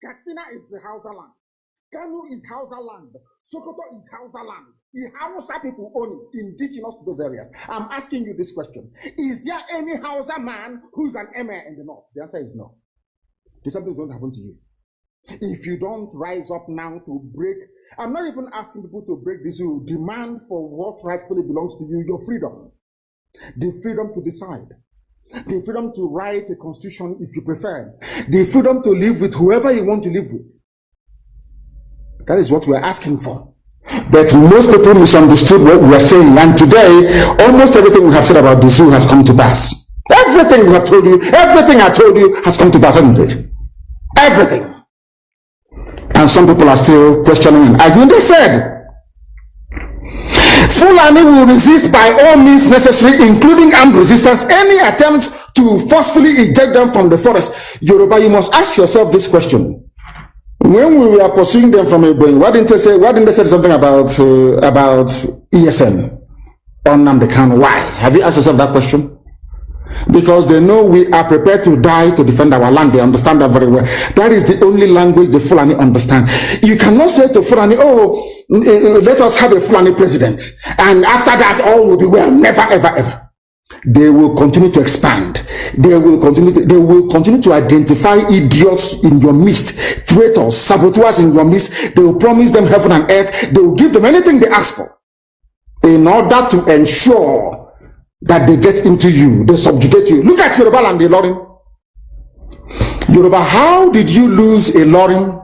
Katsina is the Hausa land. Kanu is Hausa land. Sokoto is Hausa land. The Hausa people own it, indigenous to those areas. I'm asking you this question. Is there any Hausa man who's an emir in the north? The answer is no. The same thing is going to happen to you. If you don't rise up now to break, I'm not even asking people to break this rule. Demand for what rightfully belongs to you, your freedom. The freedom to decide. The freedom to write a constitution if you prefer. The freedom to live with whoever you want to live with. That is what we're asking for. But most people misunderstood what we are saying. And today, almost everything we have said about this rule has come to pass. Everything we have told you, everything I told you has come to pass, hasn't it? Everything. And some people are still questioning and arguing. They said, Fulani will resist by all means necessary, including armed resistance, any attempt to forcefully eject them from the forest. Yoruba, you must ask yourself this question. When we were pursuing them from a brain, why didn't they say something about ESN on Nnamdi Kanu? Why? Have you asked yourself that question? Because they know we are prepared to die to defend our land. They understand that very well. That is the only language the Fulani understand. You cannot say to Fulani, oh, let us have a Fulani president, and after that all will be well. Never, ever, ever. They will continue to expand. They will continue to identify idiots in your midst, traitors, saboteurs in your midst. They will promise them heaven and earth. They will give them anything they ask for in order to ensure that they get into you, they subjugate you. Look at Yoruba and the Lorin. Yoruba, how did you lose a Lorin?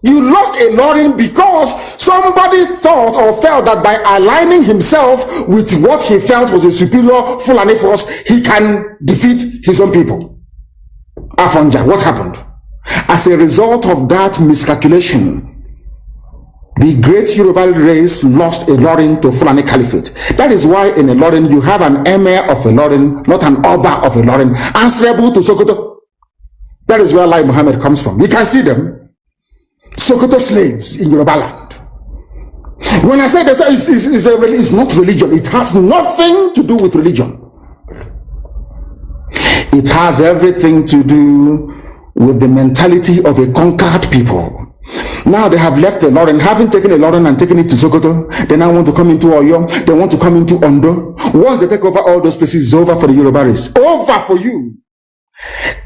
You lost a Lorin because somebody thought or felt that by aligning himself with what he felt was a superior Fulani force, he can defeat his own people. Afonja, what happened? As a result of that miscalculation, the great Yoruba race lost a Lorin to Fulani Caliphate. That is why in a Lorin you have an emir of a Lorin, not an Oba of a Lorin, answerable to Sokoto. That is where Lai Muhammad comes from. You can see them. Sokoto slaves in Yoruba land. When I say that, it's not religion. It has nothing to do with religion. It has everything to do with the mentality of a conquered people. Now they have left the Lorin, having taken a Lorin and taken it to Sokoto. They now want to come into Oyo. They want to come into Ondo. Once they take over all those places, it's over for the Yoruba race. Over for you.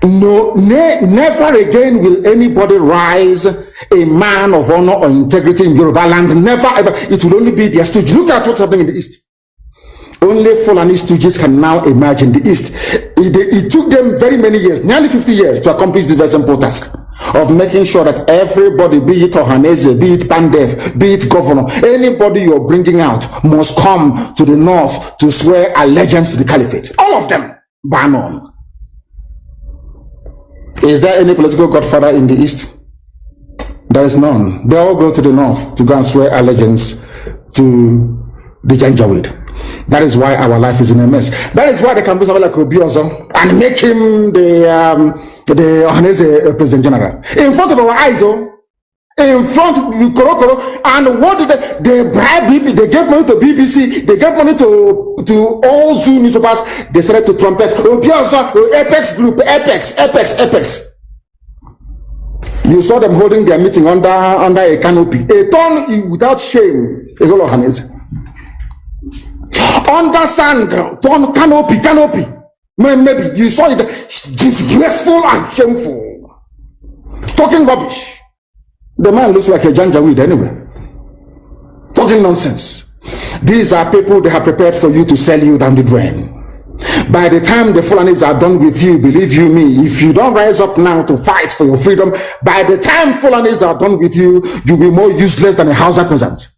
No, never again will anybody rise a man of honor or integrity in Yoruba land. Never ever. It will only be their stooge. Look at what's happening in the East. Only Fulani stooges can now emerge in the East. It took them very many years, nearly 50 years, to accomplish this very simple task of making sure that everybody, be it Ohaneze, be it Pandef, be it governor, anybody you're bringing out must come to the north to swear allegiance to the caliphate. All of them, ban on. Is there any political godfather in the East? There is none. They all go to the north to go and swear allegiance to the Janjaweed. That is why our life is in a mess. That is why they can bring somebody like Obiozo and make him the Ohanese President General in front of our eyes, in front of Korokoro. And what did they bribe? They gave money to BBC. They gave money to all Zoo newspapers. They started to trumpet Obiozo, Apex Group, Apex. You saw them holding their meeting under a canopy, a ton without shame. A whole Ohanese. Under sand, torn canopy. Maybe you saw it, disgraceful and shameful. Talking rubbish. The man looks like a Janjaweed anyway. Talking nonsense. These are people they have prepared for you to sell you down the drain. By the time the Fulanis are done with you, believe you me, if you don't rise up now to fight for your freedom, by the time Fulanis are done with you, you'll be more useless than a Hausa peasant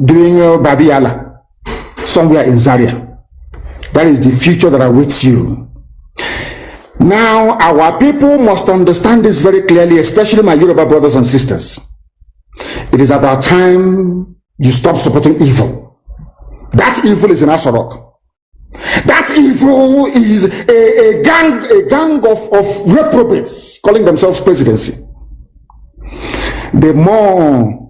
doing Babi Allah somewhere in Zaria. That is the future that awaits you. Now, our people must understand this very clearly, especially my Yoruba brothers and sisters. It is about time you stop supporting evil. That evil is in Asorok. That evil is a gang of reprobates calling themselves presidency. The more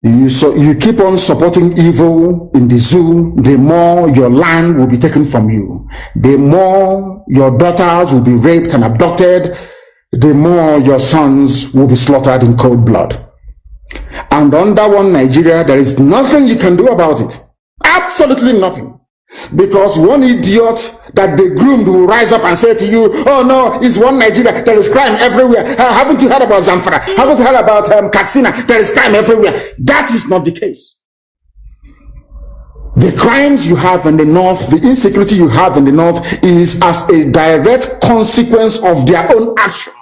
you keep on supporting evil in the zoo, the more your land will be taken from you. The more your daughters will be raped and abducted. the more your sons will be slaughtered in cold blood. And under one Nigeria, there is nothing you can do about it. Absolutely nothing. Because one idiot that they groomed will rise up and say to you, oh no, it's one Nigeria, there is crime everywhere. Haven't you heard about Zamfara? Haven't you heard about Katsina? There is crime everywhere. That is not the case. The crimes you have in the north, the insecurity you have in the north is as a direct consequence of their own action.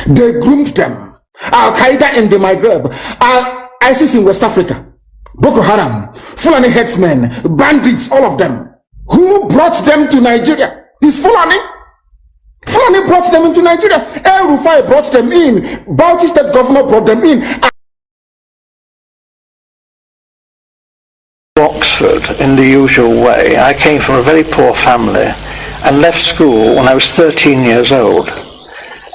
They groomed them. Al-Qaeda in the Maghreb, ISIS in West Africa, Boko Haram, Fulani headsmen, bandits, all of them. Who brought them to Nigeria? It's Fulani. Fulani brought them into Nigeria. El Rufai brought them in. Bauchi State Governor brought them in. Oxford in the usual way. I came from a very poor family and left school when I was 13 years old.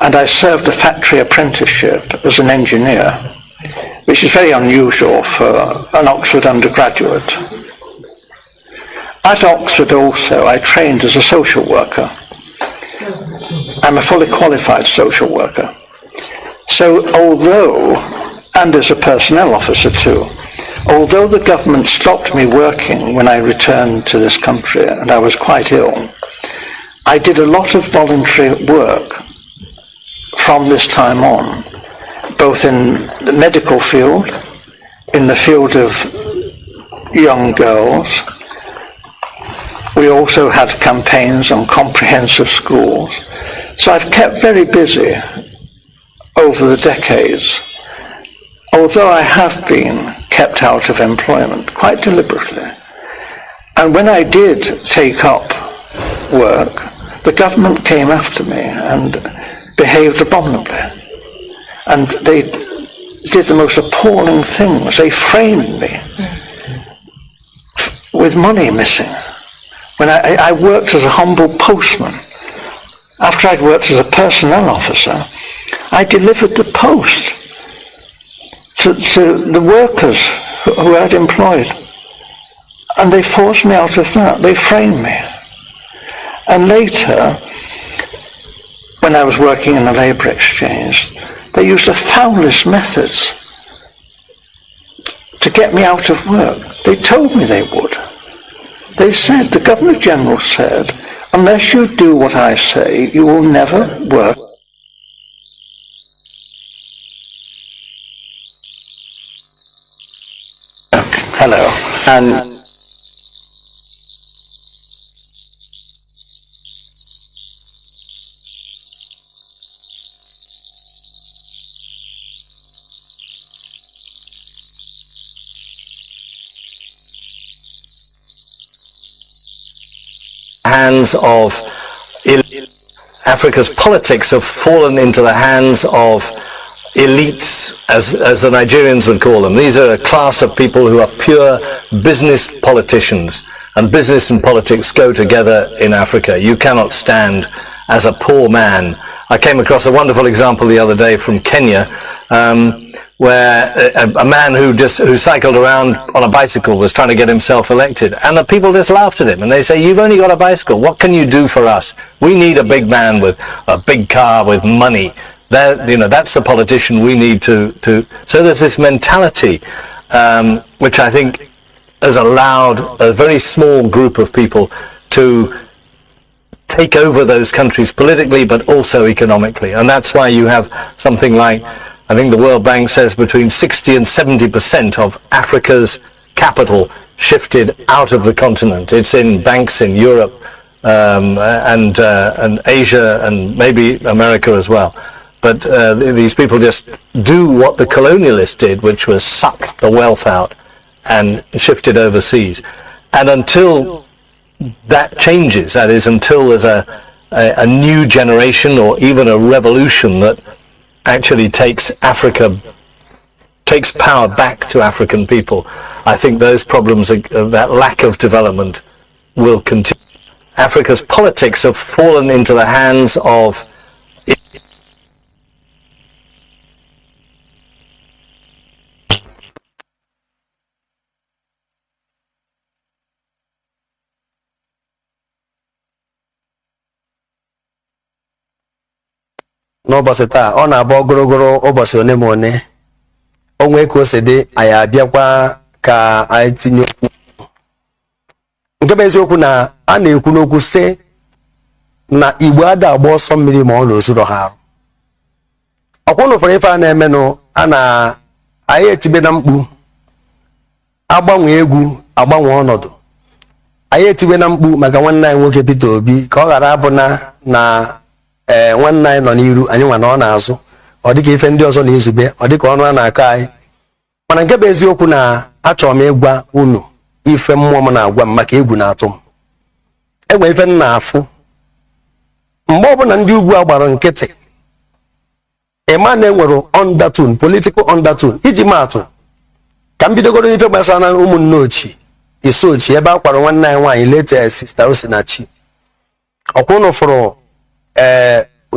And I served a factory apprenticeship as an engineer, which is very unusual for an Oxford undergraduate. At Oxford also, I trained as a social worker. I'm a fully qualified social worker. So although, and as a personnel officer too, although the government stopped me working when I returned to this country and I was quite ill, I did a lot of voluntary work from this time on, both in the medical field, in the field of young girls. We also had campaigns on comprehensive schools. So I've kept very busy over the decades, although I have been kept out of employment quite deliberately. And when I did take up work, the government came after me and behaved abominably. And they did the most appalling things. They framed me with money missing. When I worked as a humble postman, after I'd worked as a personnel officer, I delivered the post to the workers who I'd employed. And they forced me out of that. They framed me. And later, when I was working in the labour exchange, they used the foulest methods to get me out of work. They told me they would. They said, the Governor General said, unless you do what I say, you will never work. Hello. And hands of Africa's politics have fallen into the hands of elites, as the Nigerians would call them. These are a class of people who are pure business politicians, and business and politics go together in Africa. You cannot stand as a poor man. I came across a wonderful example the other day from Kenya, where a man who cycled around on a bicycle was trying to get himself elected, and the people just laughed at him, and they say, you've only got a bicycle, what can you do for us? We need a big man with a big car with money. That's the politician we need to. So there's this mentality, which I think has allowed a very small group of people to take over those countries politically, but also economically. And that's why you have something like, I think the World Bank says, between 60 and 70% of Africa's capital shifted out of the continent. It's in banks in Europe and Asia and maybe America as well. But these people just do what the colonialists did, which was suck the wealth out and shift it overseas. And until that changes, that is, until there's a new generation or even a revolution that actually takes power back to African people, I think those problems, that lack of development, will continue. Africa's politics have fallen into the hands of n'ụbọchị taa ọ na-abụ ogorogoro ụbọchị one ma one onwe ka o si dị anyị abịakwa ka anyị tinye okwu nke bụ eziokwu na a na-ekwu n'okwu sị na Igbo ada agba ọsọ mmiri ma ọ na-ozuro ha arụ. Ọkwa ụfọdụ ife a na-emenụ anyị etibe na mkpu agbanwe egwu agbanwe ọnọdụ anyị etibe na mkpu maka nwanne anyị nwoke Peter Obi ka ọ ghara abụ na nwanne anyị nọ n'iru anyị nwa na ọ n'azụ ọ dịka ife ndị ọzọ na-ezube ọ dịka ọnụ a na-akọ anyị mana nke bụ eziokwu na achọrọ m ịgwa unu ife mmụọ m na-agwa m maka egwu na-atụ m enwe ife m na-afụ mgbe ọbụla ndị ugwu a gbara nkịtị ịma na enwere undertone political undertone iji maatụ ka m bidogoro ife gbasara na ụmụnne ochi Isochi ebe a kwara nwanne anyị nwaanyị lete Sister Osinachi ọkwa unu fụrụ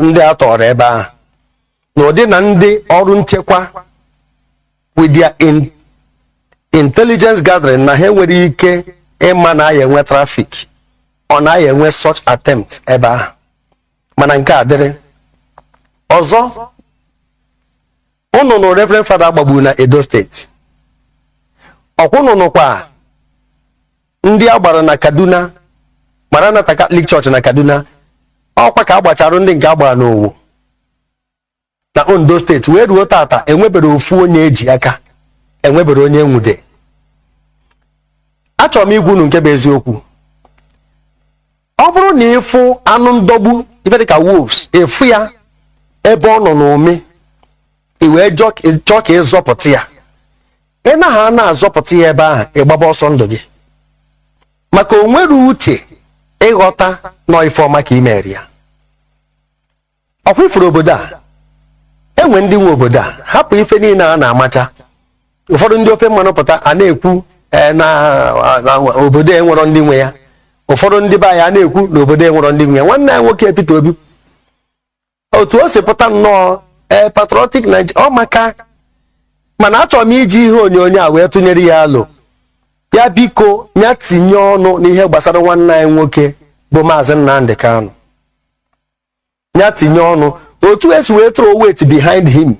ndị a tọrọ ebe ahụ n'ụdị na ndị ọrụ nchekwa with their intelligence gathering na ha nwere ike ịma na ya enwe traffic ọ na ya enwe such attempt ebe ahụ mana nke a dịrị ọzọ unu nụ Reverend Father agbagburu na Edo steeti ọkwa unu nụkwa ndị a gbara na Kaduna mara na Catholic Church na Kaduna ọkwa ka agbachara ndị nke agbara n'Owo na Ondo steeti wee ruo tata enwebere ofu onye eji aka enwebere onye nwude. Achọrọ m igwu unu nke bụ eziokwu ọ bụrụ na ịfụ anụ ndọgbu ife dịka wolves efu ya ebe ọ nọ n'ome iwee chọọ ka ịzọpụta ya ị na ha na-azọpụta ya ebe ahụ ịgbaba ọsọ ndụ gị maka o nwere uche ịghọta nọ ife ọma ka imeri ya. Ọkwa ifuru obodo a enwe ndị nwe obodo a hapụ ife niile a na-amacha ụfọdụ ndị ofe mmanụ pụta a na-ekwu na obodo enwero ndị nwe ya ụfọdụ ndị be ya na-ekwu na obodo enwero ndị nwe ya. Nwanne ya nwoke Peter Obi otu o si pụta nnọọ patriotic Nigeria ọ maka mana achọrọ m iji ihe onyonyo a wee tụnyere ya alụ ya biko ya tinye ọnụ n'ihe gbasara nwanne anyị nwoke bụ Mazi Nnamdi Kanu ya tinye ọnụ otu esi wee throw weight behind him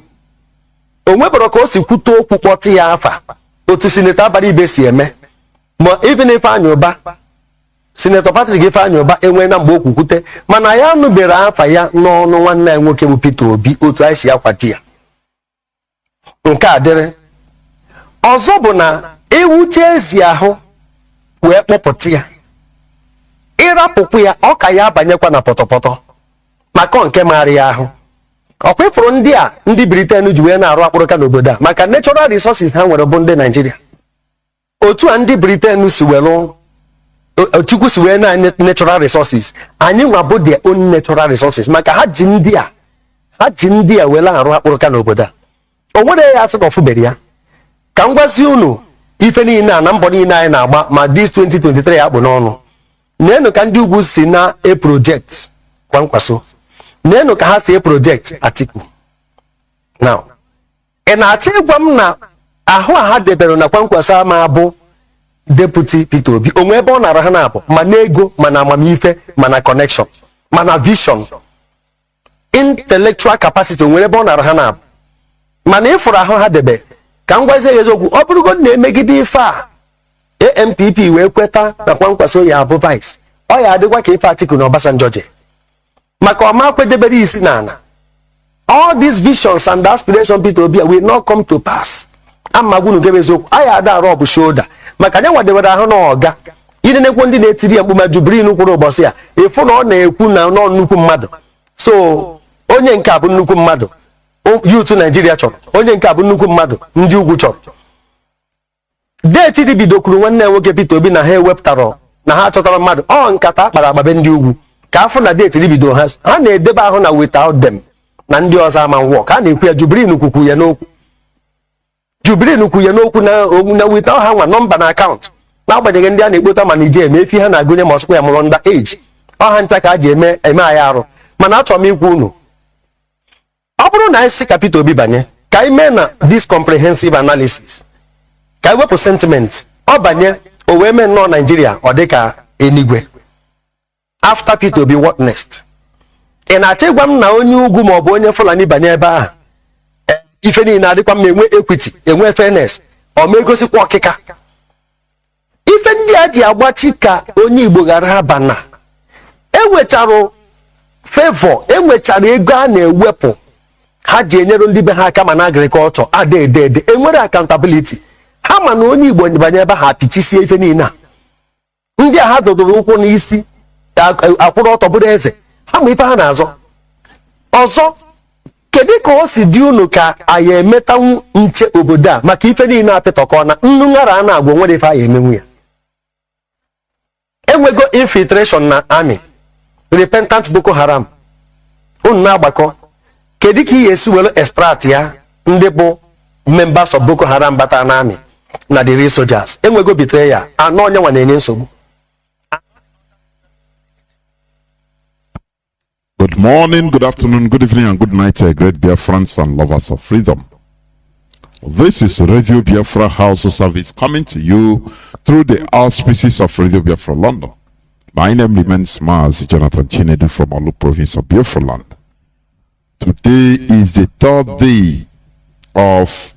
o nwebara ka o si kwute okwu kpọtụ ya afa otu sinetọ Abara Ibe si eme ma even Ifeanyi Ụba sinetọ Patrick Ifeanyi Ụba enwe na mgbe okwu kwute mana ya nụbere afa ya n'ọnụ nwanne anyị nwoke bụ Peter Obi otu anyị si akwati ya. Nke a dịrị ọzọ bụ na ewuche ezi ahụ wee kpọpụta ya ịrapụkwu ya ọ ka ya abanyekwa na pọtọpọtọ maka nke maara ya ahụ. Ọkwa ifụrụ ndị a ndị Britain ji wee na-arụ akpụrụka n'obodo a maka natural resources ha nwere bụ ndị Nigeria. Otu a ndị Britain si welu Chukwu si wee na natural resources anyị nwa bụ their own natural resources maka ha ji ndị a wee arụ akpụrụka n'obodo a. O nwere ya asị na ọfụbere ya ka m gwazi unu ife niile a na mbọ niile anyị na-agba ma this 2023 akpụ n'ọnụ nenu ka ndị ugwu si na project Kwankwaso nenu ka ha si project Atiku. Now ị na-achọ ịgwa m na ahụ a ha debere na Kwankwaso ama abụ deputy Peter Obi onwe ebe ọ nara ha na-abụ ma na ego ma na amamife ma na connection ma na vision intellectual capacity onwere ebe ọ nara ha na-abụ mana ịfụrụ ahụ ha debe ka m gwazie ya eziokwu ọ bụrụgo na-emegide ife a ANPP wee kweta na Kwankwaso ya abụ vice ọ ya adịkwa ka ife Atiku na Obasanjo je maka ọma kwedebere isi n'ala. All these visions and aspirations Peter Obi will not come to pass. Amagunu gebe eziokwu anyị ada arụ ọbụ shoulder maka anya nwadebere ahụ na ọga idenekwu ndị na-etiri ya mkpu ma Jubrin kwuru ụbọchị a ịfụ na ọ na-ekwu na nọ nnukwu mmadụ so onye nke a bụ nnukwu mmadụ youth Nigeria chọrọ onye nke a bụ nnukwu mmadụ ndị ugwu chọrọ. Deeti dị bidokwuru nwanne nwoke Peter Obi na ha ewepụtara na ha chọtara mmadụ ọ nkata akpara agbabe ndị ugwu ka afọ na deeti dị bido ha na-edebe ahụ na without them na ndị ọzọ ama nwụọ ka a na-ekwu ya Jubrin kwukwu ya n'okwu na without ha nwa nọmba na akaụntụ n'agbanyeghị ndị a na-ekpota ma nije eme efi ha na-agụnye ma ọsụkwa ya mụrụ nda age ọha ncha ka a ji eme anyị arụ mana achọrọ m ikwu unu ọ bụrụ na anyị si ka Peter Obi banye ka anyị mee na this comprehensive analysis ka anyị wepụ sentiment ọ banye o wee mee nnọọ Nigeria ọ dị ka enigwe after Peter Obi what next? In a take one now, new Gumo, Fulani Baneba. If any adikwa me equity, enwe fairness, or me go si kwa keka. If any aji agwachika onye Igbo gara bana. Enwecharo favor, enwecharo ego a na-ewepụ ha ji enyere ndị be ha aka ma na agriculture ade enwere accountability. Ha ma na onye Igbo banye ebe ha pichisie ife niile a. Ndị a ha dodoro ụkwụ n'isi akwụrụ ọtọ bụrụ eze. Ha ma ife ha na-azọ. Ọzọ kedu ka o si dị unu ka anyị emetanwu nche obodo a maka ife niile apịtọkọ na nnu ngara a na-agwọ nwere ife anyị emenwu ya. Enwego infiltration na army, repentant Boko Haram. Unu na-agbakọ kedu ka esi were extract ya ndị bụ members of Boko Haram bata na army na the real soldiers. Enwego betrayal anọ onye nwa na-enye nsogbu. Good morning, good afternoon, good evening, and good night, great Biafrans and lovers of freedom. This is Radio Biafra Hausa-Service coming to you through the auspices of Radio Biafra London. My name remains Mazi Nnamdi from Olu province of Biafra land. Today is the 3rd day of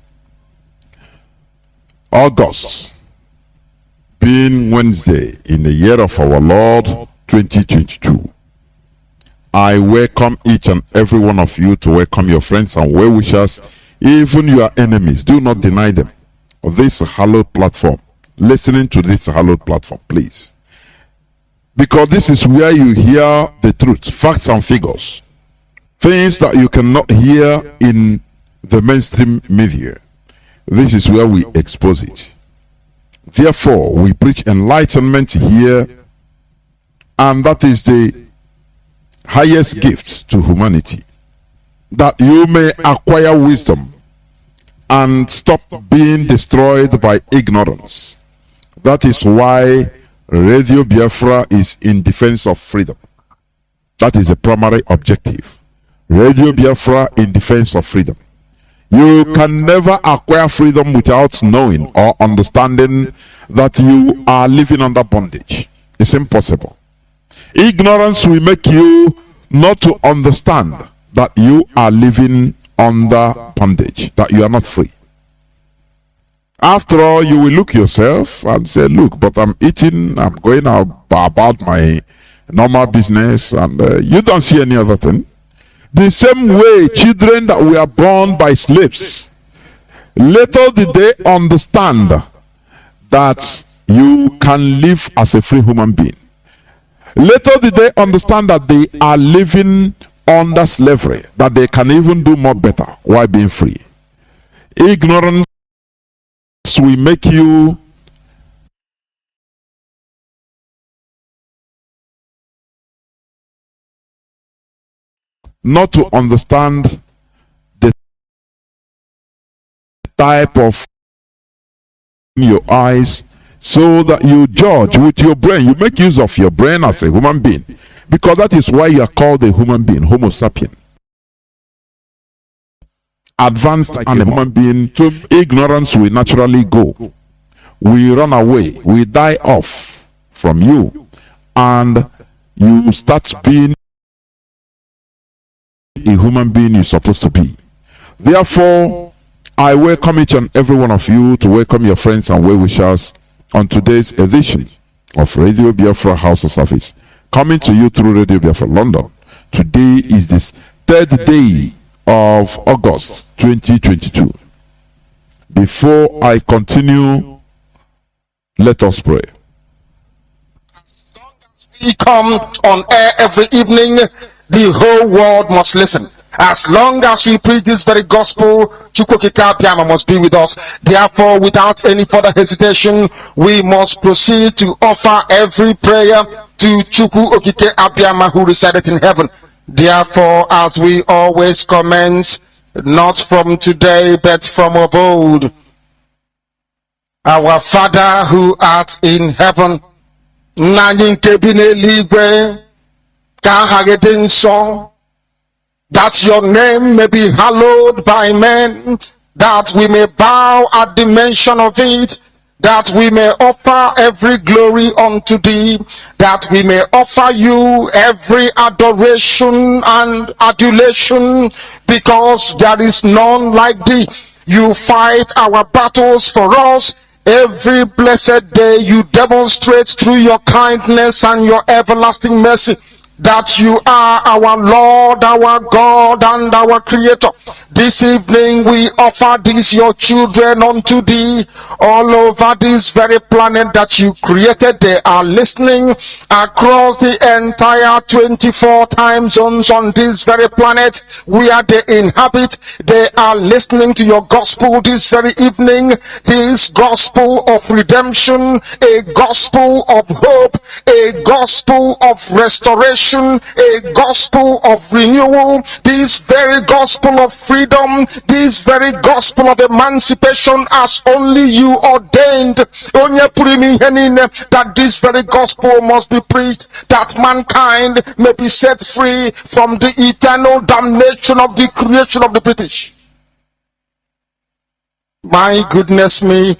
August, being Wednesday in the year of our Lord 2022. I welcome each and every one of you to welcome your friends and well-wishers, even your enemies. Do not deny them this hallowed platform. Listening to this hallowed platform, please. Because this is where you hear the truth, facts and figures. Things that you cannot hear in the mainstream media. This is where we expose it. Therefore, we preach enlightenment here, and that is the highest gift to humanity, that you may acquire wisdom and stop being destroyed by ignorance. That is why Radio Biafra is in defense of freedom. That is the primary objective. Radio Biafra in defense of freedom. You can never acquire freedom without knowing or understanding that you are living under bondage. It's impossible. Ignorance will make you not to understand that you are living under bondage, that you are not free. After all, you will look yourself and say, look, but I'm eating, I'm going about my normal business, and you don't see any other thing. The same way children that were born by slaves, little did they understand that you can live as a free human being. Little did they understand that they are living under slavery, that they can even do more better while being free. Ignorance will make you not to understand the type of your eyes, so that you judge with your brain. You make use of your brain as a human being, because that is why you are called a human being, Homo sapien. Advanced and a human being, to ignorance will naturally go. We run away, we die off from you, and you start being a human being you're supposed to be. Therefore, I welcome each and every one of you to welcome your friends and well-wishers on today's edition of Radio Biafra Hausa-Service, coming to you through Radio Biafra London. Today is this 3rd day of August 2022. Before I continue, let us pray. As long as we come on air every evening, the whole world must listen. As long as we preach this very gospel, Chukwukika Abiyama must be with us. Therefore, without any further hesitation, we must proceed to offer every prayer to Chukwukika Abiyama, who resideth in heaven. Therefore, as we always commence, not from today, but from of old, our Father who art in heaven, that your name may be hallowed by men, that we may bow at the mention of it, that we may offer every glory unto thee, that we may offer you every adoration and adulation, because there is none like thee. You fight our battles for us. Every blessed day you demonstrate through your kindness and your everlasting mercy that you are our Lord, our God, and our Creator. This evening we offer these your children unto thee all over this very planet that you created. They are listening across the entire 24 time zones on this very planet where they inhabit. They are listening to your gospel this very evening, this gospel of redemption, a gospel of hope, a gospel of restoration, a gospel of renewal, this very gospel of freedom, this very gospel of emancipation, as only you ordained, that this very gospel must be preached, that mankind may be set free from the eternal damnation of the creation of the British. My goodness me,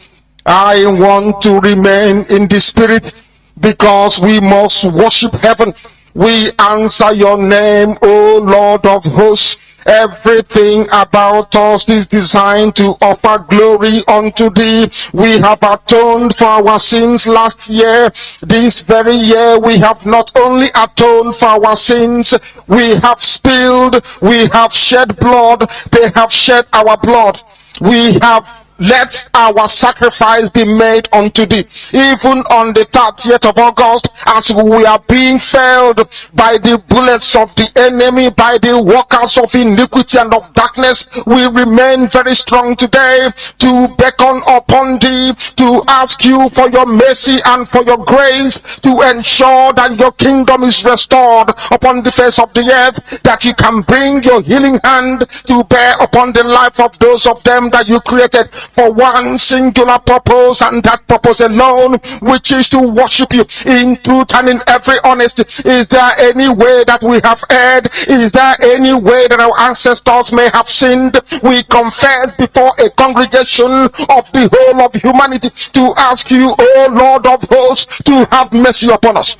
I want to remain in the spirit, because we must worship heaven. We answer your name, O Lord of hosts. Everything about us is designed to offer glory unto thee. We have atoned for our sins last year. This very year we have not only atoned for our sins, we have spilled, we have shed blood, they have shed our blood. We have let our sacrifice be made unto thee. Even on the 30th of August, as we are being felled by the bullets of the enemy, by the workers of iniquity and of darkness, we remain very strong today to beckon upon thee, to ask you for your mercy and for your grace, to ensure that your kingdom is restored upon the face of the earth, that you can bring your healing hand to bear upon the life of those of them that you created for one singular purpose, and that purpose alone, which is to worship you in truth and in every honesty. Is there any way that we have erred? Is there any way that our ancestors may have sinned? We confess before a congregation of the whole of humanity to ask you, O Lord of hosts, to have mercy upon us.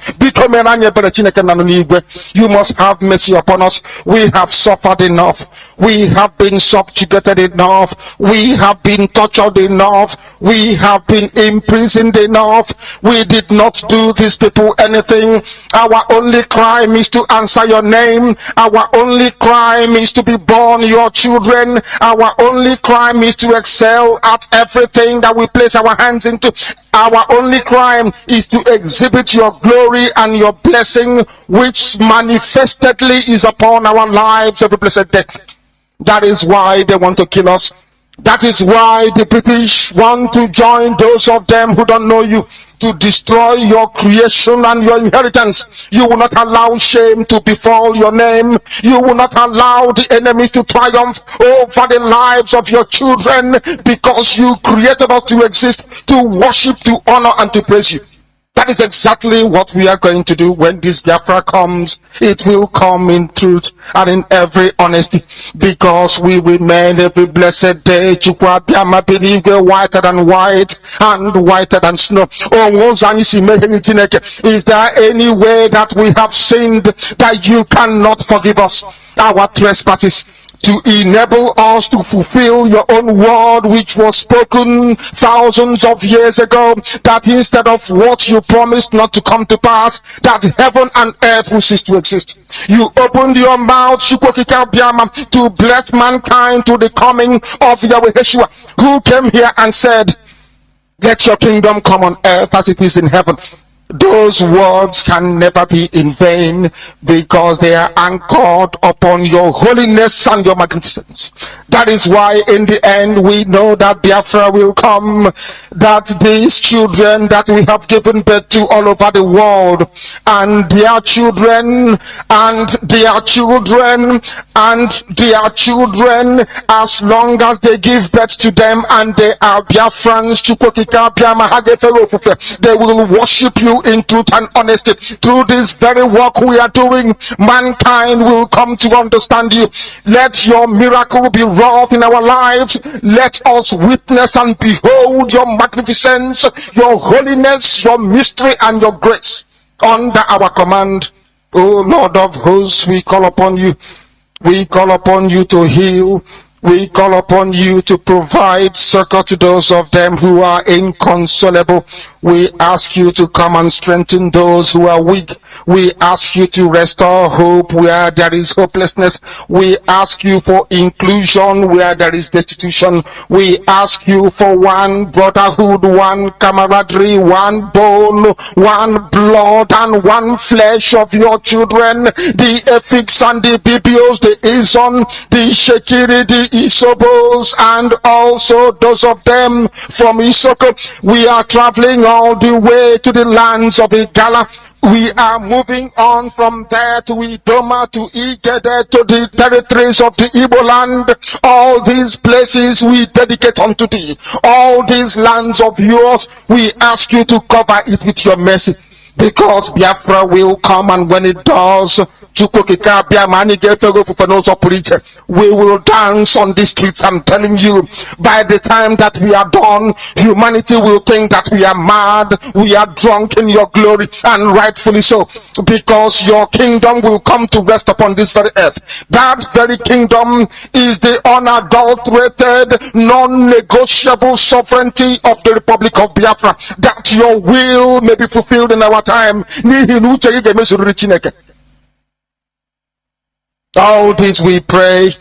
You must have mercy upon us. We have suffered enough. We have been subjugated enough. We have been tortured enough. We have been imprisoned enough. We did not do these people anything. Our only crime is to answer your name. Our only crime is to be born your children. Our only crime is to excel at everything that we place our hands into. Our only crime is to exhibit your glory and your blessing, which manifestedly is upon our lives every blessed day. That is why they want to kill us. That is why the British want to join those of them who don't know you, to destroy your creation and your inheritance. You will not allow shame to befall your name. You will not allow the enemies to triumph over the lives of your children, because you created us to exist, to worship, to honor, and to praise you. That is exactly what we are going to do when this Biafra comes. It will come in truth and in every honesty, because we remain every blessed day whiter than white and whiter than snow. Is there any way that we have sinned that you cannot forgive us our trespasses, to enable us to fulfill your own word, which was spoken thousands of years ago, that instead of what you promised not to come to pass, that heaven and earth will cease to exist. You opened your mouth to bless mankind to the coming of Yahweh Yeshua, who came here and said, let your kingdom come on earth as it is in heaven. Those words can never be in vain, because they are anchored upon your holiness and your magnificence. That is why in the end we know that Biafra will come, that these children that we have given birth to all over the world, and their children, and their children, and their children, as long as they give birth to them and they are Biafrans, they will worship you in truth and honesty. Through this very work we are doing, mankind will come to understand you. Let your miracle be wrought in our lives. Let us witness and behold your magnificence, your holiness, your mystery, and your grace under our command. O Lord of hosts, we call upon you. We call upon you to heal. We call upon you to provide succor to those of them who are inconsolable. We ask you to come and strengthen those who are weak. We ask you to restore hope where there is hopelessness. We ask you for inclusion where there is destitution. We ask you for one brotherhood, one camaraderie, one bone, one blood, and one flesh of your children. The Efiks and the Bibios, the Izon, the Shekiri, the Isobos, and also those of them from Isoko. We are traveling all the way to the lands of Igala. We are moving on from there to Idoma, to Igede, to the territories of the Igbo land. All these places we dedicate unto thee. All these lands of yours, we ask you to cover it with your mercy. Because Biafra will come, and when it does, we will dance on the streets. I'm telling you, by the time that we are done, humanity will think that we are mad, we are drunk in your glory, and rightfully so, because your kingdom will come to rest upon this very earth. That very kingdom is the unadulterated, non-negotiable sovereignty of the Republic of Biafra, that your will may be fulfilled in our time. All this we pray,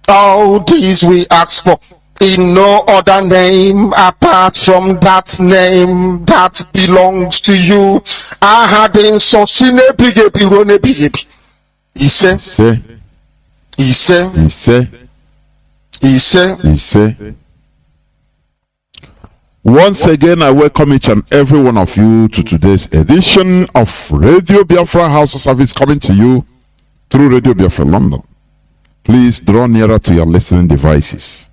all this we ask for, in no other name apart from that name that belongs to you. I had in Sosine Bigebi. He said, Once again, I welcome each and every one of you to today's edition of Radio Biafra Hausa-Service, coming to you through Radio Biafra London. Please draw nearer to your listening devices.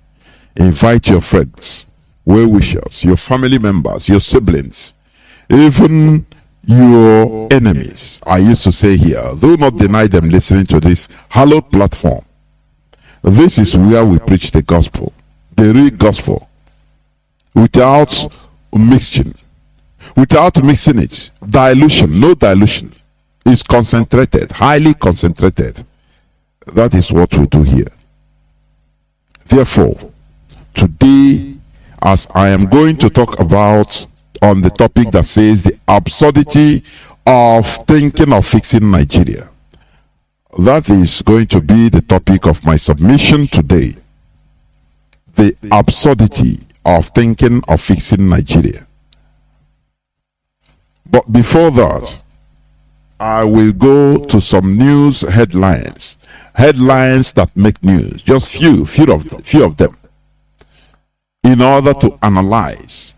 Invite your friends, well-wishers, your family members, your siblings, even your enemies. I used to say here, do not deny them listening to this hallowed platform. This is where we preach the gospel, the real gospel, without mixing, without mixing it. Dilution, no dilution. Is concentrated, highly concentrated. That is what we do here. Therefore, today, as I am going to talk about on the topic that says the absurdity of thinking of fixing Nigeria, that is going to be the topic of my submission today. The absurdity of thinking of fixing Nigeria. But before that, I will go to some news headlines that make news, just few of them, in order to analyze,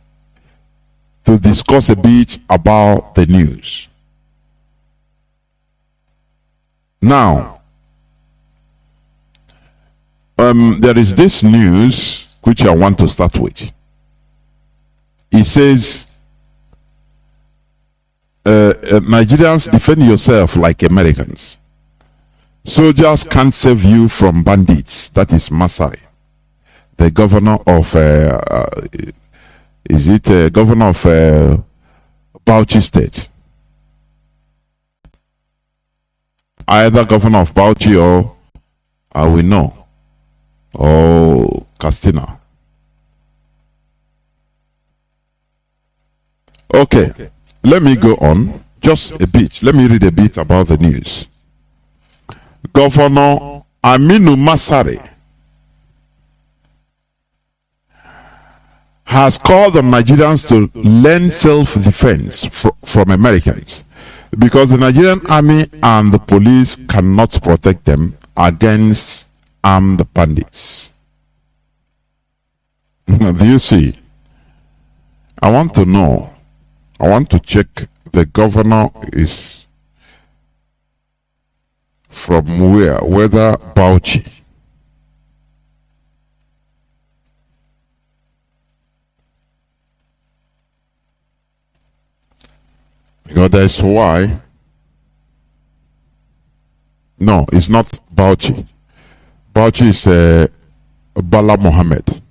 to discuss a bit about the news. Now, there is this news which I want to start with. It says, Nigerians, defend yourself like Americans. Soldiers can't save you from bandits. That is Masari, the governor of governor of Bauchi State? Either governor of Bauchi or we know, or Castina. Okay. Let me go on just a bit. Let me read a bit about the news. Governor Aminu Masari has called on Nigerians to learn self-defense from Americans, because the Nigerian army and the police cannot protect them against armed bandits. Do you see? I want to know. I want to check the governor is from where? Whether Bauchi. Because that's why. No, it's not Bauchi. Bauchi is Bala Mohammed.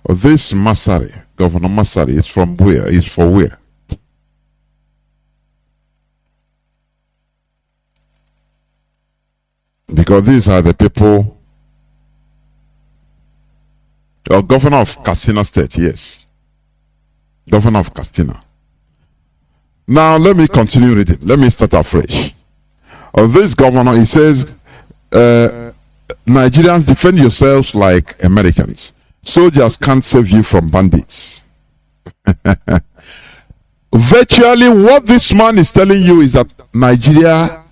This Masari, Governor Masari, is from where? Is for where? Because these are the people. Governor of Katsina State, yes. Governor of Katsina. Now let me continue reading. Let me start afresh. Of this governor, he says, Nigerians, defend yourselves like Americans. Soldiers can't save you from bandits. Virtually, what this man is telling you is that Nigeria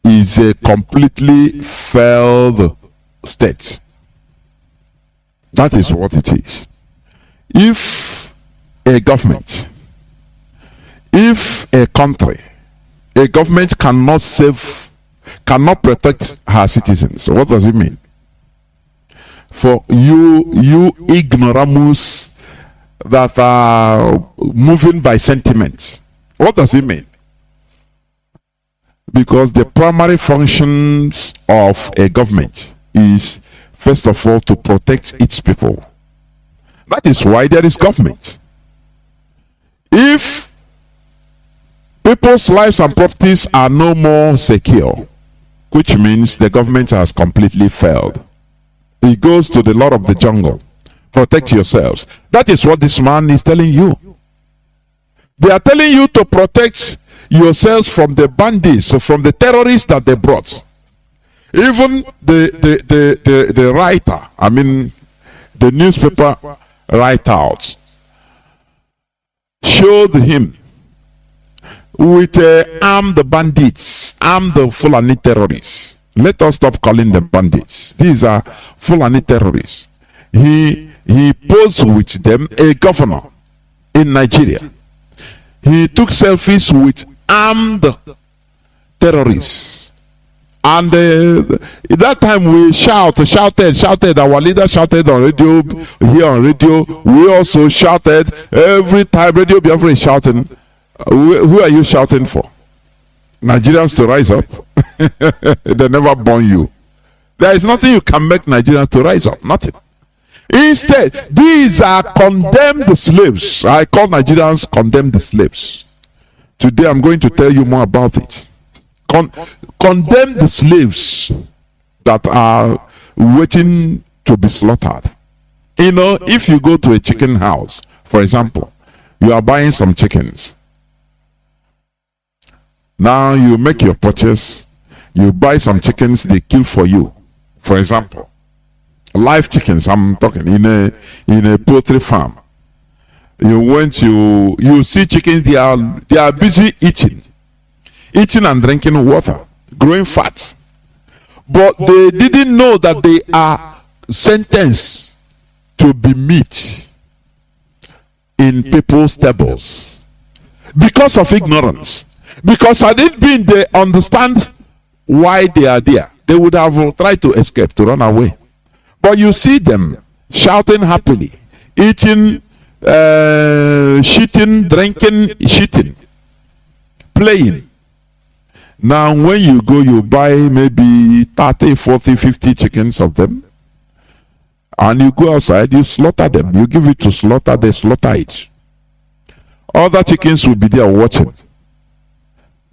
is a completely failed state. That is what it is. If a government, if a country, a government cannot save, cannot protect her citizens, so what does it mean? For you ignoramus that are moving by sentiment, what does it mean? Because the primary functions of a government is, first of all, to protect its people. That is why there is government. If people's lives and properties are no more secure, which means the government has completely failed, it goes to the Lord of the jungle. Protect yourselves. That is what this man is telling you. They are telling you to protect yourselves from the bandits, so from the terrorists that they brought. Even the writer, I mean the newspaper write-out, showed him with armed bandits, armed Fulani terrorists. Let us stop calling them bandits. These are Fulani terrorists. He posed with them, a governor in Nigeria. He took selfies with armed terrorists. And at that time we shouted. Our leader shouted on radio, here on radio. We also shouted. Every time Radio Biafra is shouting. Who are you shouting for? Nigerians to rise up? They never born you. There is nothing you can make Nigerians to rise up. Nothing. Instead, these are condemned slaves. I call Nigerians condemned slaves. Today I'm going to tell you more about it. Condemned slaves that are waiting to be slaughtered. You know, if you go to a chicken house, for example, you are buying some chickens. Now you make your purchase, you buy some chickens, they kill for you. For example, live chickens, I'm talking in a poultry farm. You see chickens, they are busy eating and drinking water, growing fat. But they didn't know that they are sentenced to be meat in people's tables because of ignorance. Because had it been they understand why they are there, they would have tried to escape, to run away. But you see them shouting happily, eating, shitting, drinking, shitting, playing. Now when you go, you buy maybe 30, 40, 50 chickens of them, and you go outside, you slaughter them. You give it to slaughter, they slaughter it. Other chickens will be there watching.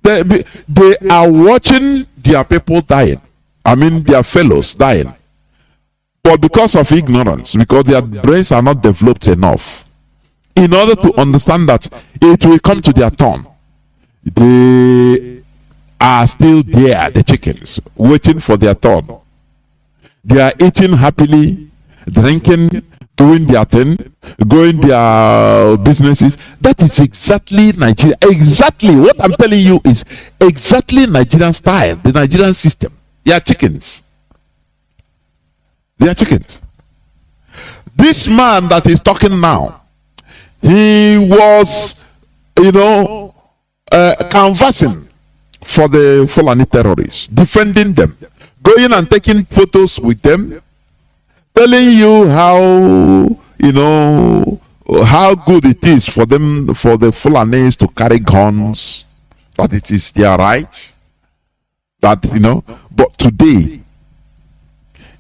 They are watching their people dying. I mean their fellows dying. But because of ignorance, because their brains are not developed enough, in order to understand that it will come to their turn, they are still there, the chickens, waiting for their turn. They are eating happily, drinking, doing their thing, going their businesses. That is exactly Nigeria. Exactly what I'm telling you is exactly Nigerian style, the Nigerian system. They are chickens. They are chickens. This man that is talking now, he was, conversing for the Fulani terrorists, defending them, going and taking photos with them, telling you how, you know, how good it is for them, for the Fulanis to carry guns, that it is their right, that, you know, but today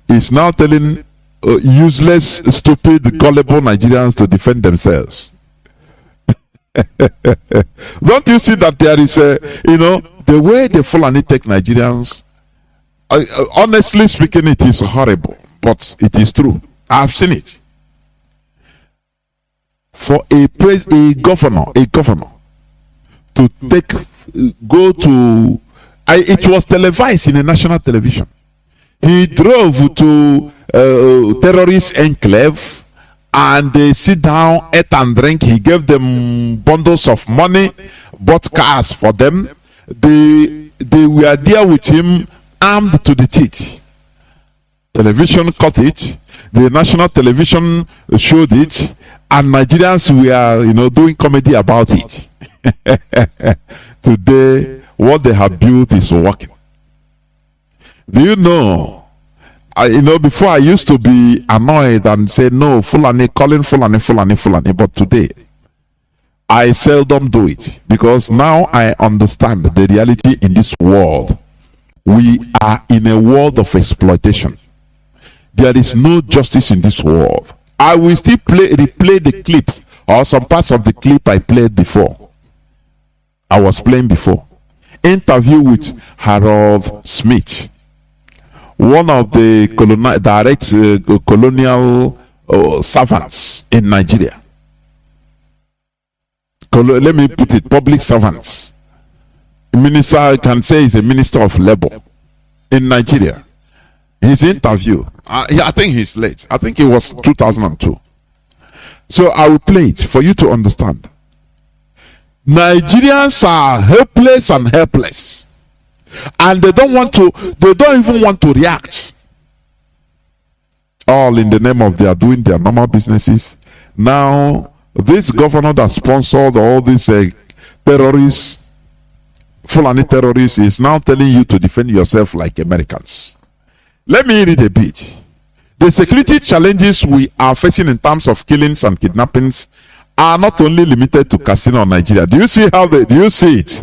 is now telling useless, stupid, gullible Nigerians to defend themselves. Don't you see that there is a, you know, the way the Fulani take Nigerians, honestly speaking, it is horrible, but it is true. I've seen it. For a governor to go to, it was televised in a national television. He drove to terrorist enclave, and they sit down, eat and drink. He gave them bundles of money, bought cars for them. They were there with him, armed to the teeth. Television caught it. The national television showed it, and Nigerians were, you know, doing comedy about it. Today, what they have built is working. Do you know? You know, before I used to be annoyed and say, no, Fulani, calling Fulani. But today, I seldom do it, because now I understand the reality in this world. We are in a world of exploitation. There is no justice in this world. I will still replay the clip, or some parts of the clip I played before. I was playing before. Interview with Harold Smith, one of the colonial servants in Nigeria. Let me put it, public servants. Minister, I can say he's a minister of labor in Nigeria. His interview, I think he's late. I think it was 2002. So I will play it for you to understand. Nigerians are helpless and helpless, and they don't even want to react. All in the name of they are doing their normal businesses. Now, this governor that sponsored all these terrorists, Fulani terrorists, is now telling you to defend yourself like Americans. Let me read a bit. The security challenges we are facing in terms of killings and kidnappings are not only limited to Katsina, Nigeria. Do you see how do you see it?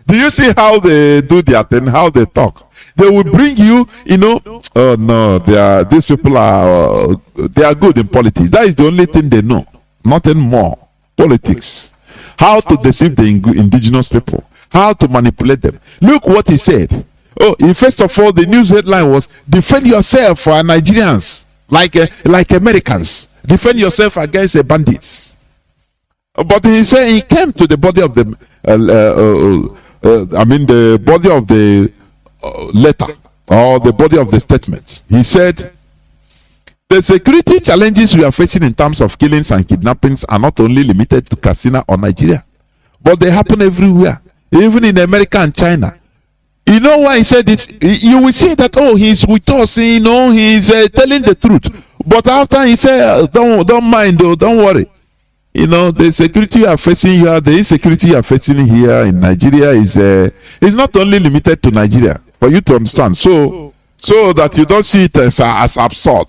Do you see how they do their thing, how they talk? They will bring you, you know, oh no, these people are, they are good in politics. That is the only thing they know. Nothing more. Politics. How to deceive the indigenous people. How to manipulate them. Look what he said. Oh, first of all, the news headline was, defend yourself for Nigerians, like Americans. Defend yourself against the bandits. But he said he came to the body of the, the body of the letter, or the body of the statement. He said, the security challenges we are facing in terms of killings and kidnappings are not only limited to Katsina or Nigeria, but they happen everywhere, even in America and China. You know why he said it? You will see that, oh, he's with us, you know, he's telling the truth. But after he said, don't mind, though, don't worry. You know, the security you are facing here, the insecurity you are facing here in Nigeria is not only limited to Nigeria, for you to understand. So that you don't see it as absurd.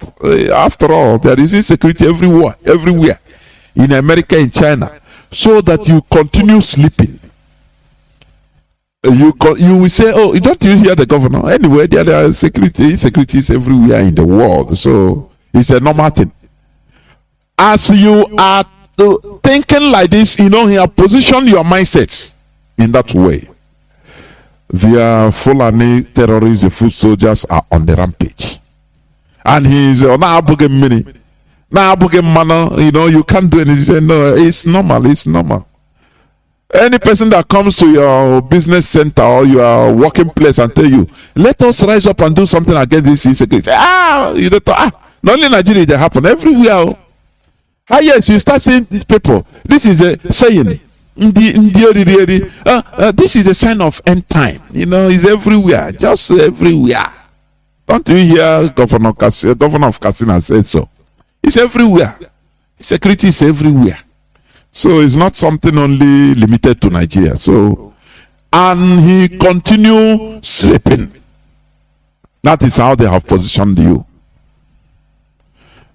After all, there is insecurity everywhere, in America, in China. So that you continue sleeping. You will say, oh, don't you hear the governor? Anyway, there are insecurities everywhere in the world. So it's a normal thing. As you are thinking like this, you know, he has positioned your mindset in that way. Their Fulani terrorists, the foot soldiers, are on the rampage. And he's now bugging money. Now bugging money, you know, you can't do anything. No, it's normal. Any person that comes to your business center or your working place and tell you, let us rise up and do something against this insecurity. You don't talk. Not only in Nigeria, they happen everywhere. Yes, you start seeing people. This is a saying. This is a sign of end time. You know, it's everywhere, just everywhere. Don't you hear governor of Katsina say so? It's everywhere. Security is everywhere. So it's not something only limited to Nigeria. So and he continue sleeping. That is how they have positioned you.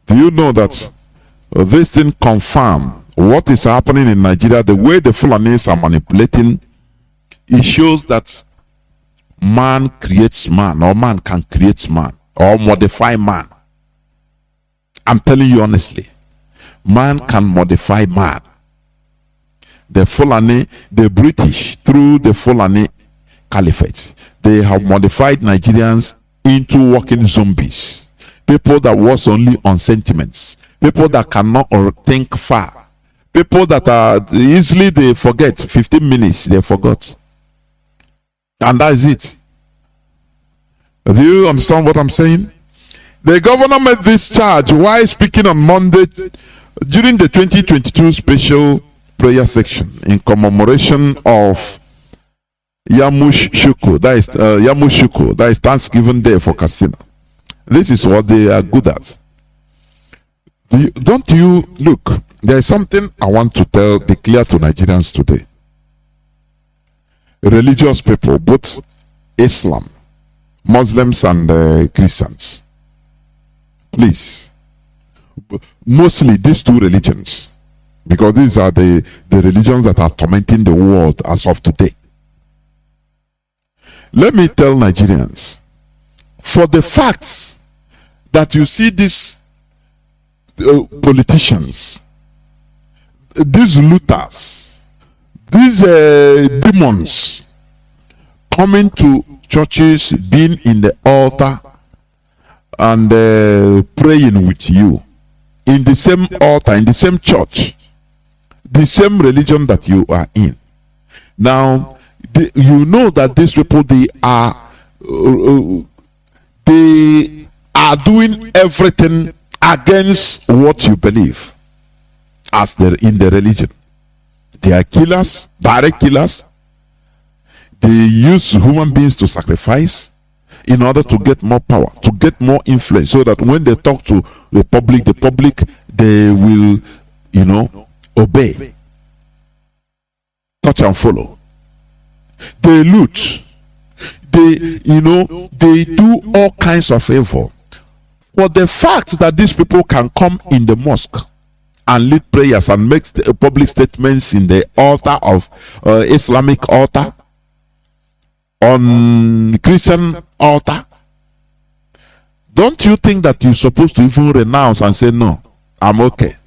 Do you know that this thing confirm what is happening in Nigeria? The way the Fulanis are manipulating, it shows that man creates man, or man can create man, or modify man. I'm telling you honestly, man can modify man. The Fulani, the British, through the Fulani Caliphate, they have modified Nigerians into walking zombies. People that was only on sentiments. People that cannot or think far. People that are easily, they forget. 15 minutes, they forgot. And that is it. Do you understand what I'm saying? The governor made this charge while speaking on Monday during the 2022 special prayer section in commemoration of Yamushuku, that is Thanksgiving Day for Katsina. This is what they are good at. Don't you look? There is something I want to declare to Nigerians today. Religious people, both Islam, Muslims, and Christians. Please, mostly these two religions, because these are the religions that are tormenting the world as of today. Let me tell Nigerians, for the facts that you see these politicians, these looters, these demons coming to churches, being in the altar and praying with you in the same altar, in the same church, the same religion that you are in. Now, you know that these people, they are doing everything against what you believe as in the religion. They are killers, direct killers. They use human beings to sacrifice in order to get more power, to get more influence, so that when they talk to the public, they will, obey, touch and follow. They loot. They do all kinds of evil. For the fact that these people can come in the mosque and lead prayers and make public statements in the altar of Islamic altar, on Christian altar, don't you think that you're supposed to even renounce and say, no, I'm okay?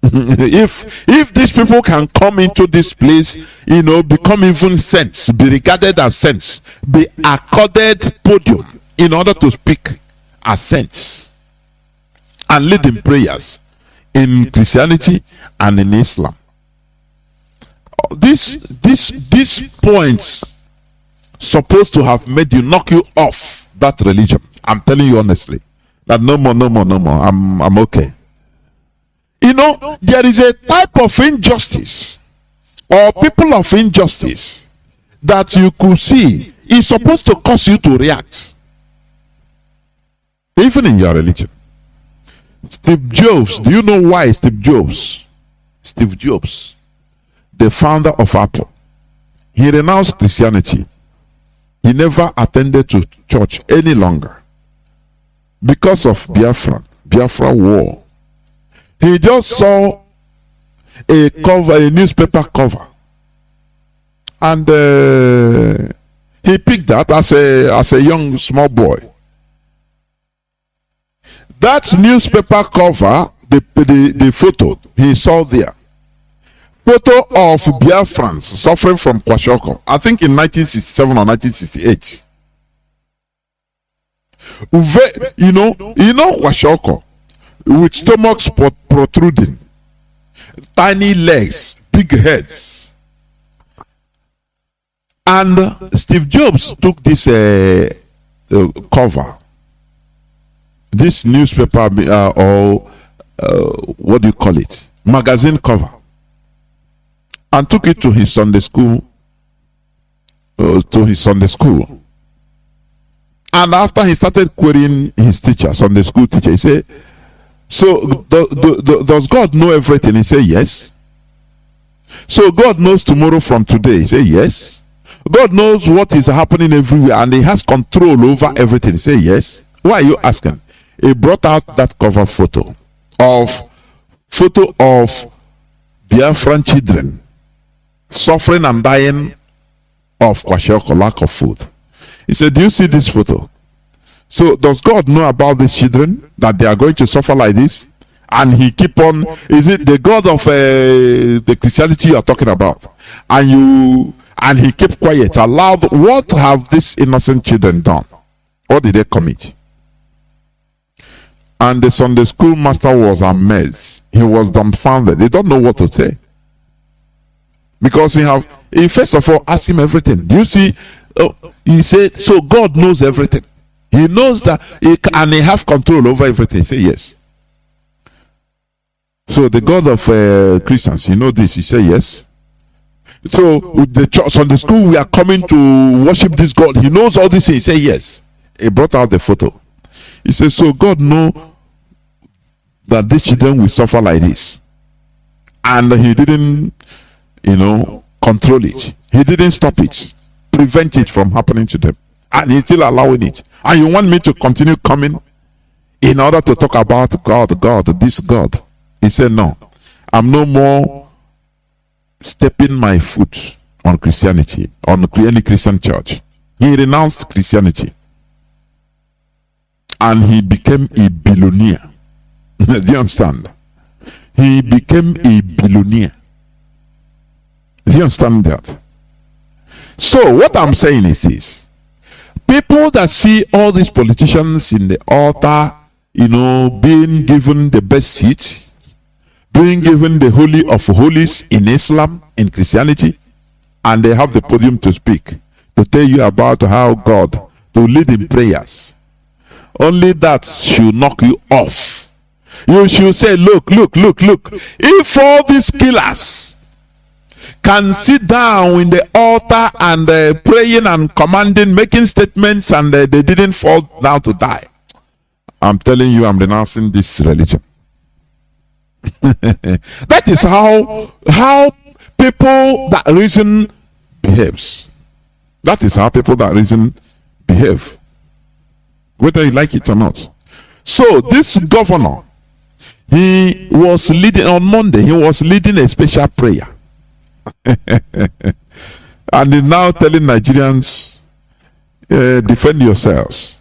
if these people can come into this place, become even saints, be regarded as saints, be accorded podium in order to speak as saints and lead in prayers in Christianity and in Islam, these points supposed to have made you, knock you off that religion. I'm telling you honestly that no more. I'm okay. There is a type of injustice or people of injustice that you could see is supposed to cause you to react, even in your religion. Steve Jobs, do you know why Steve Jobs, the founder of Apple, he renounced Christianity? He never attended to church any longer because of Biafra war. He just saw a newspaper cover, and he picked that as a young small boy. That newspaper cover, the photo he saw there, photo of Biafrans suffering from kwashiorkor, I think in 1967 or 1968. Kwashiorkor, with stomachs protruding, tiny legs, big heads. And Steve Jobs took this cover, this newspaper or what do you call it, magazine cover, and took it to his Sunday school. And after he started querying his teacher, Sunday school teacher, he said, so does God know everything? He said, yes. So God knows tomorrow from today? He said, yes. God knows what is happening everywhere and he has control over everything. Say yes. Why are you asking? He brought out that cover photo of Biafran children suffering and dying of kwashiorkor, lack of food. He said, do you see this photo? So does God know about these children, that they are going to suffer like this? And he keep on, is it the God of the Christianity you are talking about? And he kept quiet, allowed. What have these innocent children done? What did they commit? And the Sunday school master was amazed. He was dumbfounded. He don't know what to say. Because he first of all asked him everything. Do you see? He said, so God knows everything. He knows that he have control over everything. He said, yes. So the God of Christians, you know this? He said, yes. So with the church Sunday school, we are coming to worship this God. He knows all this. He said, yes. He brought out the photo. He said, so God knows that these children will suffer like this. And he didn't, control it. He didn't stop it, prevent it from happening to them. And he's still allowing it. And you want me to continue coming in order to talk about this God? He said, no, I'm no more stepping my foot on Christianity, on any Christian church. He renounced Christianity. And he became a billionaire. Do you understand? He became a billionaire. Do you understand that? So what I'm saying is this. People that see all these politicians in the altar, being given the best seat, being given the holy of holies in Islam, in Christianity, and they have the podium to speak, to tell you about how God, to lead in prayers. Only that should knock you off. You should say, look. If all these killers can sit down in the altar and praying and commanding, making statements, and they didn't fall down to die, I'm telling you, I'm renouncing this religion. That is how people that reason behaves. That is how people that reason behave, whether you like it or not. So this governor, he was leading on Monday. He was leading a special prayer, and he's now telling Nigerians, defend yourselves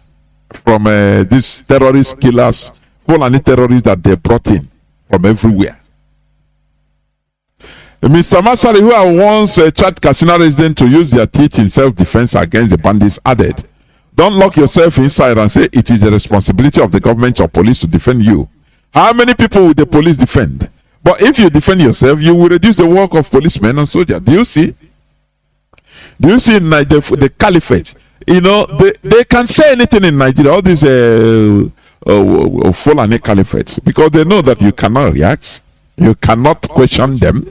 from these terrorist killers, Fulani terrorists that they brought in from everywhere. Mr. Masari, who I once charged Katsina residents to use their teeth in self-defense against the bandits, added, don't lock yourself inside and say it is the responsibility of the government or police to defend you. How many people will the police defend? But if you defend yourself, you will reduce the work of policemen and soldiers. Do you see? Do you see in the caliphate? They can say anything in Nigeria, all these Fulani caliphate, because they know that you cannot react, you cannot question them.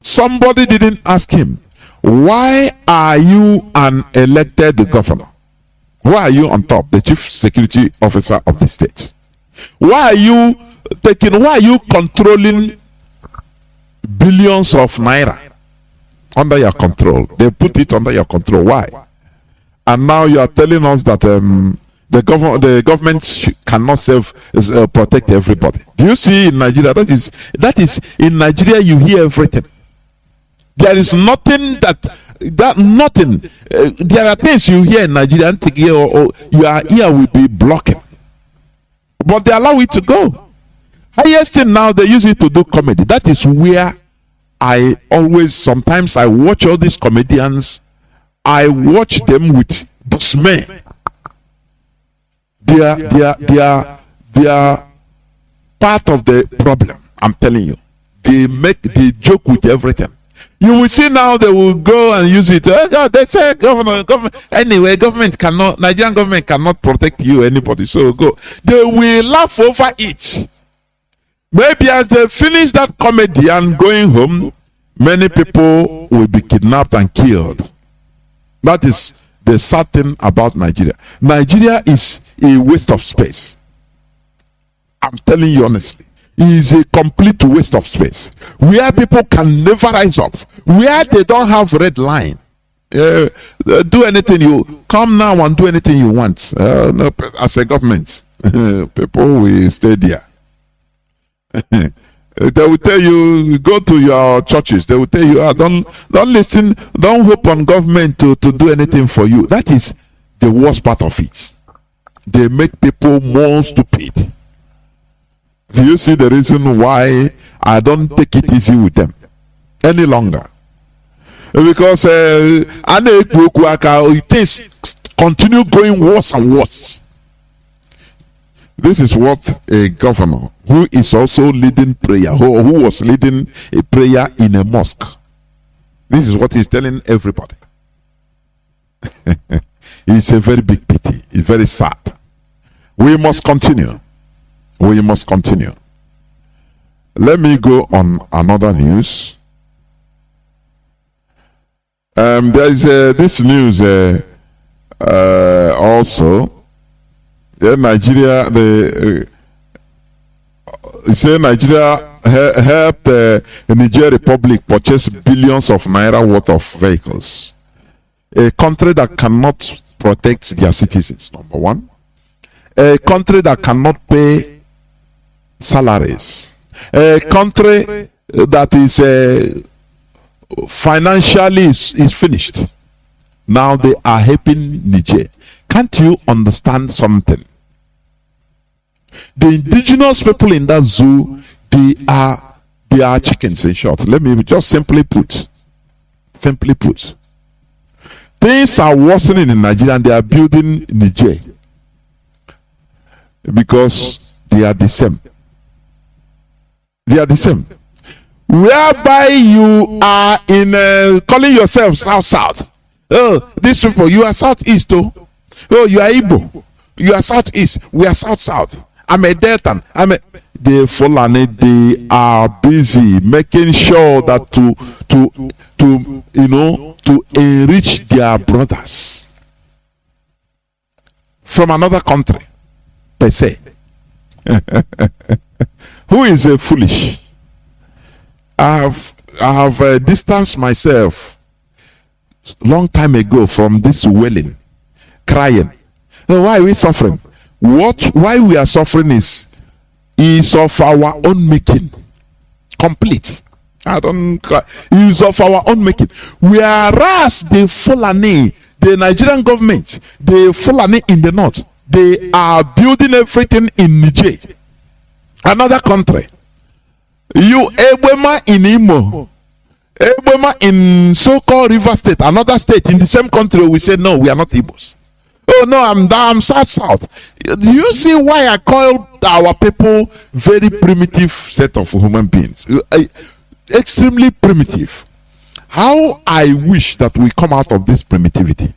Somebody didn't ask him, why are you an elected governor? Why are you on top, the chief security officer of the state? Why are you controlling billions of naira under your control? They put it under your control. Why? And now you are telling us that the government cannot protect everybody. Do you see in Nigeria? That is in Nigeria. You hear everything. There is nothing nothing. There are things you hear in Nigeria, and your ear will be blocking. But they allow it to go. Highest thing now, they use it to do comedy. That is where sometimes I watch all these comedians. I watch them with dismay. They are part of the problem. I'm telling you. They joke with everything. You will see now they will go and use it. Oh God, they say government. Anyway, Nigerian government cannot protect you, anybody. So go. They will laugh over it. Maybe as they finish that comedy and going home, many people will be kidnapped and killed. That is the sad thing about Nigeria. Nigeria is a waste of space. I'm telling you honestly. It is a complete waste of space. Where people can never rise up. Where they don't have red line. Do anything you come now and do anything you want. No, as a government, people will stay there. They will tell you, go to your churches. They will tell you, don't listen, don't hope on government to do anything for you. That is the worst part of it. They make people more stupid. Do you see the reason why I don't take it easy with them any longer? Because things continue going worse and worse. This is what a governor who is also leading prayer, who was leading a prayer in a mosque. This is what he's telling everybody. It's a very big pity. It's very sad. We must continue. We must continue. Let me go on another news. There is this news also. Nigeria, Nigeria helped Niger Republic purchase billions of naira worth of vehicles. A country that cannot protect their citizens, number one. A country that cannot pay salaries. A country that is financially is finished. Now they are helping Niger. Can't you understand something? The indigenous people in that zoo, they are chickens, in short. Let me just simply put. Things are worsening in Nigeria and they are building Niger because they are the same. They are the same. Whereby you are in calling yourself South. Oh, these people, you are Southeast. Oh, you are Igbo. You are Southeast. We are South. I'm a Deltan. The Fulani, they are busy making sure that to enrich their brothers from another country, per se. Who is foolish? I have distanced myself long time ago from this wailing, crying. Why are we suffering? Why we are suffering is of our own making. Complete. Is of our own making. Whereas the Fulani, the Nigerian government, the Fulani in the north, they are building everything in Niger, another country. You Ebema in Imo, Ebema in so-called River State, another state in the same country, we say no, we are not Igbos. Oh no, I'm South. Do you see why I call our people very primitive set of human beings? Extremely primitive. How I wish that we come out of this primitivity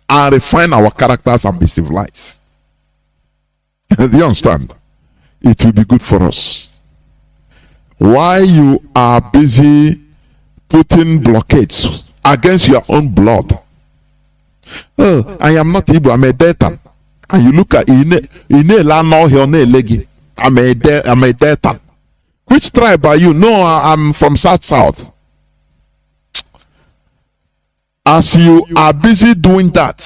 and refine our characters and be civilized. Do you understand? It will be good for us. Why you are busy putting blockades against your own blood? Oh, I am not Igbo, I'm a Deltan. And you look at I'm a Deltan. Which tribe are you? No, I'm from South. As you are busy doing that,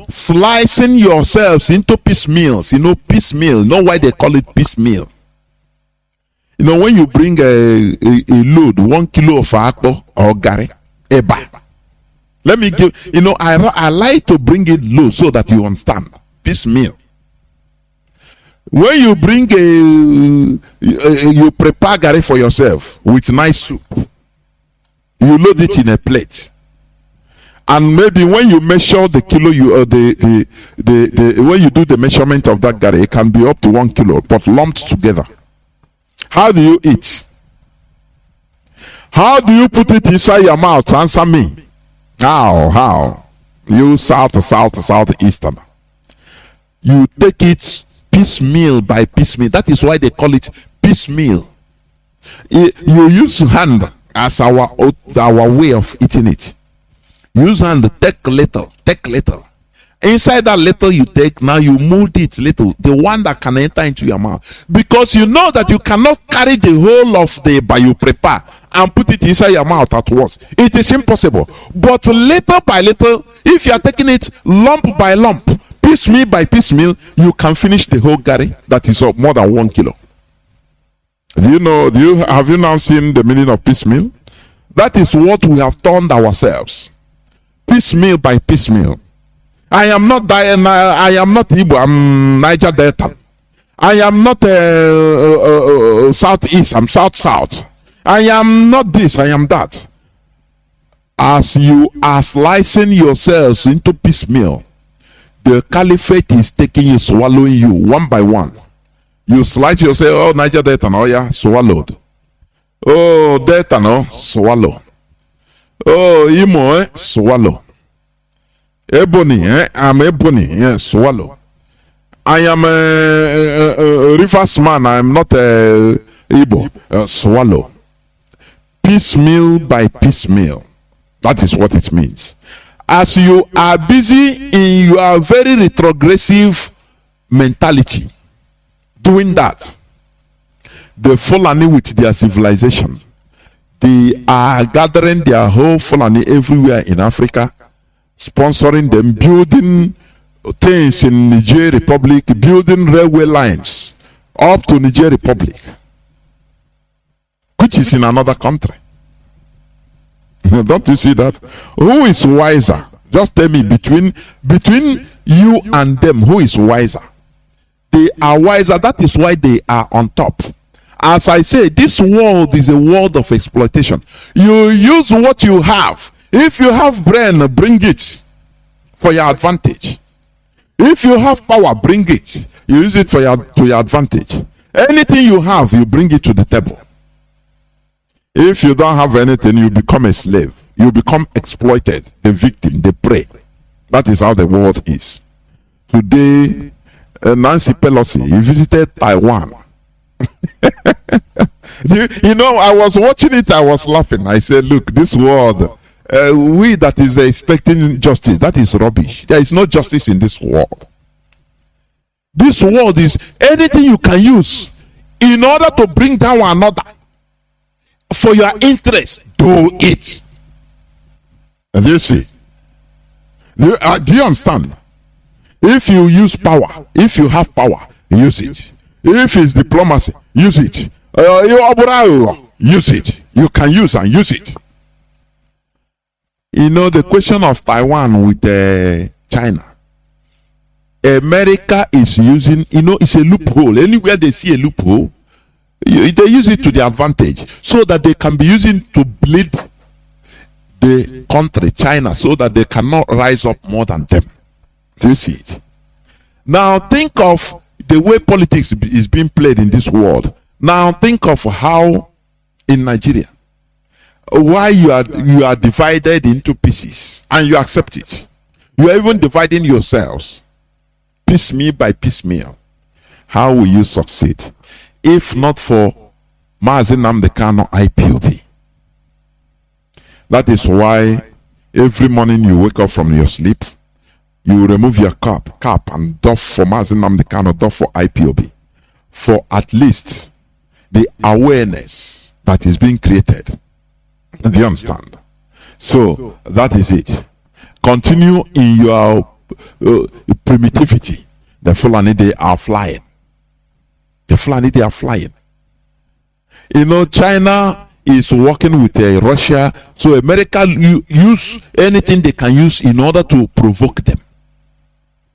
slicing yourselves into piecemeals. Piecemeal. You know why they call it piecemeal? When you bring a load, 1 kilo of akpo or gari, eba. Let me give, I like to bring it low so that you understand. Piecemeal. When you bring you prepare gari for yourself with nice soup, you load it in a plate. And maybe when you measure the kilo, when you do the measurement of that gari, it can be up to 1 kilo, but lumped together. How do you eat? How do you put it inside your mouth? Answer me. How? You southeastern. You take it piecemeal by piecemeal. That is why they call it piecemeal. You use hand as our way of eating it. Use hand, take little, Inside that little you take, now you mold it little, the one that can enter into your mouth. Because you know that you cannot carry the whole of the bio prepare and put it inside your mouth at once. It is impossible. But little by little, if you are taking it lump by lump, piecemeal by piecemeal, you can finish the whole gari that is of more than 1 kilo. Have you now seen the meaning of piecemeal? That is what we have turned ourselves. Piecemeal by piecemeal. I am not Igbo, I'm Niger Delta. I am not Southeast, I'm South. I am not this, I am that. As you are slicing yourselves into piecemeal, the caliphate is taking you, swallowing you one by one. You slice yourself, oh, Niger Delta, oh yeah, swallowed. Oh, Delta, no, swallow. Oh, Imo, swallow. Ebony, I'm Ebony, yes, swallow. I am a Rivers man, I'm not a Igbo, swallow. Piecemeal by piecemeal. That is what it means. As you are busy in your very retrogressive mentality, doing that, the Fulani with their civilization, they are gathering their whole Fulani everywhere in Africa, sponsoring them, building things in Niger Republic, building railway lines up to Niger Republic, which is in another country. Don't you see that? Who is wiser? Just tell me, between you and them, who is wiser? They are wiser. That is why they are on top. As I say, this world is a world of exploitation. You use what you have. If you have brain, bring it for your advantage. If you have power, bring it. You use it to your advantage. Anything you have, you bring it to the table. If you don't have anything, you become a slave. You become exploited, the victim, the prey. That is how the world is. Today, Nancy Pelosi, he visited Taiwan. I was watching it, I was laughing. I said, look, this world, we that is expecting justice, that is rubbish. There is no justice in this world. This world is anything you can use in order to bring down another for your interest. Do it. And you see, do you understand? If you use power, if you have power, use it. If it's diplomacy, use it. Use it. You can use and use it. The question of Taiwan with China, America is using, it's a loophole. Anywhere they see a loophole, they use it to their advantage so that they can be using to bleed the country, China, so that they cannot rise up more than them. Do you see it? Now think of the way politics is being played in this world. Now think of how in Nigeria, why you are divided into pieces and you accept it. You are even dividing yourselves piecemeal by piecemeal. How will you succeed if not for Mazi Nnamdi Kanu IPOB? That is why every morning you wake up from your sleep, you remove your cap and doff for Mazi Nnamdi Kanu, doff for IPOB, for at least the awareness that is being created. Do you understand? So that is it. Continue in your primitivity. The Fulani, they are flying. The Fulani, they are flying. China is working with Russia, so America use anything they can use in order to provoke them.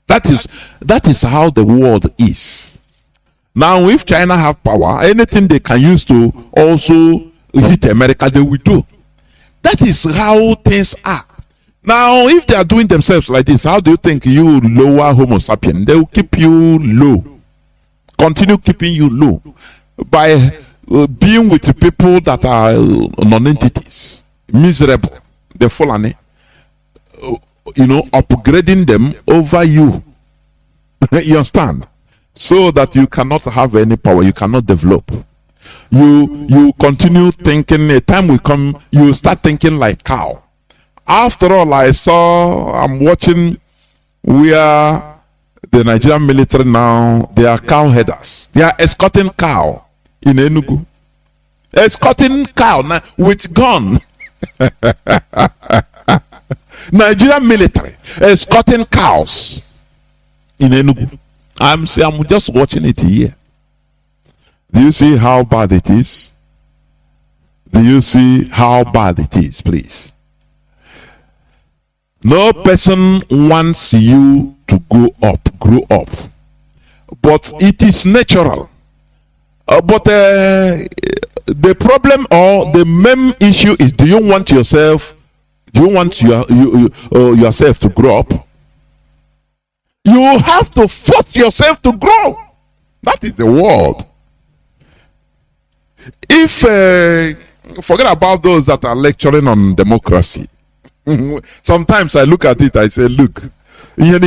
That is how the world is. Now, if China have power, anything they can use to also hit America, they will do. That is how things are. Now, if they are doing themselves like this, how do you think you lower Homo sapien? They will keep you low. Continue keeping you low by being with the people that are non-entities, miserable, the Fulani, upgrading them over you. You understand? So that you cannot have any power, you cannot develop. You continue thinking, a time will come, you start thinking like cow. After all, I'm watching where the Nigerian military now, they are cow headers. They are escorting cow in Enugu. Escorting cow now with gun. Nigerian military escorting cows in Enugu. I'm just watching it here. Do you see how bad it is? Do you see how bad it is, please? No person wants you to grow up. But it is natural. But the problem or the main issue is, do you want yourself to grow up? You have to force yourself to grow. That is the word. If forget about those that are lecturing on democracy. Sometimes I look at it, I say, look, I'm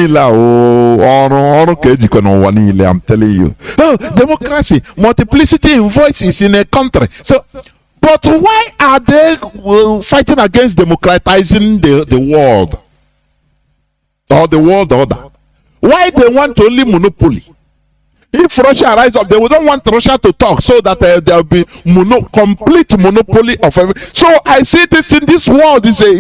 telling you. Oh, democracy, multiplicity in voices in a country. So, but why are they fighting against democratizing the world? Or the world order? Why they want only monopoly? If Russia rise up, they don't want Russia to talk, so that there will be complete monopoly of everything. So I see this in this world is a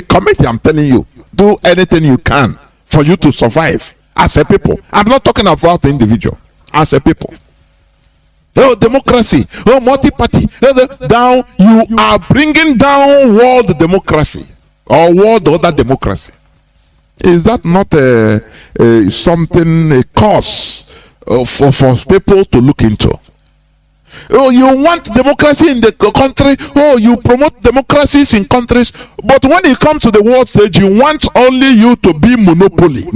committee. I'm telling you, do anything you can for you to survive as a people. I'm not talking about the individual, as a people. Oh, democracy, oh, multi-party, down. You are bringing down world democracy or world order democracy. Is that not a cause for people to look into? Oh, you want democracy in the country. Oh, you promote democracies in countries. But when it comes to the world stage, you want only you to be monopoly.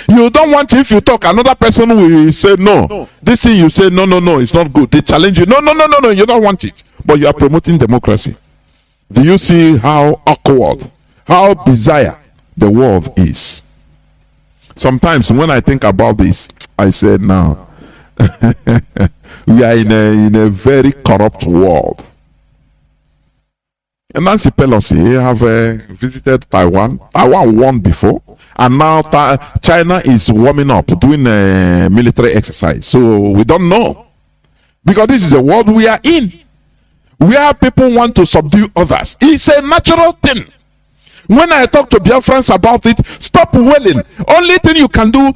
You don't want, if you talk, another person will say no. This thing you say, no, it's not good. They challenge you. No, you don't want it. But you are promoting democracy. Do you see how awkward, how bizarre the world is? Sometimes when I think about this, I say, now we are in a very corrupt world. And Nancy Pelosi have visited Taiwan. Taiwan won before, and now China is warming up, doing a military exercise. So we don't know, because this is a world we are in, where people want to subdue others. It's a natural thing. When I talk to Biafrans about it, stop wailing. Only thing you can do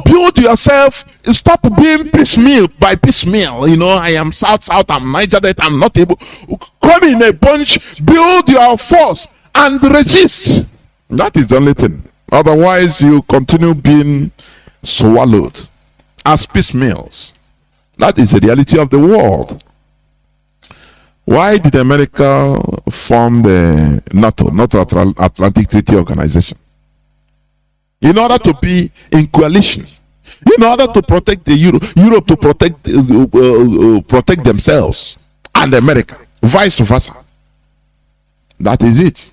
build yourself. Stop being piecemeal by piecemeal. You know, I am South, I'm Niger, that I'm not able. Come in a bunch, build your force and resist. That is the only thing. Otherwise, you continue being swallowed as piecemeals. That is the reality of the world. Why did America form the NATO Atlantic Treaty Organization? In order to be in coalition, in order to protect the Europe to protect themselves, and America, vice versa. That is it.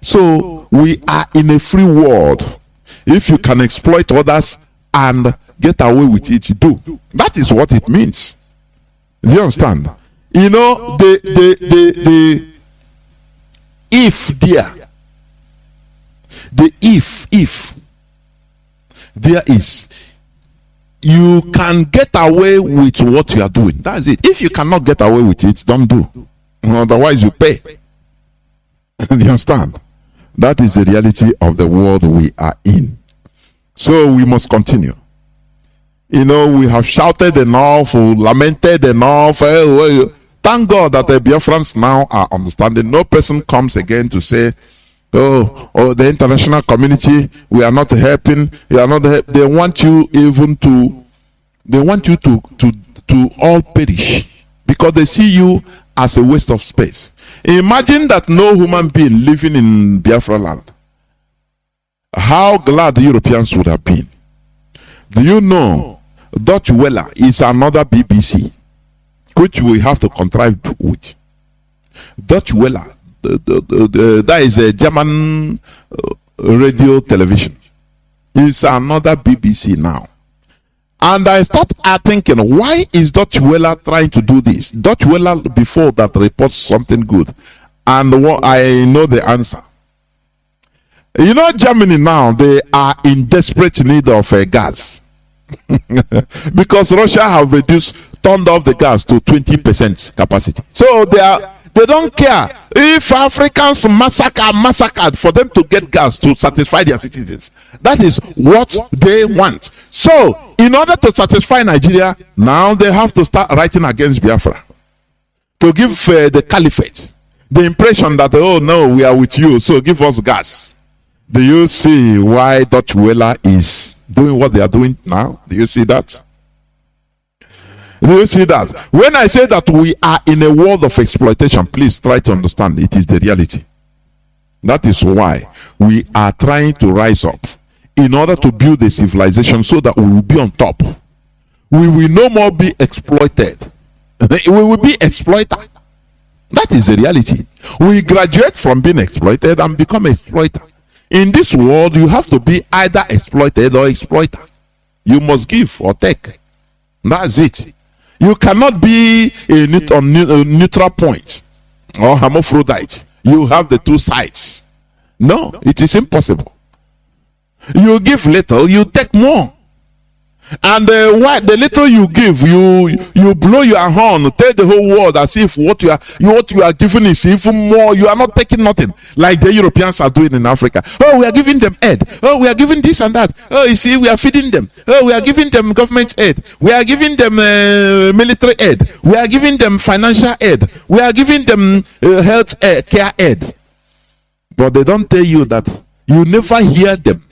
So we are in a free world. If you can exploit others and get away with it, do. That is what it means. Do you understand? You know, the if there is, you can get away with what you are doing. That's it. If you cannot get away with it, don't do. Otherwise you pay. You understand? That is the reality of the world we are in. So we must continue. You know, we have shouted enough, lamented enough. Thank God that the Biafrans now are understanding. No person comes again to say, oh, the international community, we are not helping. We are not. They want you even to. They want you to all perish, because they see you as a waste of space. Imagine that no human being living in Biafra land. How glad the Europeans would have been. Do you know Dutch Welle is another BBC, which we have to contrive with? Dutch Welle, that is a German radio television. It's another BBC now. And I start thinking, why is Dutch Welle trying to do this? Dutch Welle before that reports something good. And I know the answer. You know, Germany now, they are in desperate need of gas. Because Russia have turned off the gas to 20% capacity. So they don't care if Africans massacred for them to get gas to satisfy their citizens. That is what they want. So in order to satisfy Nigeria, now they have to start writing against Biafra to give the caliphate the impression that, oh no, we are with you, so give us gas. Do you see why Dutch Wella is doing what they are doing now? Do you see that? Do you see that? When I say that we are in a world of exploitation, please try to understand it is the reality. That is why we are trying to rise up in order to build a civilization so that we will be on top. We will no more be exploited. We will be exploiter. That is the reality. We graduate from being exploited and become exploiter. In this world, you have to be either exploited or exploiter. You must give or take. That's it. You cannot be a neutral point or hermaphrodite. You have the two sides. No, it is impossible. You give little, you take more. And why the little you give, you blow your horn, tell the whole world as if what you are giving is even more. You are not taking nothing, like the Europeans are doing in Africa. Oh, we are giving them aid. Oh, we are giving this and that. Oh, you see, we are feeding them. Oh, we are giving them government aid. We are giving them military aid. We are giving them financial aid. We are giving them health care aid. But they don't tell you that you never hear them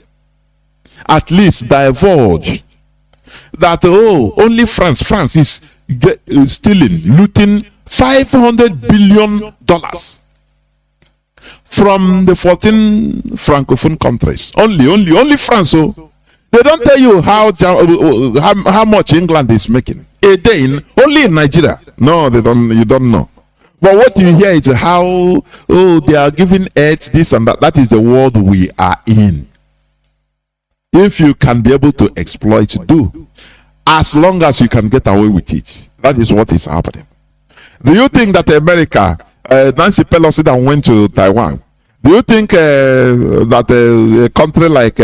at least divulge that, oh, only France is stealing, looting $500 billion from the 14 francophone countries. Only France. So they don't tell you how much England is making a day only in Nigeria. No, they don't. You don't know. But what you hear is how they are giving aid, this and that. That is the world we are in. If you can be able to exploit, do. As long as you can get away with it. That is what is happening. Do you think that America, Nancy Pelosi that went to Taiwan, do you think that a country like,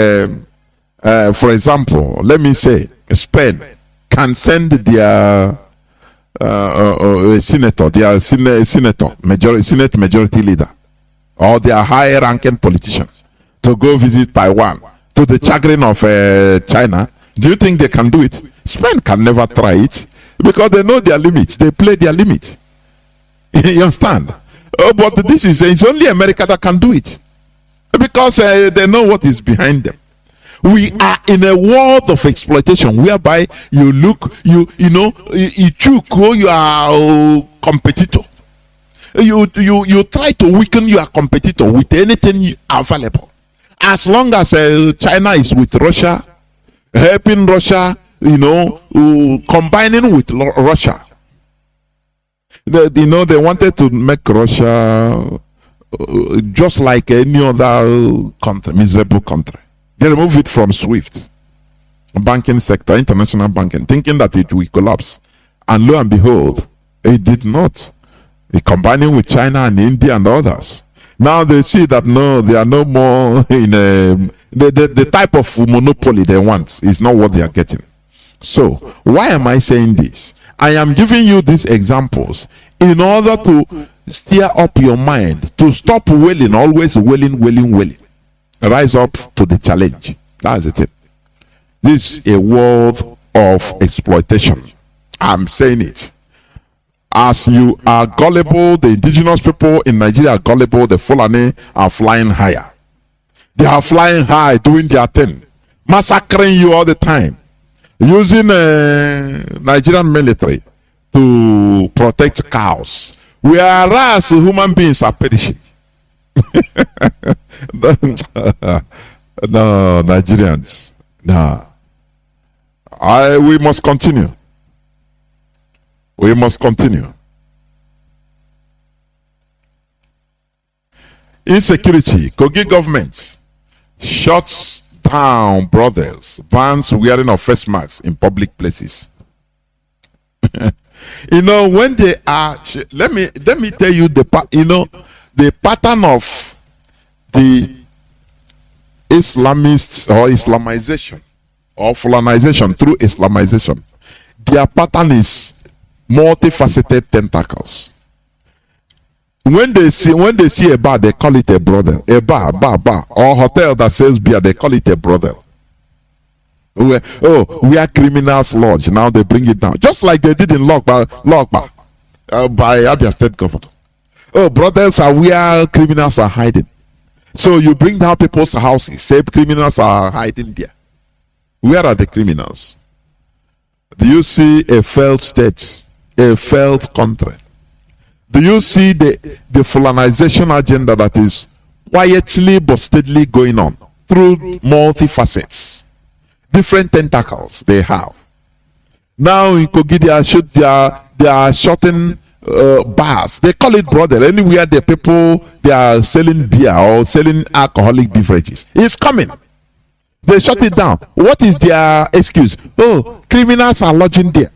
for example, let me say, Spain, can send their senator, their Senate majority leader, or their high-ranking politician to go visit Taiwan, to the chagrin of China? Do you think they can do it? Spain can never try it because they know their limits. They play their limit. You understand? Oh, but this is it's only America that can do it because they know what is behind them. We are in a world of exploitation whereby you choke your competitor. You try to weaken your competitor with anything available. As long as China is with Russia, helping Russia, combining with Russia. They wanted to make Russia just like any other country, miserable country. They removed it from SWIFT, banking sector, international banking, thinking that it will collapse. And lo and behold, it did not. Combining with China and India and others. Now they see that no, they are no more in the type of monopoly they want is not what they are getting. So why am I saying this? I am giving you these examples in order to steer up your mind, to stop wailing, always wailing. Rise up to the challenge. That's it. This is a world of exploitation. I'm saying it. As you are gullible, the indigenous people in Nigeria are gullible, the Fulani are flying higher. They are flying high, doing their thing, massacring you all the time, using Nigerian military to protect cows, whereas human beings are perishing. No, Nigerians, no. We must continue. We must continue. Insecurity. Kogi government shuts down brothels, bans wearing of face masks in public places. When they are, let me tell you the pattern of the Islamists or Islamization or Fulanization through Islamization, their pattern is multifaceted tentacles. When they see a bar, they call it a brothel. A bar, or hotel that sells beer, they call it a brothel. We are criminals lodge. Now they bring it down, just like they did in Logba by Abia State Governor. Oh, brothels are where criminals are hiding. So you bring down people's houses, say criminals are hiding there. Where are the criminals? Do you see a failed state, a failed country? Do you see the Fulanization agenda that is quietly but steadily going on through multifacets, different tentacles they have? Now in Kogi they are shutting bars. They call it brothel. Anywhere the people they are selling beer or selling alcoholic beverages, it's coming. They shut it down. What is their excuse? Oh, criminals are lodging there.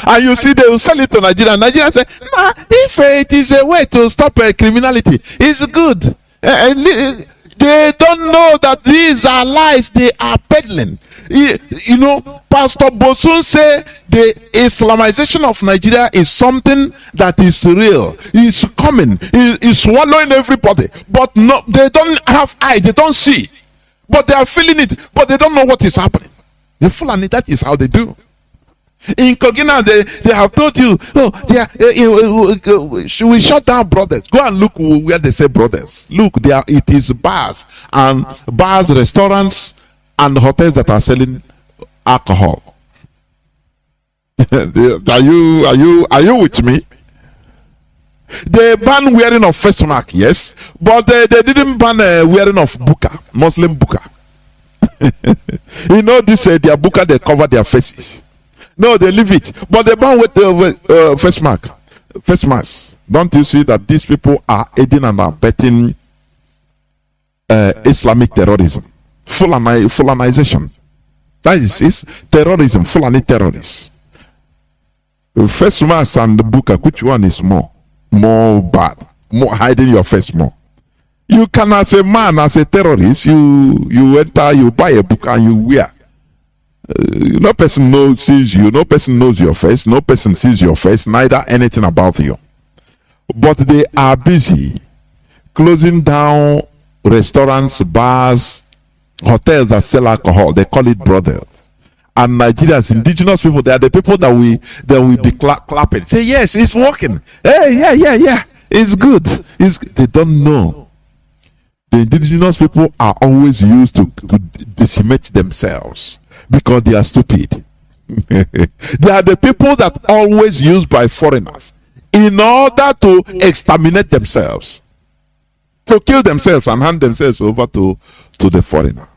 And you see, they will sell it to Nigeria. Nigeria say, nah, if it is a way to stop criminality, it's good. They don't know that these are lies they are peddling. You know, Pastor Bosun say the Islamization of Nigeria is something that is real. It's coming. It's swallowing everybody. But no, they don't have eyes. They don't see. But they are feeling it. But they don't know what is happening. The Fulani, that is how they do. In Kogina, they have told you, we shut down brothers. Go and look where they say brothers. Look, it is bars, restaurants, and hotels that are selling alcohol. Are you with me? They ban wearing of face mask, yes, but they didn't ban wearing of burqa, Muslim burqa. You know this, their burqa, they cover their faces. No, they leave it, but they ban with face mask. Don't you see that these people are aiding and abetting Islamic terrorism, Fulanization? That is terrorism, Fulani terrorists. Face mask and the burqa, which one is more bad, more hiding your face more? You can, as a man, as a terrorist, you enter, you buy a burqa and you wear. No person sees you, no person knows your face, no person sees your face, neither anything about you. But they are busy closing down restaurants, bars, hotels that sell alcohol. They call it brothels. And Nigerians, indigenous people, they are the people that will be clapping. Say, yes, it's working. Hey, yeah. It's good. They don't know. The indigenous people are always used to decimate themselves because they are stupid. They are the people that always used by foreigners in order to exterminate themselves, to kill themselves and hand themselves over to the foreigner.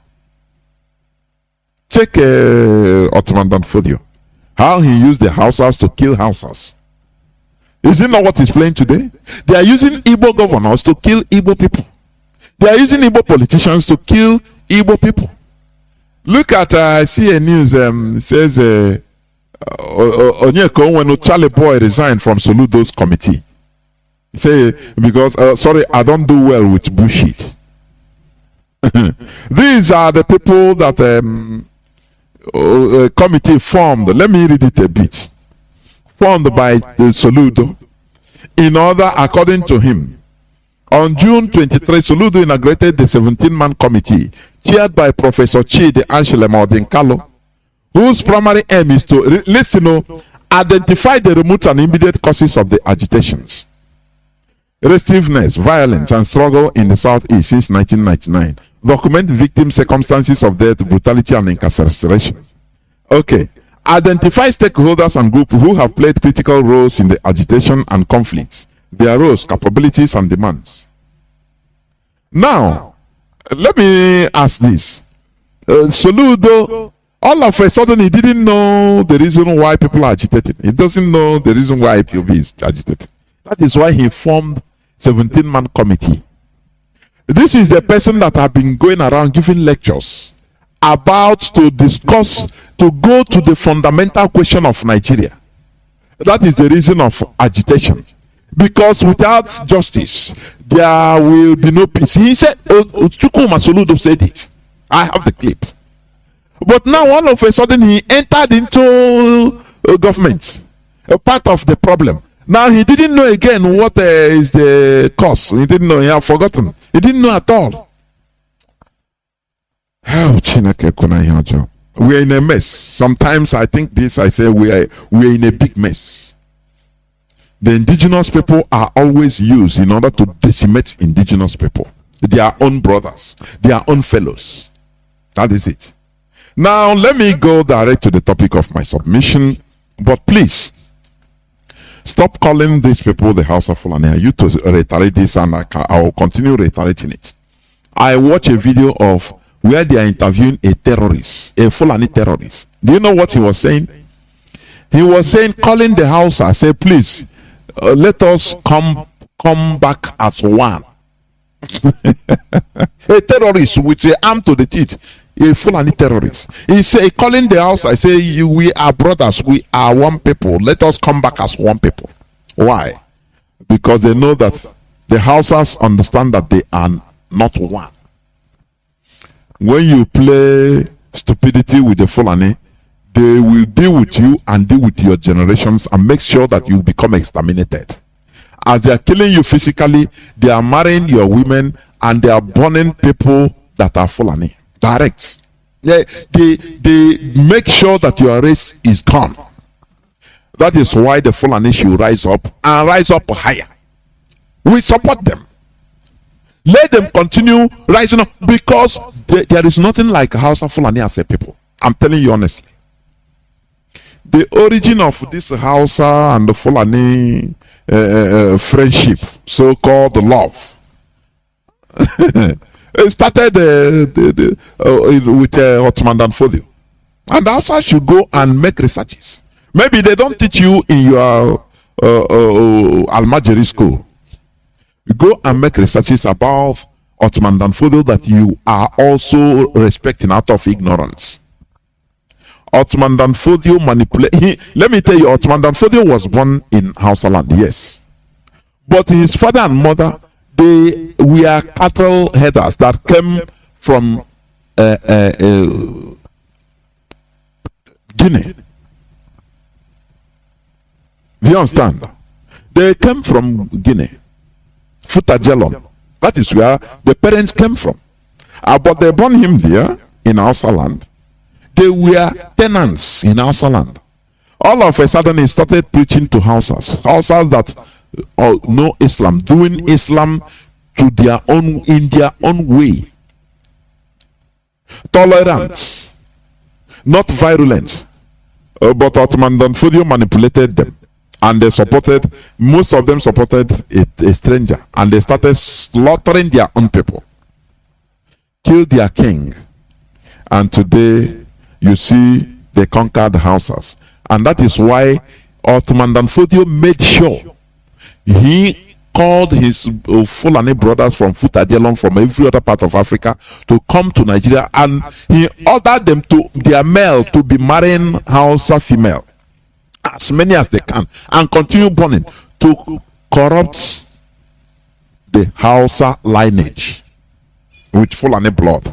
Check Ottoman Danfodio, how he used the Hausas to kill Hausas. Is it not what he's playing today? They are using Igbo governors to kill Igbo people. They are using Igbo politicians to kill Igbo people. Look at, I see a news, it says, Onyeko, when Charlie Boy resigned from Soludo's committee. Say, because, sorry, I don't do well with bullshit. These are the people that committee formed. Let me read it a bit. Formed by Soludo in order, according to him. On June 23, Soludo inaugurated the 17-man committee chaired by Professor Chidi Anselmo Odinkalo, whose primary aim is to identify the remote and immediate causes of the agitations, restiveness, violence, and struggle in the Southeast since 1999. Document victim circumstances of death, brutality, and incarceration. Okay. Identify stakeholders and groups who have played critical roles in the agitation and conflicts, their roles, capabilities, and demands. Now, let me ask this. Soludo, all of a sudden, he didn't know the reason why people are agitated. He doesn't know the reason why IPOB is agitated. That is why he formed 17-man committee. This is the person that have been going around giving lectures about to discuss, to go to the fundamental question of Nigeria. That is the reason of agitation. Because without justice, there will be no peace. He said, Chukuma Soludo said it. I have the clip. But now all of a sudden he entered into government, a part of the problem. Now he didn't know again what is the cause. He didn't know. He had forgotten. He didn't know at all. We are in a mess. Sometimes I think this. I say we are in a big mess. The indigenous people are always used in order to decimate indigenous people, their own brothers, their own fellows. That is it. Now let me go direct to the topic of my submission. But please stop calling these people the House of Fulani. I used to reiterate this, and I will continue reiterating it. I watched a video of where they are interviewing a terrorist, a Fulani terrorist. Do you know what he was saying? He was saying, calling the House, I say, please, let us come back as one. A terrorist with an arm to the teeth, a Fulani terrorist. He say, calling the House, I say, we are brothers, we are one people. Let us come back as one people. Why? Because they know that the Hausas understand that they are not one. When you play stupidity with the Fulani, they will deal with you and deal with your generations and make sure that you become exterminated. As they are killing you physically, they are marrying your women and they are burning people that are Fulani. Direct. They make sure that your race is gone. That is why the Fulani should rise up and rise up higher. We support them. Let them continue rising up, because there is nothing like Hausa Fulani as a people. I'm telling you honestly. The origin of this Hausa and the Fulani friendship, so-called love, it started with Ottoman Danfodio. And Hausa should go and make researches. Maybe they don't teach you in your Almajiri school. Go and make researches about Ottoman Danfodio that you are also respecting out of ignorance. Ottoman Danfodio manipulate. Let me tell you, Ottoman Danfodio was born in Hausa land, yes. But his father and mother, they were cattle headers that came from Guinea. Do you understand? They came from Guinea. Futajelon. That is where the parents came from. But they born him there in Hausa land. They were tenants in Hausa land. All of a sudden he started preaching to Hausas. Hausas that know Islam, doing Islam to their own, in their own way. Tolerant, not virulent. But Ottoman Danfodio manipulated them. And they supported, most of them supported a stranger. And they started slaughtering their own people. Killed their king. And today, you see, they conquered houses. And that is why Ottoman Danfodio made sure he called his Fulani brothers from Futajelon, from every other part of Africa, to come to Nigeria. And he ordered them to, their male, to be marrying Hausa female. As many as they can, and continue burning to corrupt the Hausa lineage with Fulani blood.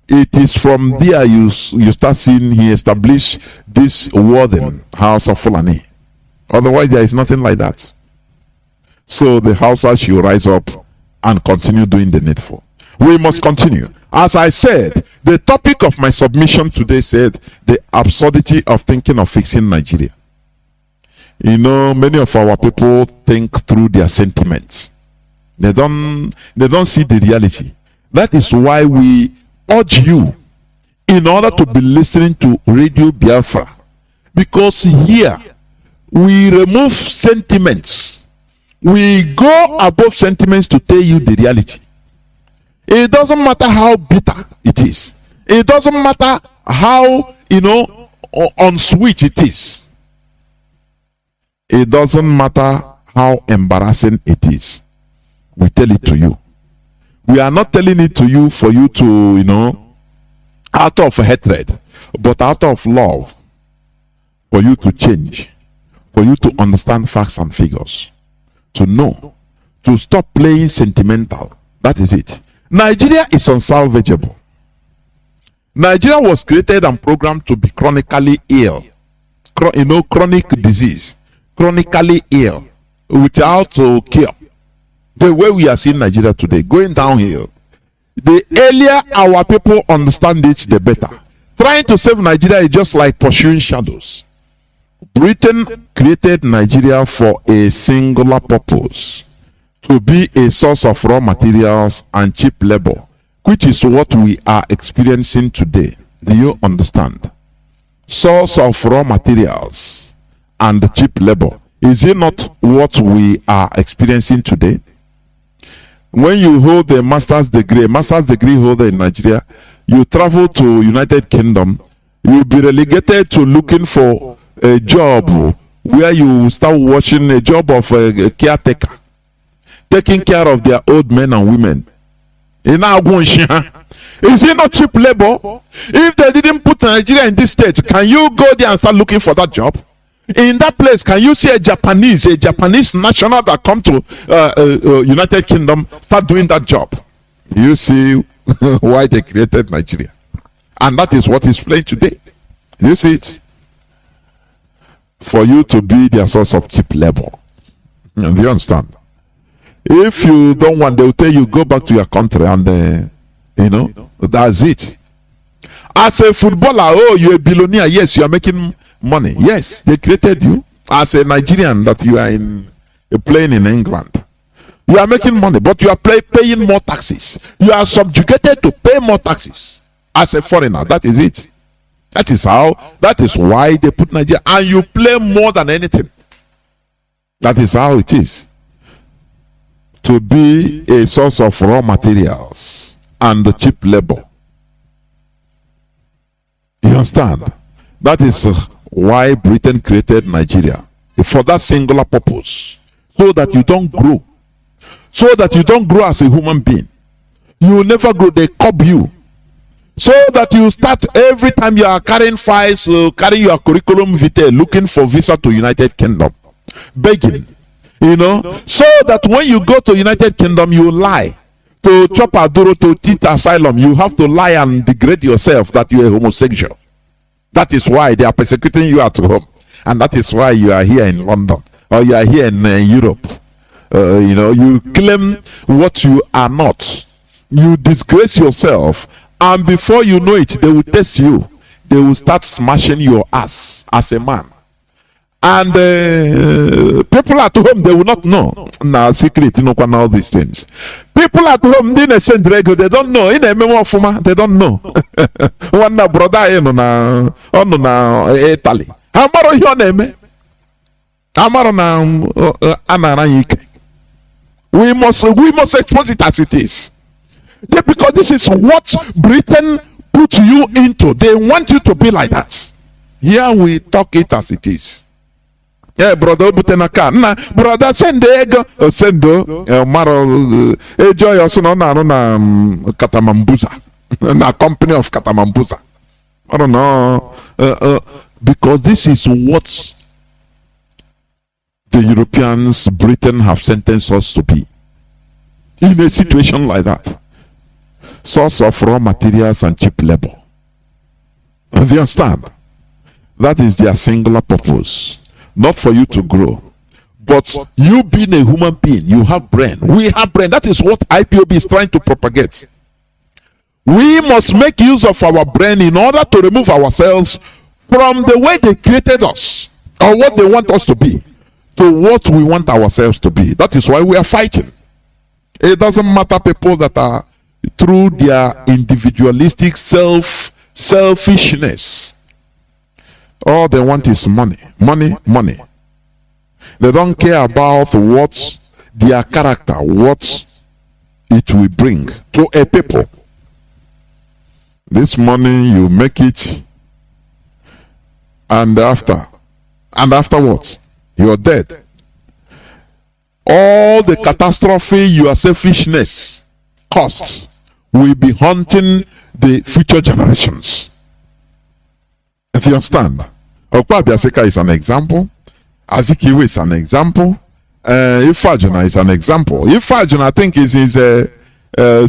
It is from there you start seeing he established this warden House of Fulani. Otherwise, there is nothing like that. So the Hausa should rise up and continue doing the needful. We must continue. As I said, the topic of my submission today said the absurdity of thinking of fixing Nigeria. You know, many of our people think through their sentiments. They don't see the reality. That is why we urge you, in order to be listening to Radio Biafra, because here we remove sentiments. We go above sentiments to tell you the reality. It doesn't matter how bitter it is. It doesn't matter how, unsweet it is. It doesn't matter how embarrassing it is. We tell it to you. We are not telling it to you for you to, out of hatred, but out of love, for you to change, for you to understand facts and figures, to know, to stop playing sentimental. That is it. Nigeria is unsalvageable. Nigeria was created and programmed to be chronically ill. Chronic disease. Chronically ill. Without a cure. The way we are seeing Nigeria today, going downhill. The earlier our people understand it, the better. Trying to save Nigeria is just like pursuing shadows. Britain created Nigeria for a singular purpose. To be a source of raw materials and cheap labor, which is what we are experiencing today. Do you understand? Source of raw materials and cheap labor. Is it not what we are experiencing today? When you hold a master's degree holder in Nigeria, you travel to United Kingdom, you'll be relegated to looking for a job where you start watching a job of a caretaker, taking care of their old men and women. Is it not cheap labor? If they didn't put Nigeria in this state, can you go there and start looking for that job? In that place, can you see a Japanese national that come to United Kingdom start doing that job? You see why they created Nigeria. And that is what is playing today. You see it? For you to be their source of cheap labor. And do you understand? If you don't want, they will tell you, go back to your country and, that's it. As a footballer, oh, you're a billionaire. Yes, you are making money. Yes, they created you. As a Nigerian that you are playing in England. You are making money, but you are paying more taxes. You are subjugated to pay more taxes as a foreigner. That is it. That is why they put Nigeria. And you play more than anything. That is how it is. To be a source of raw materials and the cheap labor. You understand? That is why Britain created Nigeria. For that singular purpose. So that you don't grow. So that you don't grow as a human being. You will never grow. They curb you. So that you start every time you are carrying files, carrying your curriculum vitae, looking for visa to United Kingdom. Begging. So that when you go to United Kingdom, you lie. To chop aduro, to teach asylum, you have to lie and degrade yourself that you are homosexual. That is why they are persecuting you at home. And that is why you are here in London. Or you are here in Europe. You claim what you are not. You disgrace yourself. And before you know it, they will test you. They will start smashing your ass as a man. And people at home, they will not know. Now, secret, all these things. People at home, they don't know. They don't know. One brother on Italy. Amaro your name. Amaro na we must expose it as it is. Because this is what Britain put you into. They want you to be like that. Here we talk it as it is. Yeah, brother, brother, send the egg, send Maro, enjoy us on Katamambuza, na company of Katamambuza. I don't know, because this is what the Europeans, Britain have sentenced us to be. In a situation like that, source of raw materials and cheap labor. Do you understand? That is their singular purpose. Not for you to grow, but you being a human being, you have brain. We have brain. That is what IPOB is trying to propagate. We must make use of our brain in order to remove ourselves from the way they created us, or what they want us to be, to what we want ourselves to be. That is why we are fighting. It doesn't matter people that are through their individualistic selfishness. All they want is money, money, money. They don't care about what their character, what it will bring to a people. This money, you make it, and afterwards, you are dead. All the catastrophe your selfishness costs will be haunting the future generations. If you understand, Okpa Biaseka is an example. Azikiwe is an example. Ifajuna is an example. Ifajuna, I think, is his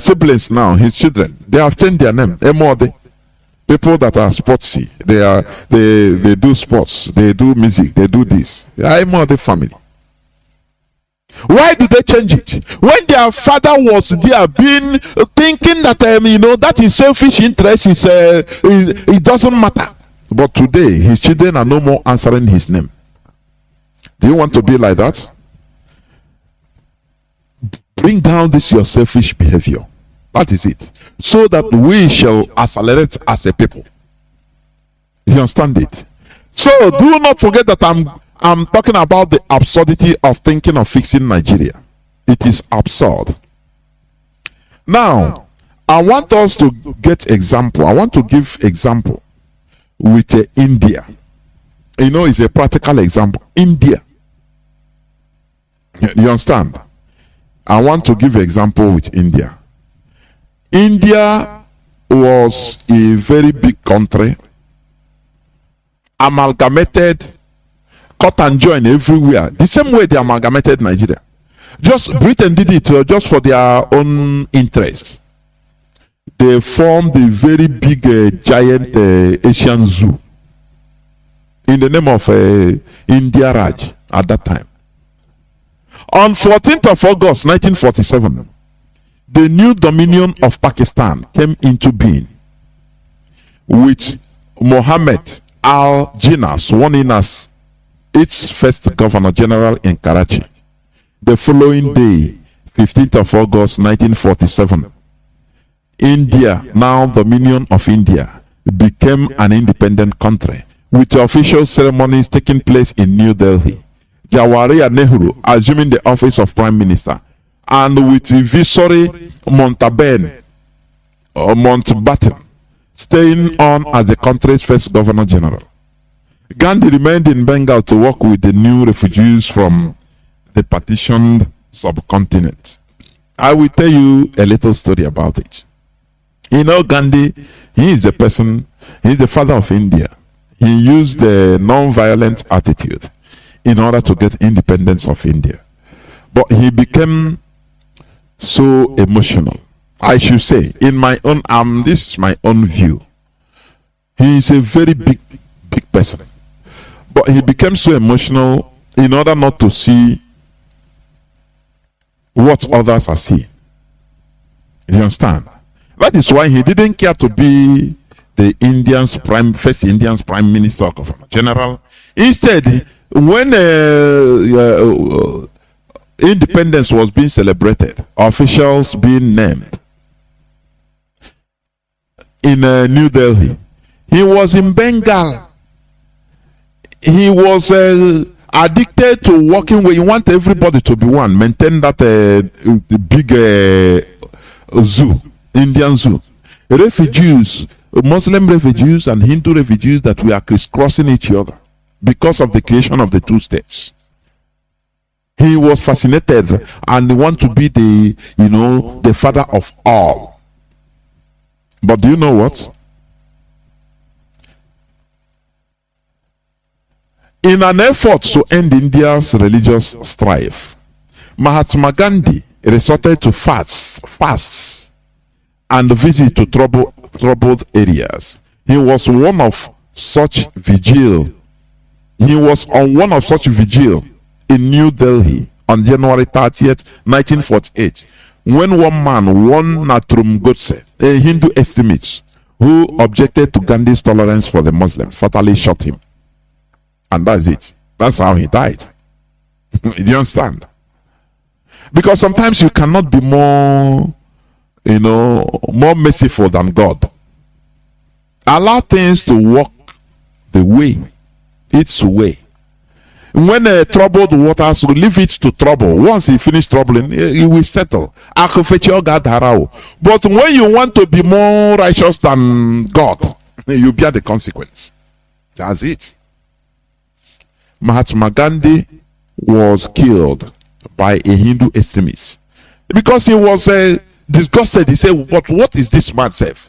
siblings now, his children. They have changed their name. Emode. People that are sportsy. They do sports. They do music. They do this. Emode family. Why do they change it? When their father was there, being thinking that that is selfish interest is it doesn't matter. But today, his children are no more answering his name. Do you want to be like that? Bring down this your selfish behavior. That is it. So that we shall accelerate as a people. You understand it? So do not forget that I'm talking about the absurdity of thinking of fixing Nigeria. It is absurd. Now, I want us to get example. I want to give example with India. It's a practical example. India. You understand? I want to give example with India. India was a very big country, amalgamated, cut and join everywhere. The same way they amalgamated Nigeria. Just Britain did it just for their own interest. They formed a very big, giant Asian zoo in the name of India Raj at that time. On 14th of August 1947, the new dominion of Pakistan came into being with Mohammed Al-Jinnah sworn in as its first governor general in Karachi. The following day, 15th of August 1947, India, now Dominion of India, became an independent country with official ceremonies taking place in New Delhi. Jawaharlal Nehru assuming the office of Prime Minister, and with Viceroy Mountbatten staying on as the country's first Governor General. Gandhi remained in Bengal to work with the new refugees from the partitioned subcontinent. I will tell you a little story about it. Gandhi, he is the father of India. He used the non-violent attitude in order to get independence of India. But he became so emotional. I should say, in my own this is my own view. He is a very big person. But he became so emotional in order not to see what others are seeing. You understand? That is why he didn't care to be the first Indian's Prime Minister or Governor General. Instead, when independence was being celebrated, officials being named in New Delhi, he was in Bengal. He was addicted to working where you want everybody to be one, maintain that big zoo, Indian zoo. Refugees, Muslim refugees and Hindu refugees that we are crisscrossing each other because of the creation of the two states. He was fascinated and want to be the father of all. But do you know what? In an effort to end India's religious strife, Mahatma Gandhi resorted to fasts and visit to troubled areas. He was on one of such vigil in New Delhi on January 30th, 1948, when one man, Natrum Godse, a Hindu extremist who objected to Gandhi's tolerance for the Muslims, fatally shot him. And that's it. That's how he died. Do you understand? Because sometimes you cannot be more merciful than God. Allow things to work its way. When troubled waters, will leave it to trouble. Once he finish troubling, he will settle. But when you want to be more righteous than God, you bear the consequence. That's it. Mahatma Gandhi was killed by a Hindu extremist because he was disgusted. He said, what is this man self?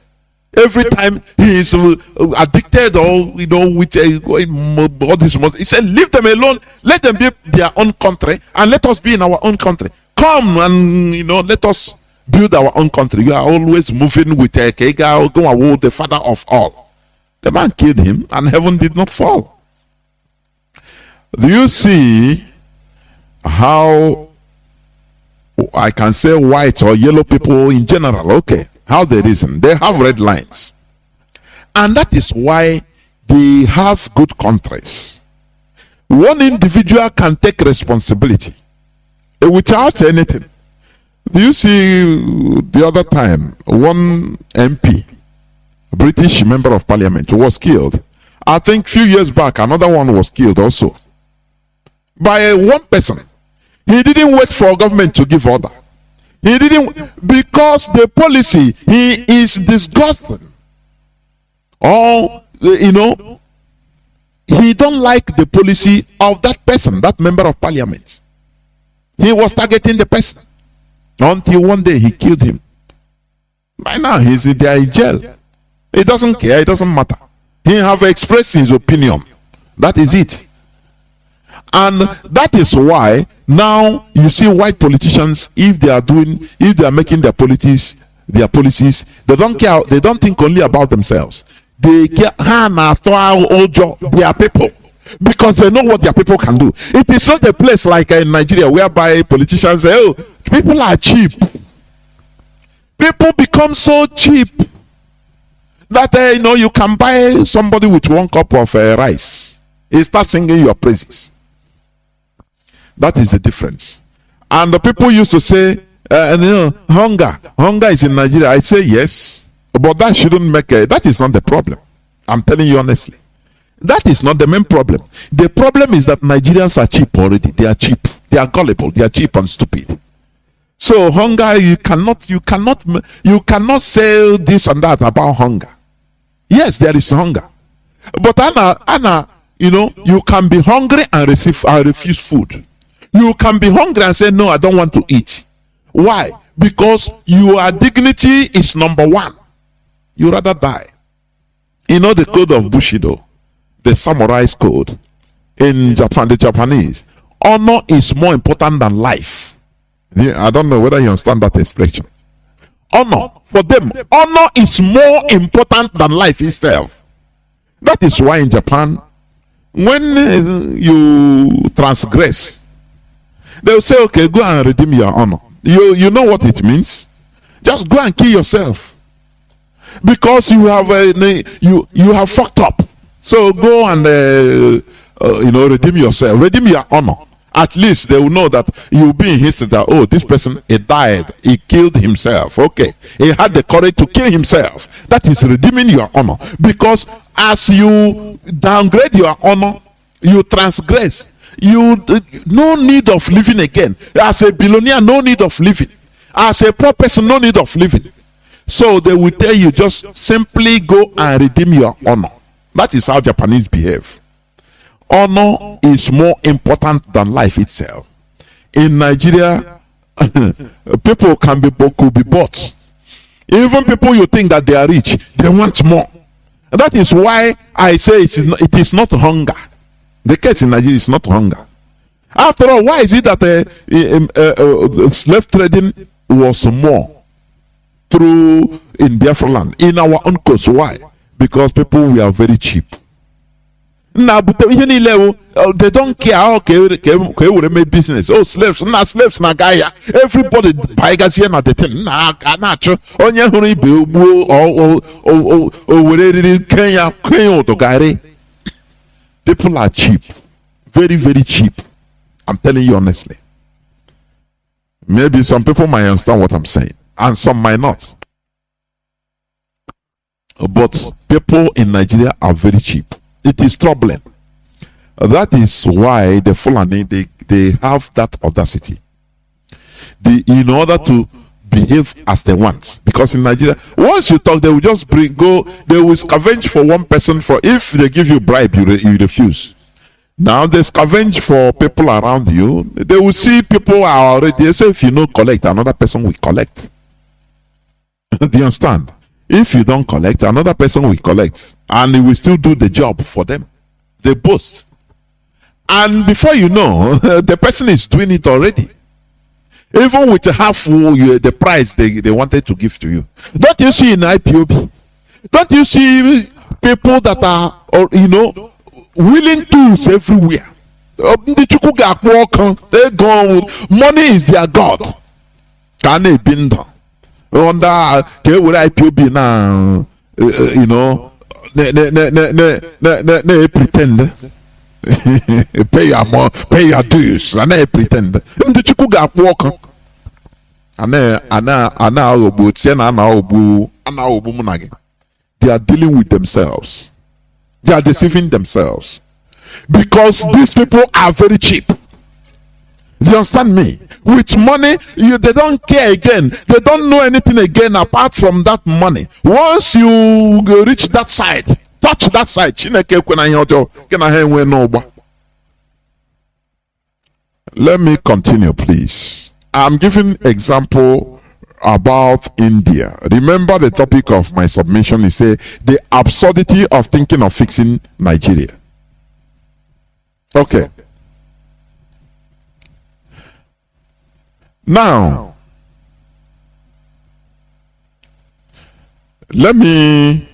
Every time he is addicted or with all this, he said, leave them alone. Let them be their own country, and let us be in our own country. Come and let us build our own country. You are always moving with a Kega, the father of all. The man killed him, and heaven did not fall. Do you see how I can say white or yellow people in general? Okay. How they reason? They have red lines, and that is why they have good countries. One individual can take responsibility without anything. Do you see the other time one MP, British member of parliament, was killed? I think few years back another one was killed also by one person. He didn't wait for government to give order. He didn't, because the policy, he is disgusting. Or, he don't like the policy of that person, that member of parliament. He was targeting the person until one day he killed him. By now, he's there in jail. He doesn't care, it doesn't matter. He have expressed his opinion. That is it. And that is why now you see white politicians, if they are making their policies, they don't care, they don't think only about themselves. They care their people, because they know what their people can do. It is not a place like in Nigeria whereby politicians say, oh, people are cheap. People become so cheap that you can buy somebody with 1 cup of rice. He starts singing your praises. That is the difference. And the people used to say, hunger is in Nigeria. I say yes, but that shouldn't that is not the problem. I'm telling you honestly. That is not the main problem. The problem is that Nigerians are cheap already. They are cheap. They are gullible. They are cheap and stupid. So hunger, you cannot say this and that about hunger. Yes, there is hunger. But Anna, you can be hungry and refuse food. You can be hungry and say, no, I don't want to eat. Why? Because your dignity is number one. You rather die. The code of Bushido, the samurai's code in Japan, the Japanese, honor is more important than life. I don't know whether you understand that expression. Honor, for them, honor is more important than life itself. That is why in Japan, when you transgress, they will say, okay, go and redeem your honor. You know what it means? Just go and kill yourself, because you have you have fucked up. So go and redeem yourself, redeem your honor. At least they will know that you will be in history that, oh, this person, he died, he killed himself. Okay, he had the courage to kill himself. That is redeeming your honor. Because as you downgrade your honor, you transgress. You no need of living again. As a billionaire, no need of living. As a poor person, no need of living. So they will tell you, just simply go and redeem your honor. That is how Japanese behave. Honor is more important than life itself. In Nigeria, people could be bought. Even people you think that they are rich, they want more. And that is why I say it is not hunger. The case in Nigeria is not hunger. After all, why is it that slave trading was more through in Biafra land, in our own coast? Why? Because people were very cheap. Now, but they don't care. Okay, we make business. Oh, slaves, na Gaia. Everybody buy gas here na the thing. Onye huri be Kenya to Gare. People are cheap, very, very cheap. I'm telling you honestly. Maybe some people might understand what I'm saying, and some might not. But people in Nigeria are very cheap. It is troubling. That is why the Fulani, they have that audacity. In order to behave as they want. Because in Nigeria, once you talk, they will just they will scavenge for one person. For if they give you bribe, you refuse. Now they scavenge for people around you. They will see people are already, they say if you collect, another person will collect. Do you understand? If you don't collect, another person will collect, and he will still do the job for them. They boast. And before you know, the person is doing it already. Even with half the price they wanted to give to you. Don't you see in IPOB? Don't you see people that are, willing tools everywhere? They go, money is their God. Can they bind under IPOB now? They pretend. Pay your dues. And they pretend. The chiku got walk. They are dealing with themselves. They are deceiving themselves. Because these people are very cheap. Do you understand me? With money, they don't care again. They don't know anything again apart from that money. Once you reach that side, touch that side. Let me continue, please. I'm giving example about India. Remember the topic of my submission is the absurdity of thinking of fixing Nigeria. Okay. Now, let me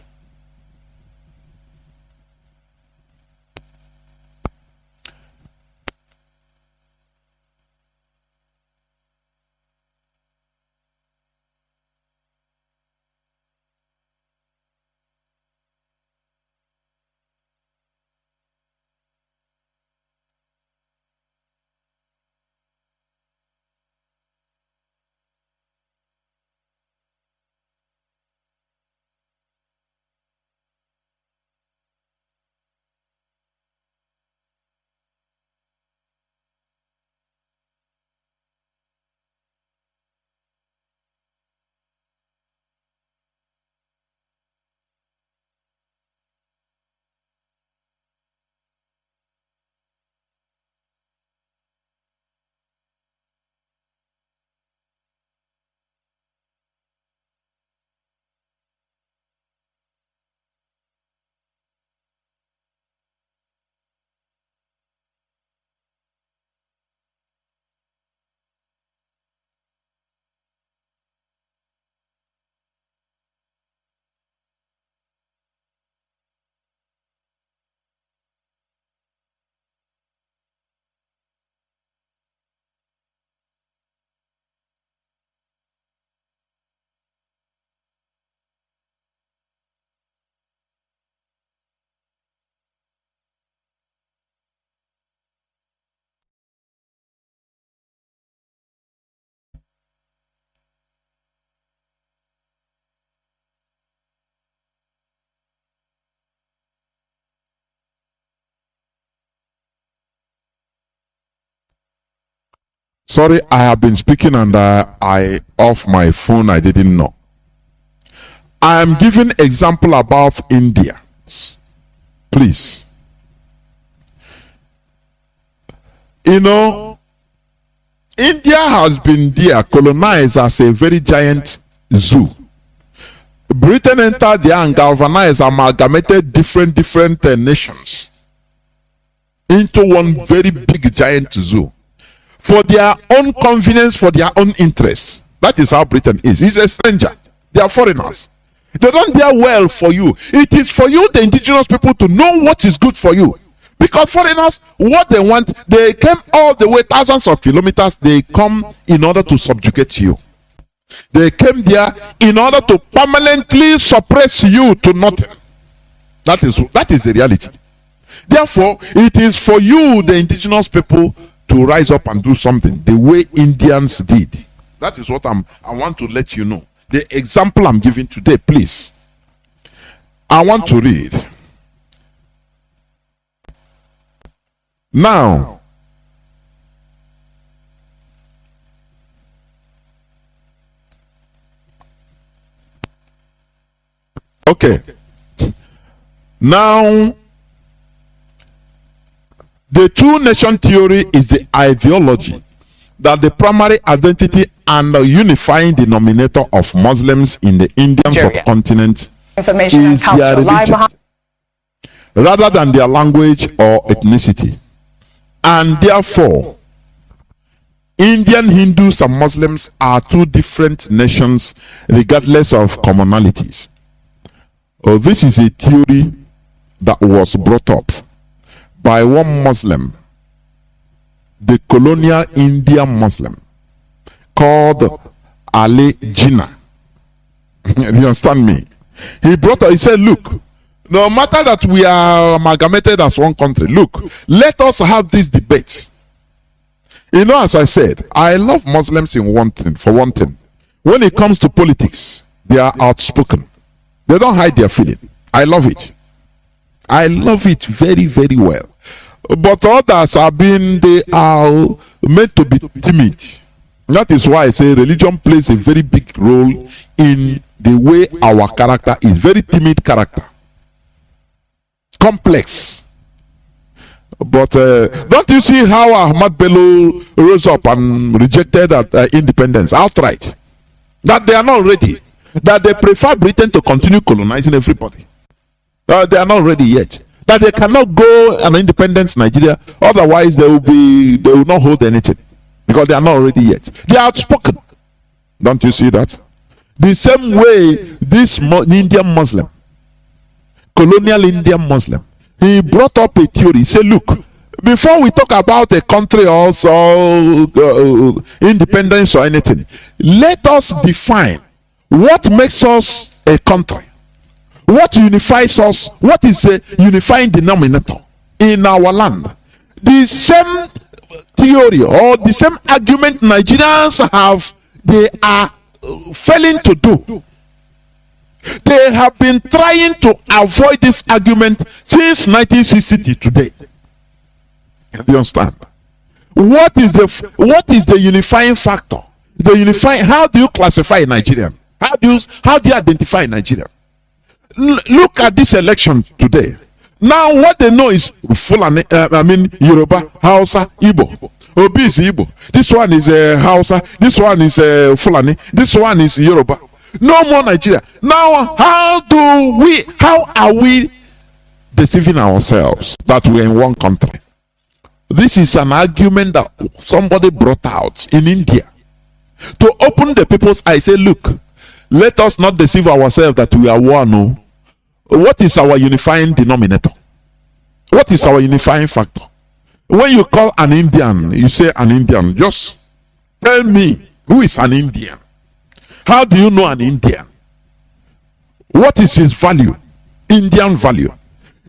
sorry, I have been speaking and I off my phone. I didn't know. I am giving example about India. Please. India has been there colonized as a very giant zoo. Britain entered there and galvanized, amalgamated different nations into one very big giant zoo. For their own convenience, for their own interests. That is how Britain is. He's a stranger. They are foreigners. They don't bear well for you. It is for you, the indigenous people, to know what is good for you. Because foreigners, what they want, they came all the way, thousands of kilometers, they come in order to subjugate you. They came there in order to permanently suppress you to nothing. That is the reality. Therefore, it is for you, the indigenous people, to rise up and do something the way Indians did. That is what I want to let you know. The example I'm giving today, please. I want to read. Now, okay. Now, the two-nation theory is the ideology that the primary identity and unifying denominator of Muslims in the Indian subcontinent is their religion, rather than their language or ethnicity. And therefore, Indian Hindus and Muslims are two different nations regardless of commonalities. This is a theory that was brought up by one Muslim, the colonial Indian Muslim, called Ali Jinnah. You understand me? He said, look, no matter that we are amalgamated as one country, look, let us have this debate. You know, as I said, I love Muslims in one thing, for one thing. When it comes to politics, they are outspoken. They don't hide their feeling. I love it. I love it very, very well. But others they are meant to be timid. That is why I say religion plays a very big role in the way our character is. Very timid character. Complex. But don't you see how Ahmad Bello rose up and rejected independence outright? That they are not ready. That they prefer Britain to continue colonizing everybody. They are not ready yet. That they cannot go an independent Nigeria, otherwise they will not hold anything, because they are not ready yet. They are outspoken. Don't you see that? The same way this Indian Muslim, colonial Indian Muslim, he brought up a theory. He said, look, before we talk about a country also independence or anything, let us define what makes us a country. What unifies us? What is the unifying denominator in our land? The same theory or the same argument Nigerians have, they are failing to do. They have been trying to avoid this argument since 1960 to today. Do you understand? What is the unifying factor? How do you classify a Nigerian? How do you identify a Nigerian? Look at this election today. Now what they know is Fulani, Yoruba, Hausa, Igbo. Obi is Igbo. This one is Hausa. This one is Fulani. This one is Yoruba. No more Nigeria. Now how are we deceiving ourselves that we're in one country? This is an argument that somebody brought out in India to open the people's eyes. Say, look, let us not deceive ourselves that we are one. No. What is our unifying denominator? What is our unifying factor? When you call an Indian, you say an Indian. Just tell me, who is an Indian? How do you know an Indian? What is his value? Indian value.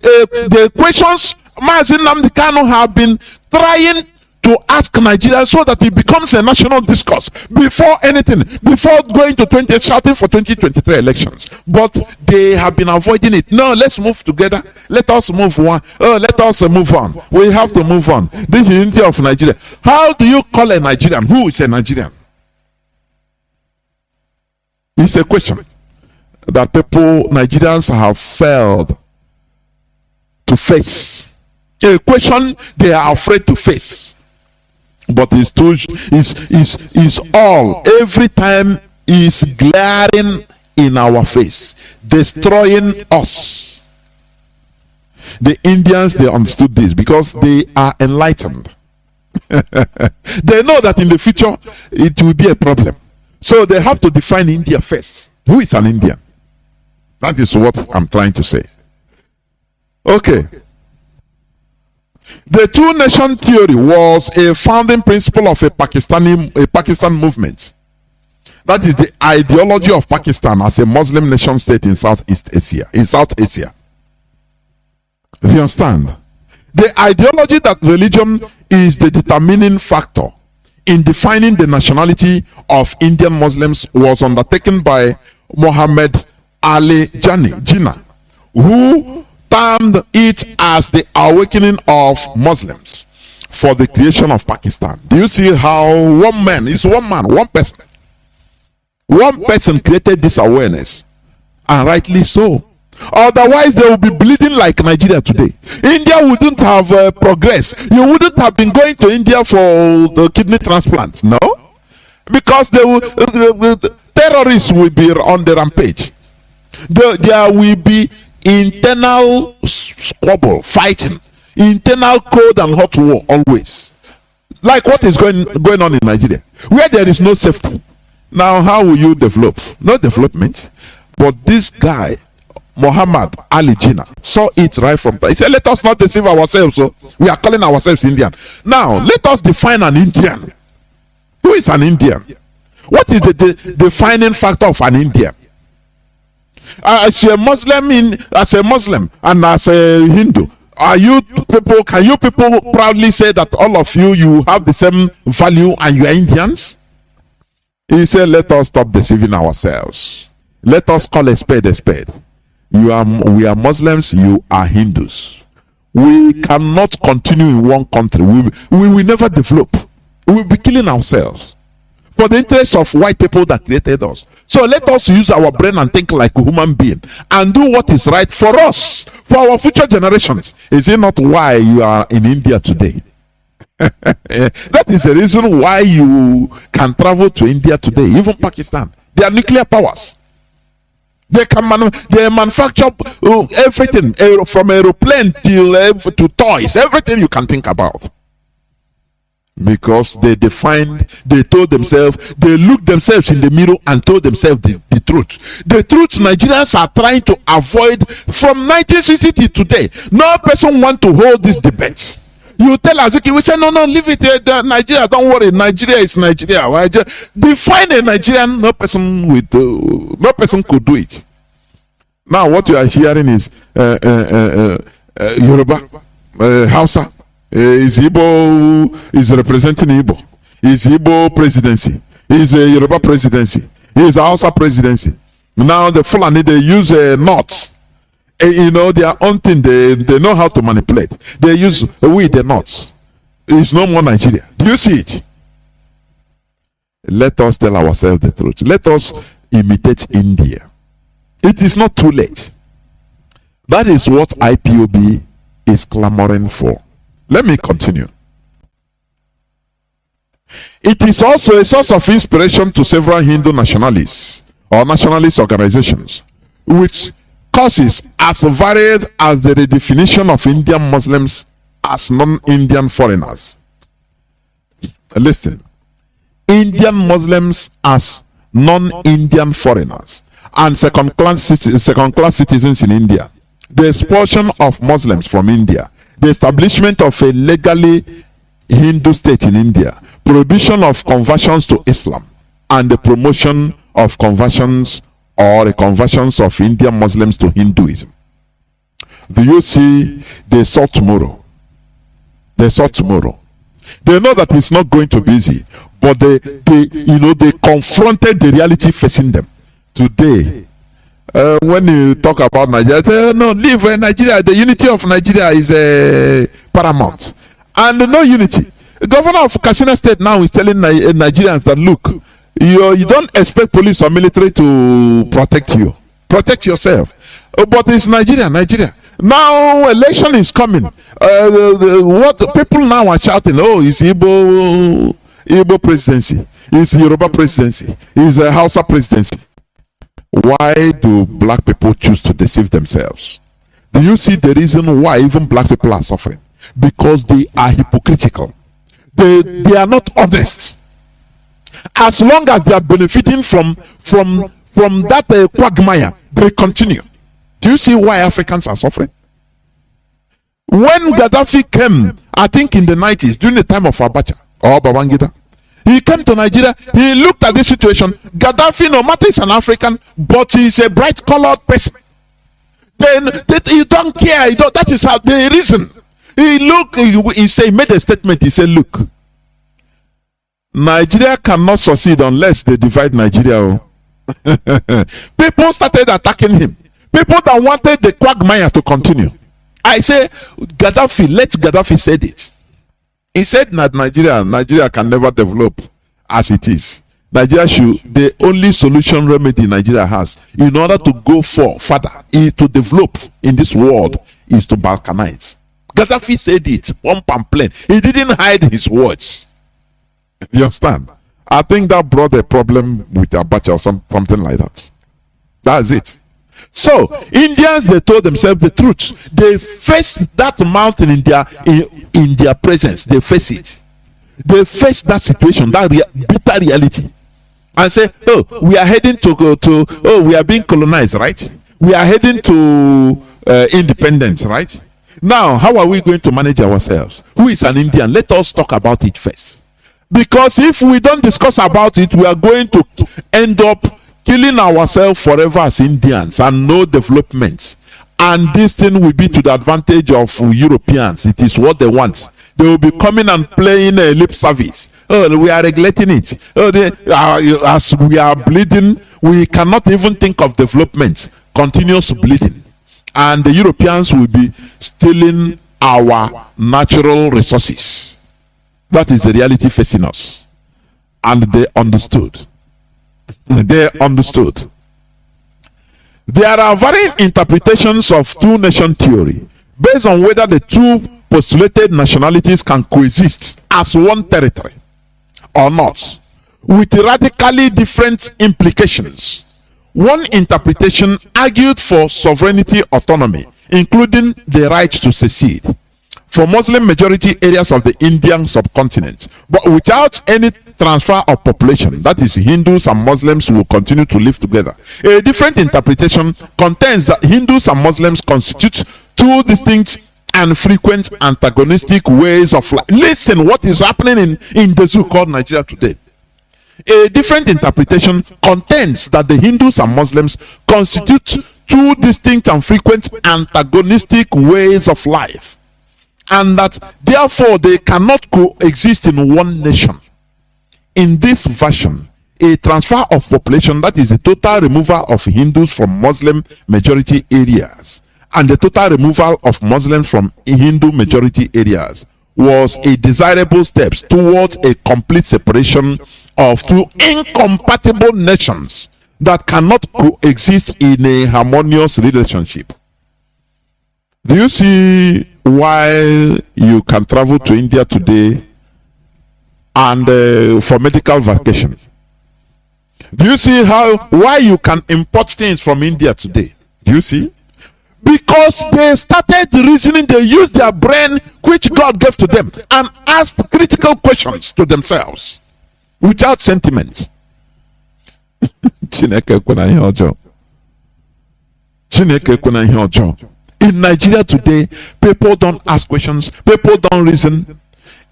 The questions Mazi Nnamdi Kanu have been trying to ask Nigeria so that it becomes a national discourse before anything, before going to shouting for 2023 elections. But they have been avoiding it. No, let's move together. Let us move on. Let us move on. We have to move on. This is unity of Nigeria. How do you call a Nigerian? Who is a Nigerian? It's a question that Nigerians have failed to face. A question they are afraid to face. But it's all every time is glaring in our face, destroying us. The Indians, they understood this because they are enlightened. They know that in the future it will be a problem. So they have to define India first. Who is an Indian? That is what I'm trying to say. Okay. The two-nation theory was a founding principle of a Pakistan movement. That is the ideology of Pakistan as a Muslim nation state in Southeast Asia. Do you understand? The ideology that religion is the determining factor in defining the nationality of Indian Muslims was undertaken by Muhammad Ali Jinnah, who termed it as the awakening of Muslims for the creation of Pakistan. Do you see how one person created this awareness, and rightly so. Otherwise they will be bleeding like Nigeria today. India wouldn't have progressed. You wouldn't have been going to India for the kidney transplant. No, because terrorists will be on the rampage. There will be internal squabble, fighting, internal cold and hot war always. Like what is going on in Nigeria, where there is no safety. Now, how will you develop? No development. But this guy, Muhammad Ali Jinnah, saw it right from there. He said, let us not deceive ourselves. So we are calling ourselves Indian. Now, let us define an Indian. Who is an Indian? What is the defining factor of an Indian? As a Muslim and as a Hindu, can you people proudly say that all of you have the same value and you are Indians? He said, let us stop deceiving ourselves. Let us call a spade a spade. We are Muslims, you are Hindus. We cannot continue in one country. We will never develop. We will be killing ourselves for the interests of white people that created us. So let us use our brain and think like a human being and do what is right for us, for our future generations. Is it not why you are in India today? That is the reason why you can travel to India today, even Pakistan. They are nuclear powers. They can manufacture everything from aeroplane to toys, everything you can think about. Because they told themselves, they looked themselves in the mirror and told themselves the truth. The truth Nigerians are trying to avoid from 1960 to today. No person want to hold this debate. You tell Azuki, we say, no, leave it here. Nigeria, don't worry. Nigeria is Nigeria. Define a Nigerian, no person could do it. Now, what you are hearing is Yoruba, Hausa, is Igbo, is representing Igbo. Is Igbo presidency. Is a Yoruba presidency. Is a Hausa presidency. Now, the Fulani, they use knots. Their own thing, they know how to manipulate. They use the knots. It's no more Nigeria. Do you see it? Let us tell ourselves the truth. Let us imitate India. It is not too late. That is what IPOB is clamoring for. Let me continue. It is also a source of inspiration to several Hindu nationalists or nationalist organizations, which causes as varied as the redefinition of Indian Muslims as non-Indian foreigners. Listen, Indian Muslims as non-Indian foreigners and second-class citizens in India, the expulsion of Muslims from India, the establishment of a legally Hindu state in India, prohibition of conversions to Islam, and the promotion of conversions or the conversions of Indian Muslims to Hinduism. Do you see? They saw tomorrow. They saw tomorrow. They know that it's not going to be easy, but they confronted the reality facing them. Today, when you talk about Nigeria, say, no, leave Nigeria. The unity of Nigeria is paramount, and no unity. The governor of Katsina State now is telling Nigerians that, look, you don't expect police or military to protect you. Protect yourself. But it's Nigeria. Now election is coming. What people now are shouting, oh, it's Igbo presidency, it's Yoruba presidency, it's a Hausa presidency. Why do black people choose to deceive themselves? Do you see the reason why even black people are suffering? Because they are hypocritical. They are not honest. As long as they are benefiting from that quagmire, they continue. Do you see why Africans are suffering? When Gaddafi came, I think in the 90s, during the time of Abacha or Babangida, he came to Nigeria, he looked at this situation. Gaddafi, no matter he's an African, but he's a bright colored person. Then you don't care. That is how they reason. He made a statement. He said, look, Nigeria cannot succeed unless they divide Nigeria. People started attacking him. People that wanted the quagmire to continue. I say, Gaddafi, let Gaddafi say it. He said that Nigeria can never develop as it is. The only solution remedy Nigeria has in order to go further, to develop in this world, is to balkanize. Gaddafi said it, pump and plain. He didn't hide his words. You understand? I think that brought a problem with Abacha or something like that. That's it. So Indians, they told themselves the truth. They faced that mountain in their presence. They face it. They face that situation, that bitter reality, and say, "Oh, we are heading to go to. Oh, we are being colonized, right? We are heading to independence, right? Now, how are we going to manage ourselves? Who is an Indian? Let us talk about it first. Because if we don't discuss about it, we are going to end up killing ourselves forever as Indians and no development. And this thing will be to the advantage of Europeans. It is what they want. They will be coming and playing a lip service. Oh, we are regulating it. Oh, as we are bleeding, we cannot even think of development. Continuous bleeding. And the Europeans will be stealing our natural resources. That is the reality facing us. And they understood. They understood. There are varying interpretations of two-nation theory based on whether the two postulated nationalities can coexist as one territory or not, with radically different implications. One interpretation argued for sovereignty autonomy, including the right to secede, for Muslim majority areas of the Indian subcontinent, but without any transfer of population. That is, Hindus and Muslims will continue to live together. A different interpretation contends that Hindus and Muslims constitute two distinct and frequent antagonistic ways of life. Listen, what is happening in the zoo called Nigeria today. A different interpretation contends that the Hindus and Muslims constitute two distinct and frequent antagonistic ways of life, and that therefore they cannot coexist in one nation. In this version, a transfer of population, that is the total removal of Hindus from Muslim majority areas and the total removal of Muslims from Hindu majority areas, was a desirable step towards a complete separation of two incompatible nations that cannot coexist in a harmonious relationship. Do you see why you can travel to India today and for medical vacation? Do you see why you can import things from India today? Do you see? Because they started reasoning, they used their brain which God gave to them and asked critical questions to themselves without sentiment. In Nigeria today, people don't ask questions, people don't reason.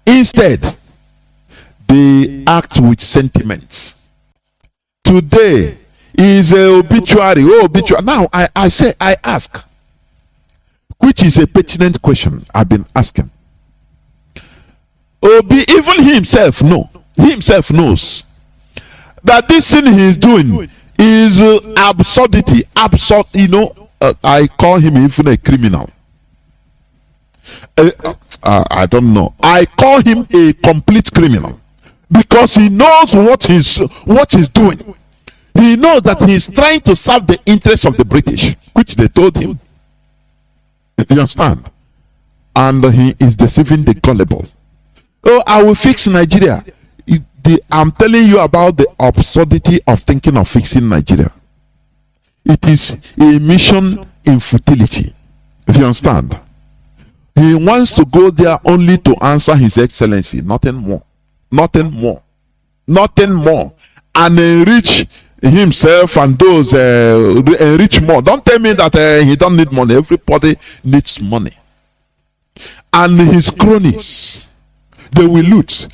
Instead, they act with sentiments. Today is a obituary. Oh, obituary. Now I ask, which is a pertinent question I've been asking. Obi, even himself knows that this thing he is doing is absurdity. Absurd, I call him even a criminal. I don't know. I call him a complete criminal because he knows what he's doing. He knows that he is trying to serve the interests of the British, which they told him. Do you understand? And he is deceiving the gullible. Oh, I will fix Nigeria. I'm telling you about the absurdity of thinking of fixing Nigeria. It is a mission in futility. Do you understand? He wants to go there only to answer His Excellency, nothing more. Nothing more. Nothing more. And enrich himself and those enrich more. Don't tell me that he don't need money. Everybody needs money. And his cronies, they will loot.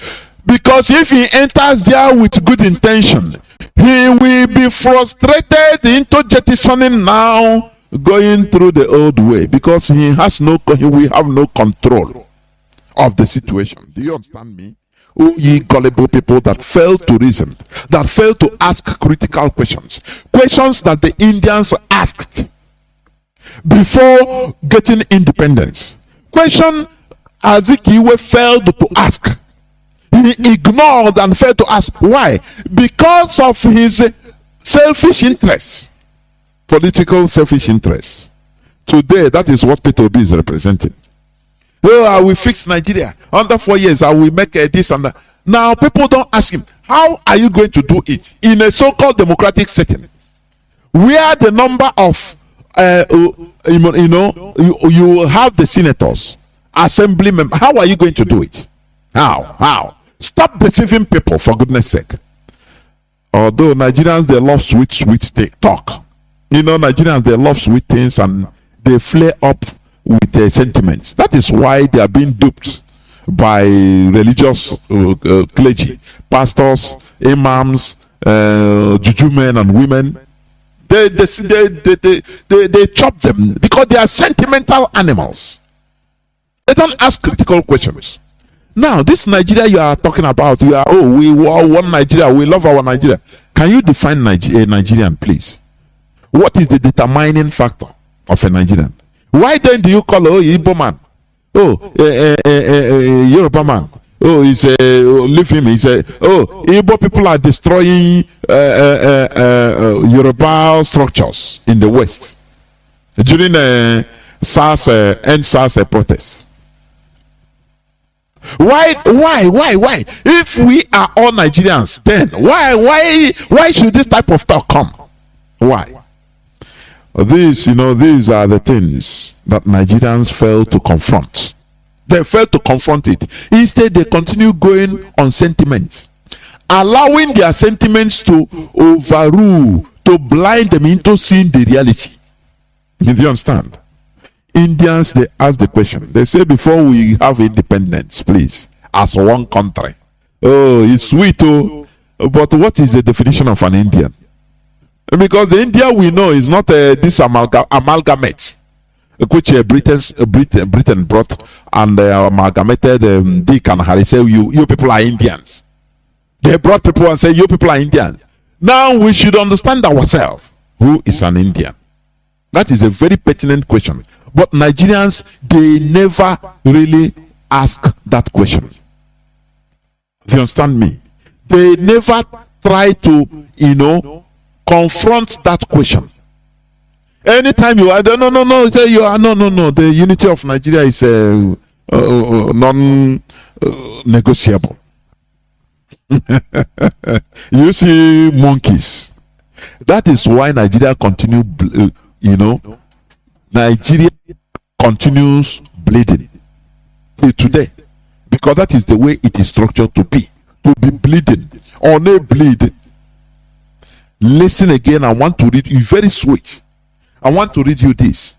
Because if he enters there with good intention, he will be frustrated into jettisoning now, going through the old way, because he will have no control of the situation. Do you understand me? Oh, ye gullible people that fail to reason, that fail to ask critical questions that the Indians asked before getting independence. Question Azikiwe failed to ask. He ignored and failed to ask. Why? Because of his selfish interests, political selfish interests. Today, that is what Peter Obi is representing. Oh, I will fix Nigeria. Under 4 years, I will make this and that. Now, people don't ask him, How are you going to do it in a so-called democratic setting, where the number of you have the senators, assembly members? How are you going to do it? How? Stop deceiving people, for goodness sake. Although Nigerians, they love sweet talk. Nigerians, they love sweet things, and they flare up with sentiments. That is why they are being duped by religious clergy, pastors, imams, juju men and women. They chop them because they are sentimental animals. They don't ask critical questions. Now, this Nigeria you are talking about, we want Nigeria, we love our Nigeria. Can you define a Nigerian, please? What is the determining factor of a Nigerian? Why then do you call Igbo man? Yoruba man. He's leave him. He said, Igbo people are destroying Yoruba structures in the West during SARS protests. Why? If we are all Nigerians, then why should this type of talk come? Why? These are the things that Nigerians fail to confront. They fail to confront it. Instead, they continue going on sentiments, allowing their sentiments to overrule, to blind them into seeing the reality. Do you understand? Indians, they ask the question. They say, before we have independence, please, as one country. It's sweet, but what is the definition of an Indian? Because the India we know is not this amalgamate, which Britain brought and amalgamated Dick and Harry. Say you people are Indians. They brought people and say you people are Indians. Now we should understand ourselves. Who is an Indian? That is a very pertinent question. But Nigerians, they never really ask that question. Do you understand me? They never try to, confront that question. Anytime you are no, say you are no. The unity of Nigeria is non-negotiable. You see monkeys. That is why Nigeria continue. Nigeria continues bleeding till today, because that is the way it is structured to be bleeding or no bleed. Listen again. I want to read you very sweet. I want to read you this,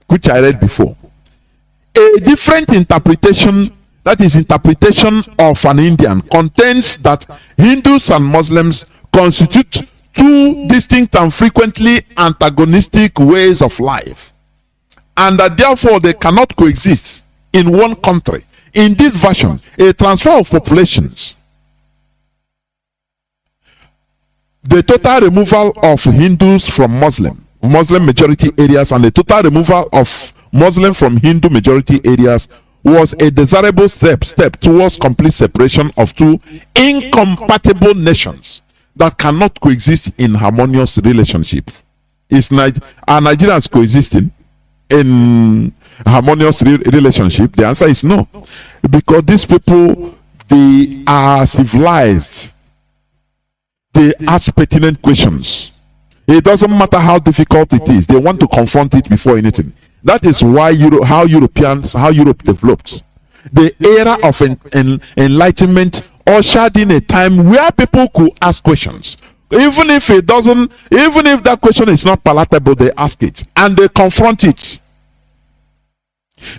which I read before. A different interpretation, that is interpretation of an Indian, contains that Hindus and Muslims constitute two distinct and frequently antagonistic ways of life, and that therefore they cannot coexist in one country. In this version, a transfer of populations, the total removal of Hindus from Muslim majority areas, and the total removal of Muslim from Hindu majority areas was a desirable step towards complete separation of two incompatible nations that cannot coexist in harmonious relationship. Are Nigerians coexisting in harmonious relationship? The answer is no, because these people, they are civilized. They ask pertinent questions. It doesn't matter how difficult it is. They want to confront it before anything. That is why how Europe developed. The era of enlightenment ushered in a time where people could ask questions. Even if that question is not palatable, they ask it and they confront it.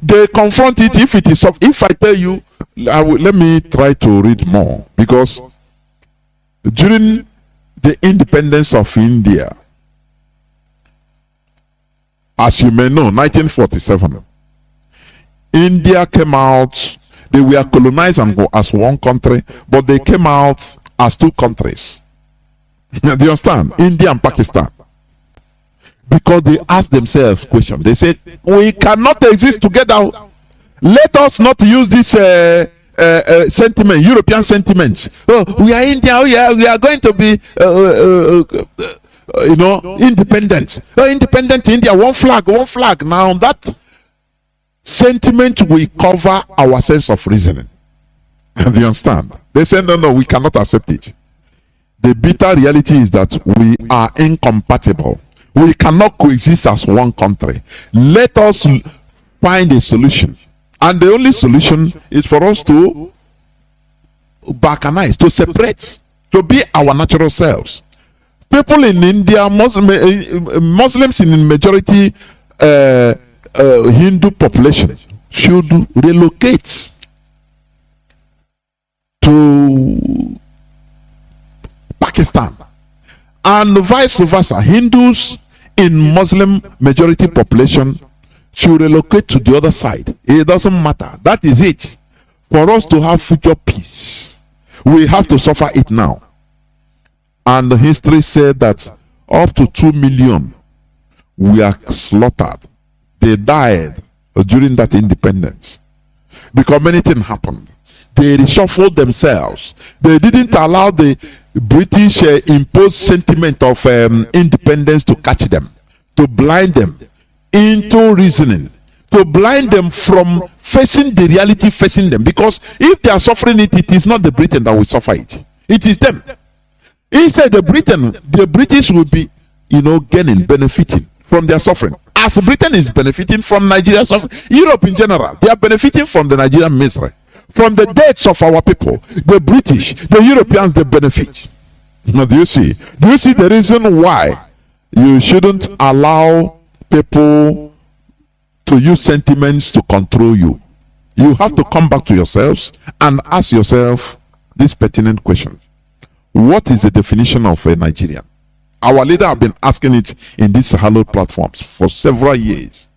They confront it if it is. If I tell you, let me try to read more, because during the independence of India, as you may know, 1947, India came out. They were colonized and go as one country, but they came out as two countries. Do you understand? India and Pakistan. Because they asked themselves questions. They said, we cannot exist together. Let us not use this sentiment, European sentiment. We are India. We are going to be, independent. Independent India, one flag. Now that sentiment will cover our sense of reasoning. Do you understand? They say, no, we cannot accept it. The bitter reality is that we are incompatible. We cannot coexist as one country. Let us find a solution. And the only solution is for us to balkanize, to separate, to be our natural selves. People in India, Muslims in majority Hindu population should relocate to Pakistan, and vice versa. Hindus in Muslim majority population should relocate to the other side. It doesn't matter. That is it. For us to have future peace, we have to suffer it now. And the history said that up to 2 million were slaughtered. They died during that independence because many things happened. They reshuffled themselves. They didn't allow the British imposed sentiment of independence to catch them, to blind them into reasoning, to blind them from facing the reality facing them. Because if they are suffering it, it is not the Britain that will suffer it. It is them. Instead, the British will be, gaining, benefiting from their suffering. As Britain is benefiting from Nigeria's suffering, Europe in general, they are benefiting from the Nigerian misery. From the deaths of our people, the British, the Europeans, they benefit. Now, do you see the reason why you shouldn't allow people to use sentiments to control you? You have to come back to yourselves and ask yourself this pertinent question. What is the definition of a Nigerian? Our leader have been asking it in these hallowed platforms for several years.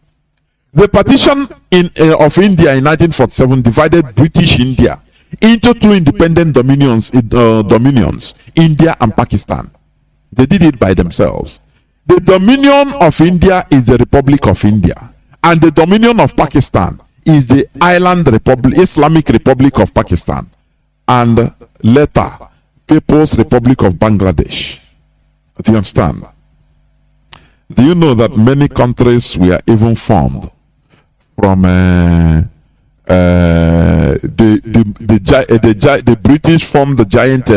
The partition of India in 1947 divided British India into two independent dominions, India and Pakistan. They did it by themselves. The dominion of India is the Republic of India, and the dominion of Pakistan is the Island Republic, Islamic Republic of Pakistan, and later People's Republic of Bangladesh. Do you understand? Do you know that many countries were even formed from the British formed the giant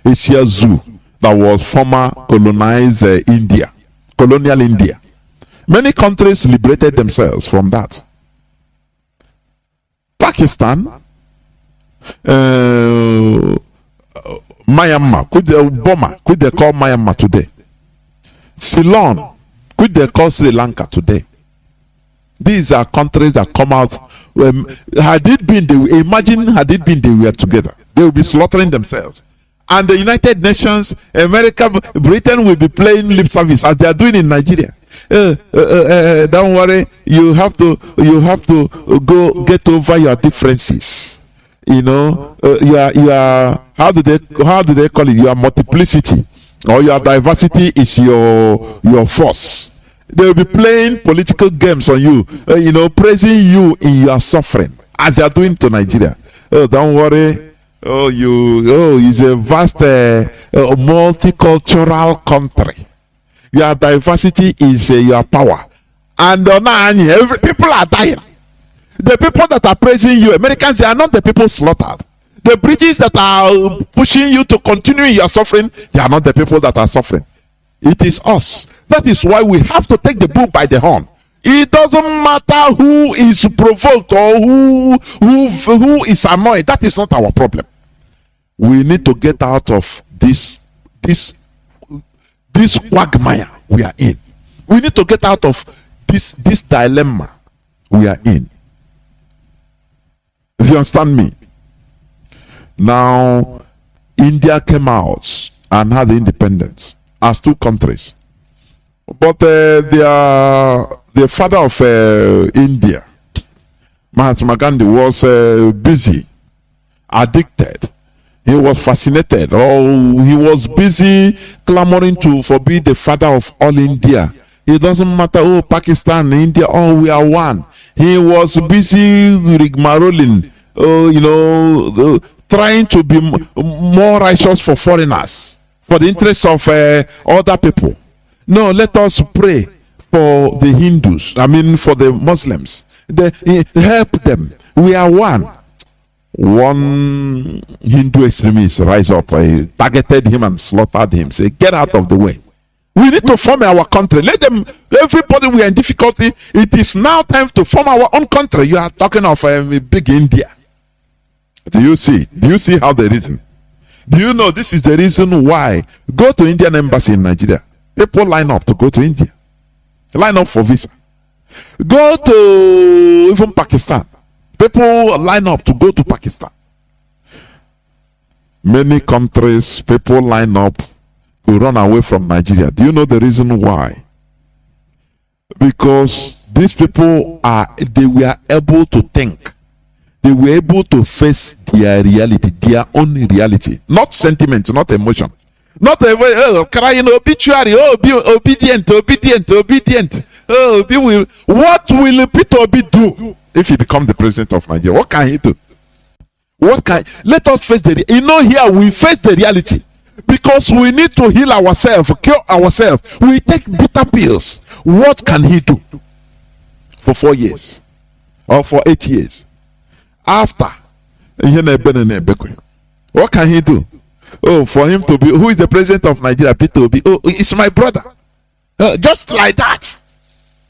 Asia Zoo that was former colonized India, colonial India. Many countries liberated themselves from that. Pakistan, Myanmar, Burma, could they call Myanmar today? Ceylon, could they call Sri Lanka today? These are countries that come out. Had it been they were together, they would be slaughtering themselves. And the United Nations, America, Britain will be playing lip service as they are doing in Nigeria. Don't worry, you have to go get over your differences. You are how do they call it? Your multiplicity or your diversity is your force. They will be playing political games on you, praising you in your suffering, as they are doing to Nigeria. Oh, don't worry. It's a vast multicultural country. Your diversity is your power. And people are dying. The people that are praising you, Americans, they are not the people slaughtered. The British that are pushing you to continue your suffering, they are not the people that are suffering. It is us. That is why we have to take the bull by the horn. It doesn't matter who is provoked or who is annoyed. That is not our problem. We need to get out of this quagmire we are in. We need to get out of this dilemma we are in. If you understand me. Now, India came out and had independence as two countries. But the father of India, Mahatma Gandhi, was busy, addicted. He was fascinated. He was busy clamoring for be the father of all India. It doesn't matter, Pakistan, India, we are one. He was busy rigmaroling, trying to be more righteous for foreigners, for the interests of other people. No, let us pray for the Hindus, for the Muslims. Help them. We are one. one Hindu extremist rise up, targeted him and slaughtered him. Say, get out of the way. We need to form our country. Let them, everybody, we are in difficulty. It is now time to form our own country. You are talking of a big India. Do you see? Do you see how they reason? Do you know this is the reason why? Go to Indian embassy in Nigeria. People line up to go to India. Line up for visa. Go to even Pakistan. People line up to go to Pakistan. Many countries, people line up to run away from Nigeria. Do you know the reason why? Because these people they were able to think. They were able to face their reality, their own reality. Not sentiment, not emotion. Not crying obituary, be obedient. What will Peter Obi do if he becomes the president of Nigeria? What can he do? Let us face the here we face the reality. Because we need to heal ourselves, cure ourselves. We take bitter pills. What can he do for 4 years or for 8 years? After, what can he do? Oh, for him to be, who is the president of Nigeria? Peter Obi. Oh, it's my brother. Just like that.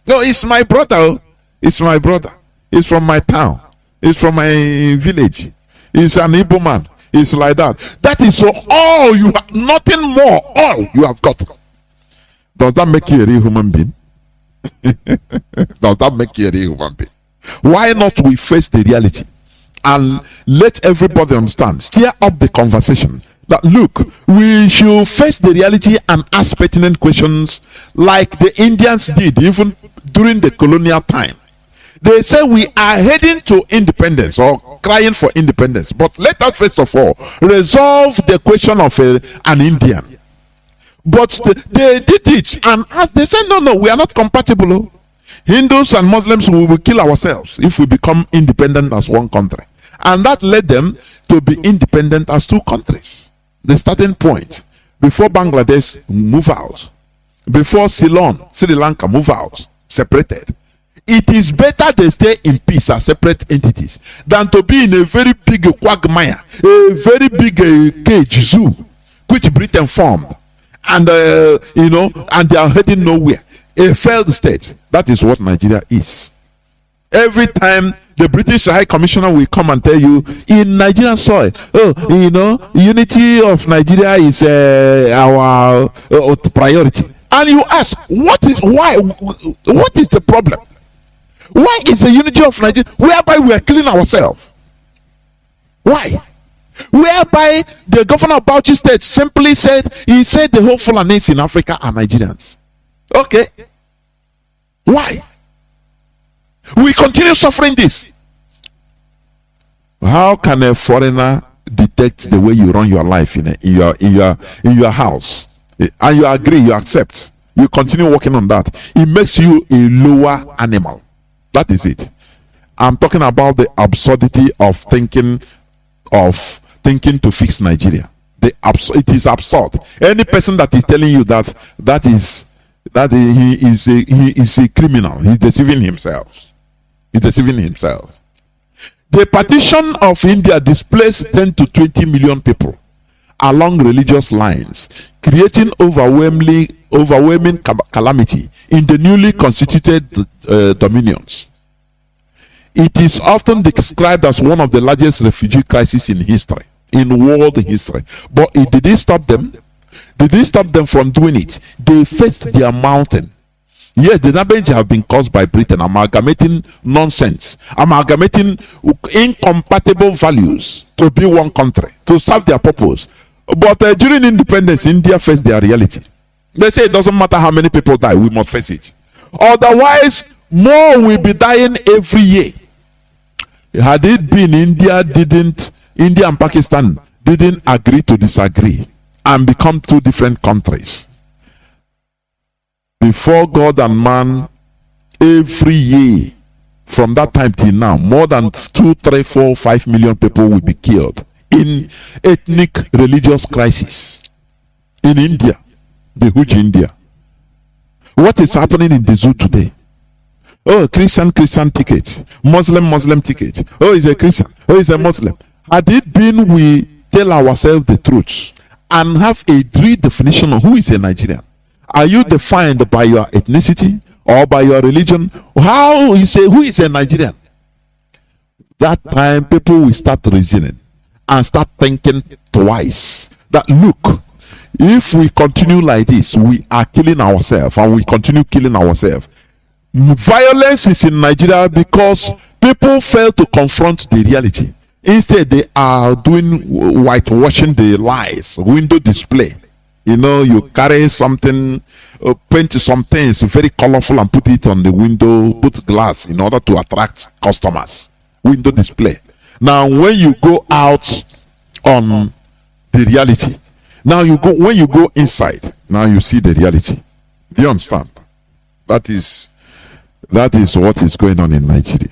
No, it's my brother. Oh. It's my brother. It's from my town. It's from my village. It's an Igbo man. It's like that. That is all you have, nothing more. All you have got. Does that make you a real human being? Does that make you a real human being? Why not we face the reality and let everybody understand? Steer up the conversation. That look, we should face the reality and ask pertinent questions like the Indians did even during the colonial time. They say we are heading to independence or crying for independence. But let us first of all resolve the question of an Indian. But they did it, and as they said, no, we are not compatible. Hindus and Muslims, we will kill ourselves if we become independent as one country. And that led them to be independent as two countries. The starting point. Before Bangladesh move out, before Ceylon, Sri Lanka move out, separated. It is better they stay in peace as separate entities than to be in a very big quagmire, a very big cage zoo, which Britain formed, and and they are heading nowhere. A failed state. That is what Nigeria is. Every time the British High Commissioner will come and tell you in Nigerian soil, unity of Nigeria is our priority, and you ask, what is the problem? Why is the unity of Nigeria whereby we are killing ourselves? Why? Whereby the governor of Bauchi State simply said, he said the whole Fulanis in Africa are Nigerians. Okay. Why? We continue suffering this. How can a foreigner detect the way you run your life in your house? And you agree, you accept, you continue working on that. It makes you a lower animal. That is it. I'm talking about the absurdity of thinking to fix Nigeria. It is absurd. Any person that is telling you that he is a criminal, he's deceiving himself. He's deceiving himself. The partition of India displaced 10 to 20 million people along religious lines, creating overwhelming calamity in the newly constituted dominions. It is often described as one of the largest refugee crises in history, in world history. But it didn't stop them. They didn't stop them from doing it. They faced their mountain. Yes, the damage have been caused by Britain, amalgamating nonsense, amalgamating incompatible values to be one country, to serve their purpose. But during independence, India faced their reality. They say it doesn't matter how many people die, we must face it. Otherwise, more will be dying every year. Had it been India and Pakistan didn't agree to disagree and become two different countries. Before God and man, every year from that time till now, more than 2, 3, 4, 5 million people will be killed in ethnic religious crisis in India, the huge India. What is happening in the zoo today? Oh, Christian ticket, Muslim ticket. Oh, he's a Christian. Oh, he's a Muslim. Had it been we tell ourselves the truth and have a real definition of who is a Nigerian? Are you defined by your ethnicity or by your religion? How you say who is a Nigerian? That time people will start reasoning and start thinking twice. That look, if we continue like this, we are killing ourselves, and we continue killing ourselves. Violence is in Nigeria because people fail to confront the reality. Instead, they are doing whitewashing the lies, window display. You know, you carry something, paint some things very colorful and put it on the window, put glass in order to attract customers. Window display. Now, when you go out on the reality, now when you go inside, now you see the reality. Do you understand? That is what is going on in Nigeria.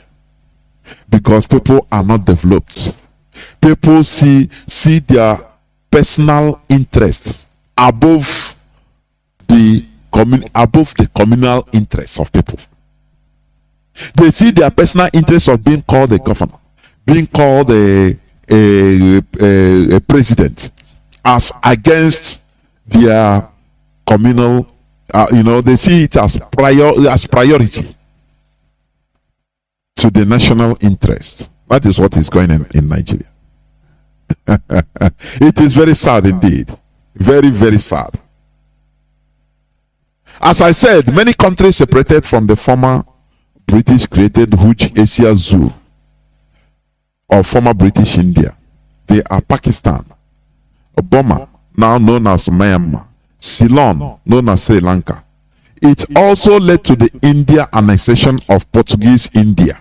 Because people are not developed. People see their personal interests above the communal interests of people. They see their personal interests of being called a governor, being called a president, as against their communal. They see it as priority to the national interest. That is what is going on in Nigeria. It is very sad indeed. Very, very sad. As I said, many countries separated from the former British created huge Asia Zoo of former British India. They are Pakistan, Burma, now known as Myanmar, Ceylon, known as Sri Lanka. It also led to the India annexation of Portuguese India.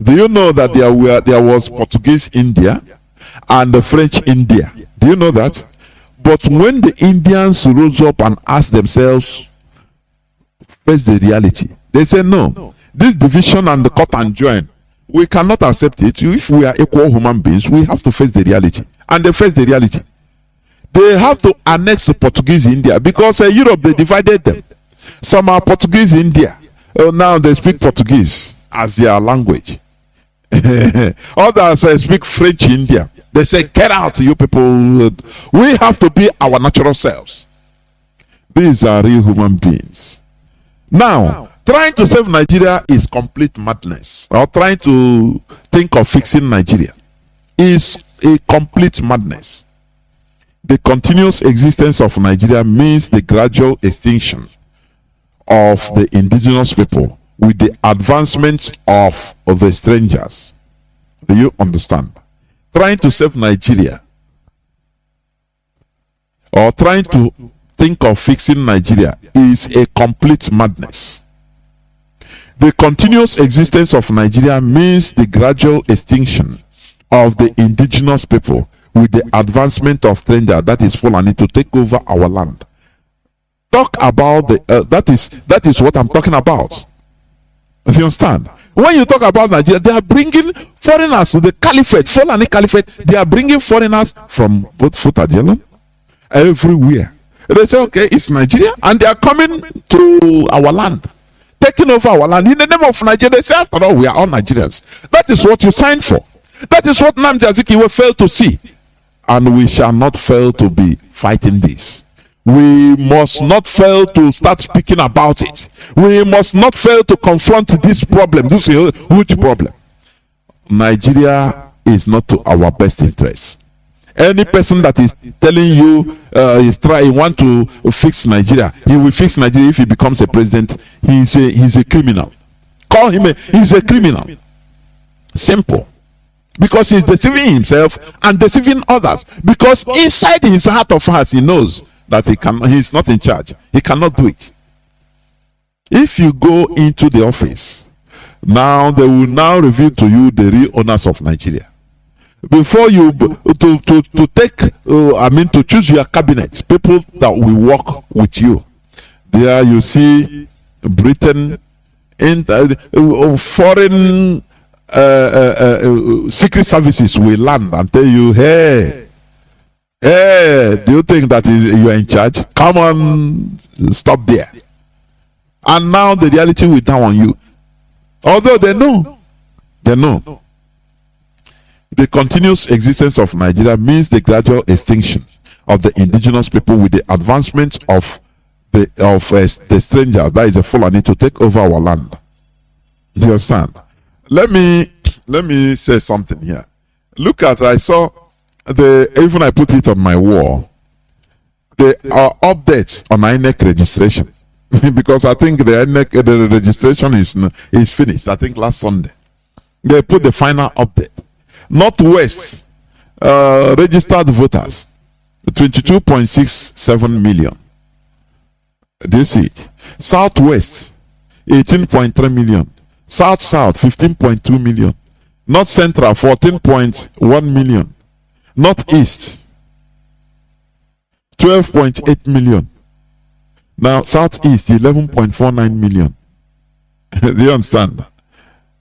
Do you know that there was Portuguese India and the French India? Do you know that? But when the Indians rose up and asked themselves, face the reality, they said, no, this division and the cut and join, we cannot accept it. If we are equal human beings, we have to face the reality. And they face the reality. They have to annex the Portuguese India because Europe, they divided them. Some are Portuguese India. Now they speak Portuguese as their language. Others speak French India. They say, get out, you people. We have to be our natural selves. These are real human beings. Now, trying to save Nigeria is complete madness. Or trying to think of fixing Nigeria is a complete madness. The continuous existence of Nigeria means the gradual extinction of the indigenous people with the advancement of the strangers. Do you understand? Trying to save Nigeria or trying to think of fixing Nigeria is a complete madness. The continuous existence of Nigeria means the gradual extinction of the indigenous people with the advancement of strangers, that is Fulani, to take over our land. Talk about that is what I'm talking about. If you understand, when you talk about Nigeria, they are bringing foreigners to the caliphate, Fulani caliphate. They are bringing foreigners from both Futadjelon, everywhere. They say, okay, it's Nigeria, and they are coming to our land, taking over our land in the name of Nigeria. They say, after all, we are all Nigerians. That is what you signed for. That is what Nnamdi Azikiwe failed to see, and we shall not fail to be fighting this. We must not fail to start speaking about it. We must not fail to confront this problem. This is a huge problem. Nigeria is not to our best interest. Any person that is telling you want to fix Nigeria, he will fix Nigeria if he becomes a president. He's a criminal. Call him he's a criminal. Simple. Because he's deceiving himself and deceiving others. Because inside his heart of hearts, he knows that he's not in charge. He cannot do it. If you go into the office, now they will now reveal to you the real owners of Nigeria. Before you to choose your cabinet, people that will work with you. There you see Britain, foreign secret services will land and tell you, hey, do you think that you are in charge? Come on, stop there. And now the reality will down on you. Although they know. The continuous existence of Nigeria means the gradual extinction of the indigenous people with the advancement of the strangers, that is the Fulani, to take over our land. Do you understand? Let me say something here. Look at, I saw even I put it on my wall. The updates on INEC registration because I think the registration is finished. I think last Sunday they put the final update. Northwest registered voters 22.67 million. Do you see it? Southwest 18.3 million. South 15.2 million. North Central 14.1 million. Northeast 12.8 million. Now Southeast 11.49 million. Do you understand?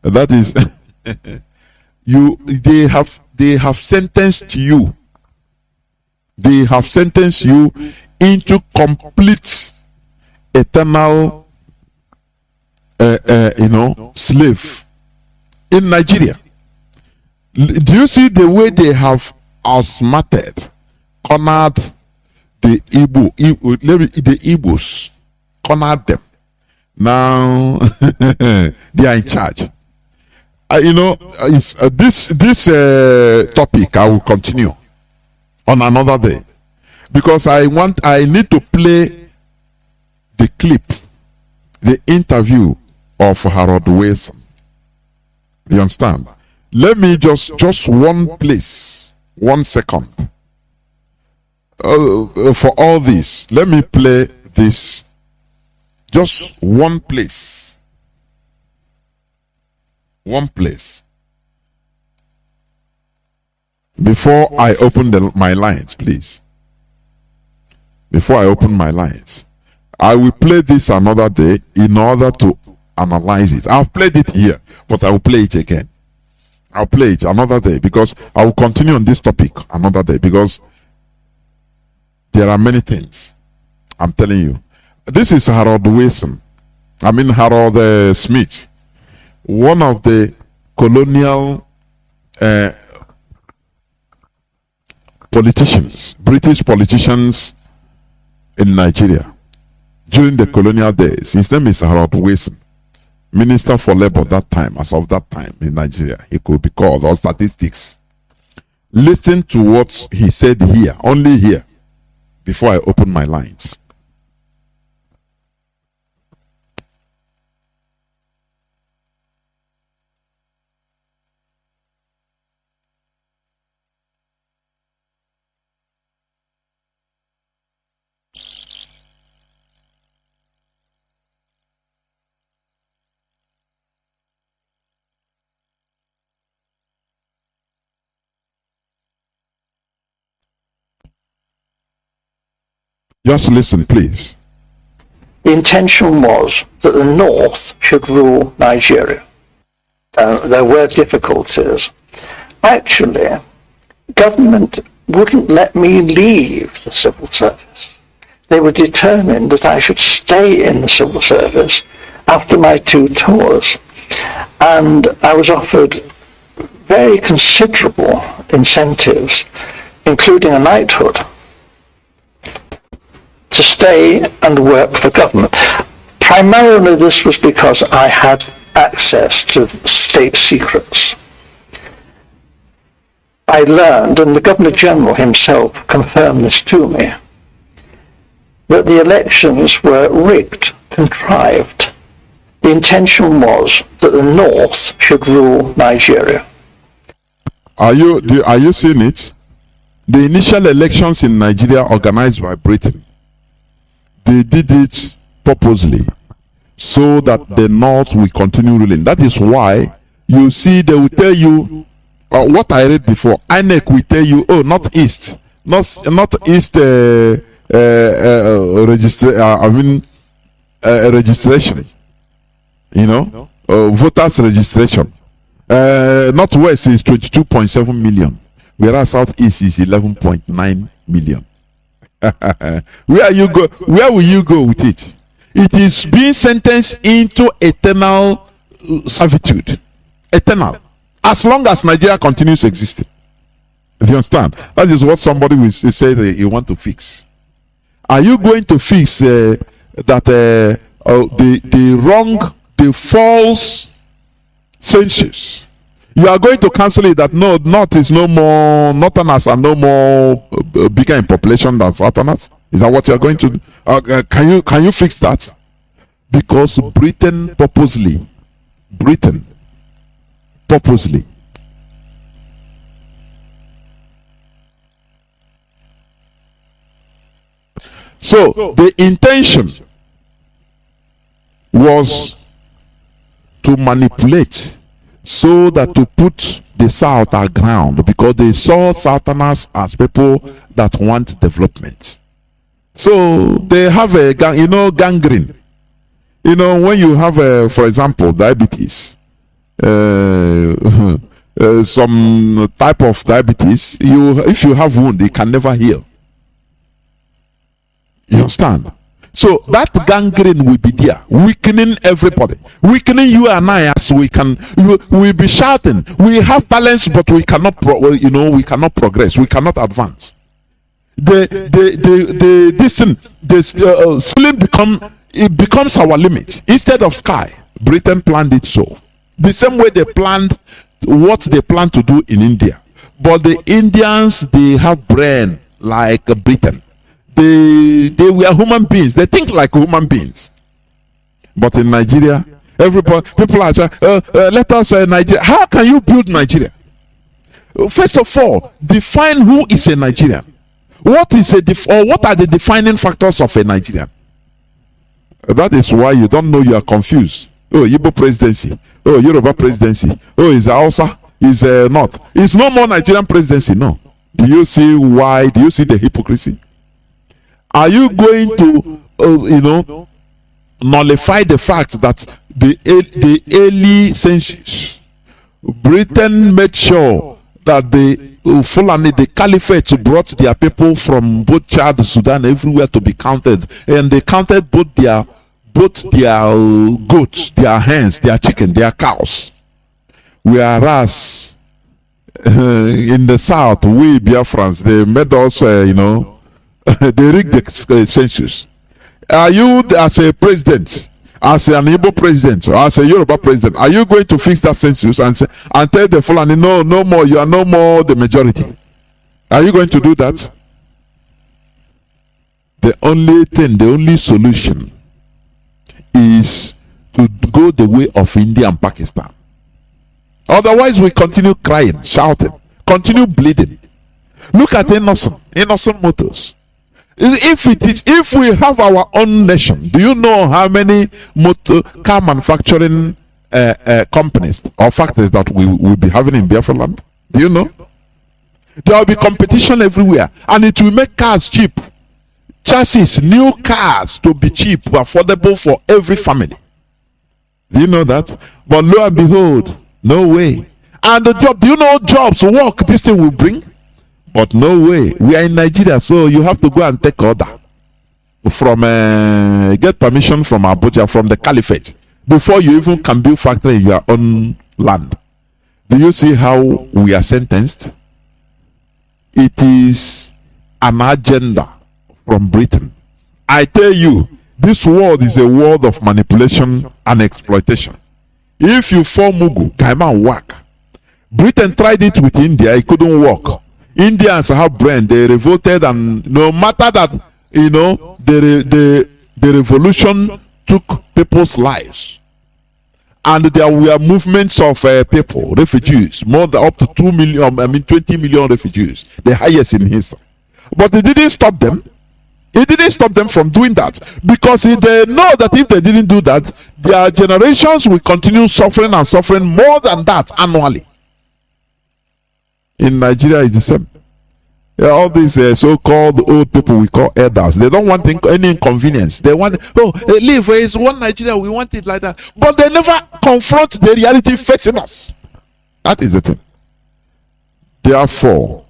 That is they have sentenced you. They have sentenced you into complete eternal slave in Nigeria. Do you see the way they have outsmarted, cornered the Igbos, cornered them? Now they are in charge. This topic I will continue on another day because I need to play the clip, the interview of Harold Wilson. Do you understand? Let me just one place, 1 second. For all this, let me play this. Just one place. One place. Before I open my lines, please. Before I open my lines, I will play this another day in order to analyze it. I've played it here, but I will play it again. I'll play it another day because I will continue on this topic another day because there are many things. I'm telling you. This is Harold Wilson. Harold Smith, one of the colonial politicians, British politicians in Nigeria during the colonial days. His name is Harold Wilson. Minister for Labor that time, as of that time in Nigeria, he could be called, or statistics. Listen to what he said here, only here, before I open my lines. Just listen, please. The intention was that the North should rule Nigeria. There were difficulties. Actually, government wouldn't let me leave the civil service. They were determined that I should stay in the civil service after my 2 tours. And I was offered very considerable incentives, including a knighthood, to stay and work for government. Primarily this was because I had access to state secrets. I learned, and the Governor General himself confirmed this to me, that the elections were rigged, contrived. The intention was that the North should rule Nigeria. Are you seeing it? The initial elections in Nigeria organized by Britain, they did it purposely so that the North will continue ruling. That is why you see they will tell you what I read before. INEC will tell you, oh, Northeast registration. Voters registration. Northwest is 22.7 million, whereas Southeast is 11.9 million. Where will you go with it? It is being sentenced into eternal servitude. Eternal. as long as Nigeria continues existing. Do you understand? That is what somebody will say that you want to fix. Are you going to fix the false census? You are going to cancel it that no, North is no more, Northerners are no more bigger in population than Southerners? Is that what you are going to do? Can you fix that? Because Britain purposely. So the intention was to manipulate so that to put the South aground, because they saw Southerners as people that want development. So they have a gangrene. When you have for example, diabetes, some type of diabetes, if you have wound, it can never heal. You understand? So that gangrene will be there, weakening everybody, weakening you and I, as we'll be shouting, we have talents, but we cannot we cannot progress, we cannot advance. Ceiling becomes our limit instead of sky. Britain planned it so. The same way they planned what they plan to do in India. But the Indians, they have brain like Britain. They were human beings. They think like human beings. But in Nigeria, people are saying, let us Nigeria. How can you build Nigeria? First of all, define who is a Nigerian. What are the defining factors of a Nigerian? That is why you don't know, you are confused. Oh, Igbo presidency. Oh, Yoruba presidency. Oh, is Hausa? Is not? It's no more Nigerian presidency. No. Do you see why? Do you see the hypocrisy? Are you going to, nullify the fact that the early census, Britain made sure that the caliphate brought their people from both Chad, Sudan, everywhere to be counted, and they counted both their goats, their hens, their chicken, their cows. Whereas in the south, we Biafrans, they made us, they rigged the census. Are you, as a president, as an Igbo president, or as a Yoruba president, are you going to fix that census and tell the Fulani, no more, you are no more the majority? Are you going to do that? The only solution is to go the way of India and Pakistan. Otherwise, we continue crying, shouting, continue bleeding. Look at innocent motors. If we have our own nation, do you know how many car manufacturing companies or factories that we will be having in Biafra land? Do you know? There will be competition everywhere, and it will make cars cheap. Chassis, new cars to be cheap, affordable for every family. Do you know that? But lo and behold, no way. And the job, do you know jobs, work this thing will bring? But no way. We are in Nigeria, so you have to go and take order from get permission from Abuja, from the Caliphate, before you even can build factory in your own land. Do you see how we are sentenced? It is an agenda from Britain. I tell you, this world is a world of manipulation and exploitation. If you form Mugu, Gaiman work. Britain tried it with India, it couldn't work. Indians have brain, they revolted, and no matter that, the revolution took people's lives. And there were movements of people, refugees, more than up to 20 million refugees, the highest in history. But it didn't stop them. It didn't stop them from doing that, because they know that if they didn't do that, their generations will continue suffering and suffering more than that annually. In Nigeria, it's the same. All these so-called old people we call elders, they don't want any inconvenience. They want, leave, it's one Nigeria, we want it like that. But they never confront the reality facing us. That is the thing. Therefore,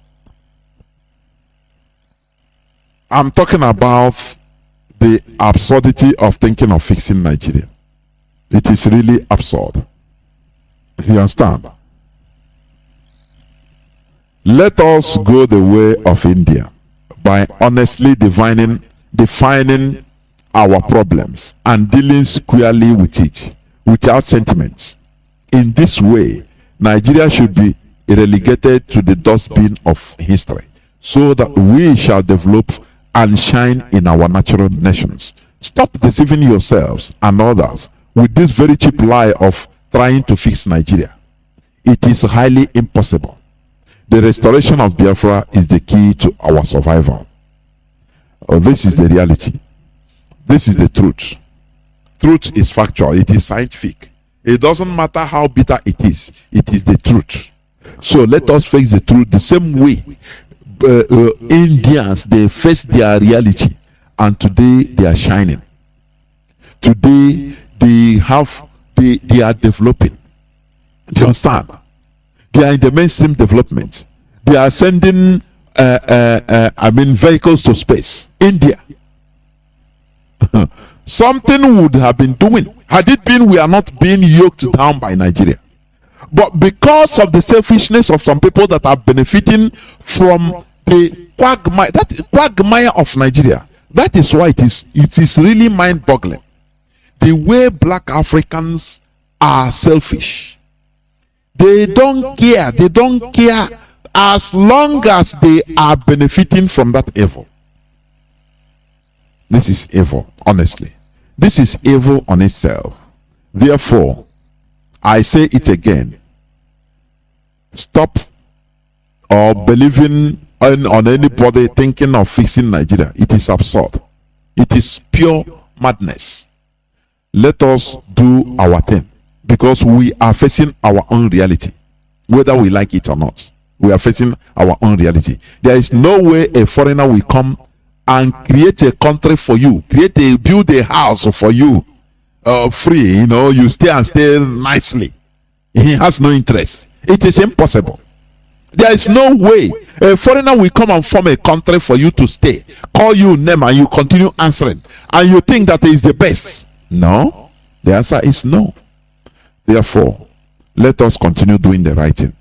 I'm talking about the absurdity of thinking of fixing Nigeria. It is really absurd. You understand? Let us go the way of India by honestly defining our problems and dealing squarely with it without sentiments. In this way, Nigeria should be relegated to the dustbin of history so that we shall develop and shine in our natural nations. Stop deceiving yourselves and others with this very cheap lie of trying to fix Nigeria. It is highly impossible. The restoration of Biafra is the key to our survival. This is the reality. This is the truth. Truth is factual. It is scientific. It doesn't matter how bitter it is the truth. So let us face the truth the same way Indians, they face their reality, and today they are shining. Today they are developing. Do you understand? They are in the mainstream development. They are sending vehicles to space. India. Something would have been doing had it been we are not being yoked down by Nigeria. But because of the selfishness of some people that are benefiting from the quagmire of Nigeria, that is why it is really mind-boggling. The way black Africans are selfish. They don't care as long as they are benefiting from that evil. This is evil, honestly. This is evil on itself. Therefore, I say it again. Stop believing on anybody thinking of fixing Nigeria. It is absurd. It is pure madness. Let us do our thing, because we are facing our own reality, whether we like it or not. We are facing our own reality. There is no way a foreigner will come and create a country for you, build a house for you, free. You stay nicely. He has no interest. It is impossible. There is no way a foreigner will come and form a country for you to stay, call you name, and you continue answering, and you think that is the best. No, the answer is no. Therefore, let us continue doing the right thing.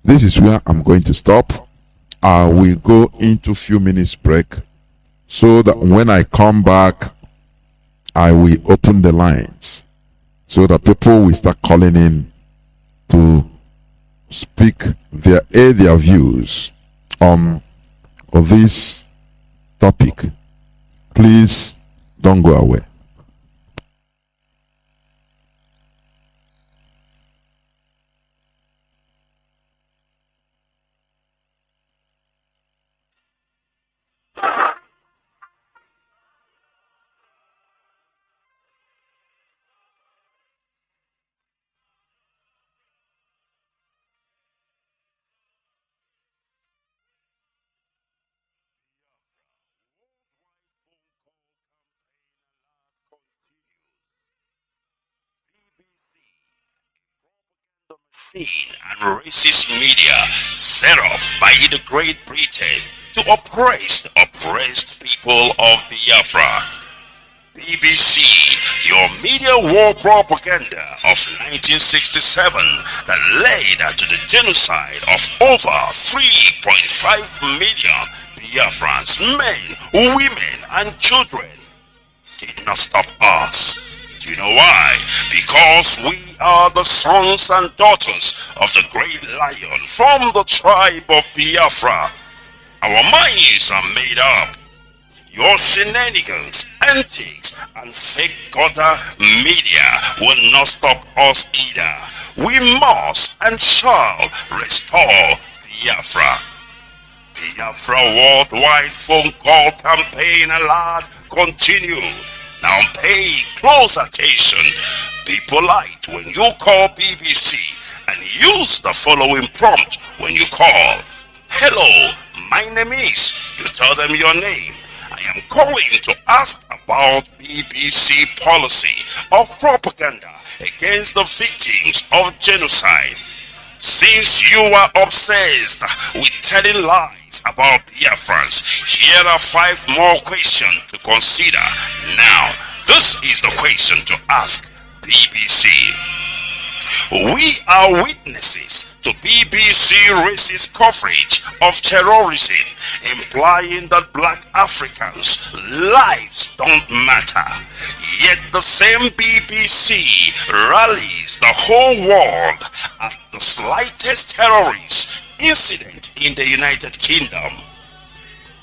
This is where I'm going to stop. I will go into few minutes break, so that when I come back, I will open the lines so that people will start calling in to speak their views on this topic. Please don't go away. And racist media set up by the Great Britain to oppress the oppressed people of Biafra. BBC, your media war propaganda of 1967 that led to the genocide of over 3.5 million Biafrans, men, women, and children, did not stop us. You know why? Because we are the sons and daughters of the great lion from the tribe of Biafra. Our minds are made up. Your shenanigans, antics, and fake gutter media will not stop us either. We must and shall restore Biafra. Biafra worldwide phone call campaign alert continue. Now pay close attention. Be polite when you call BBC and use the following prompt when you call. Hello, my name is. You tell them your name. I am calling to ask about BBC policy of propaganda against the victims of genocide. Since you are obsessed with telling lies about Biafrans, here are 5 more questions to consider. Now, this is the question to ask BBC. We are witnesses to BBC racist coverage of terrorism, implying that black Africans' lives don't matter. Yet the same BBC rallies the whole world at the slightest terrorist incident in the United Kingdom.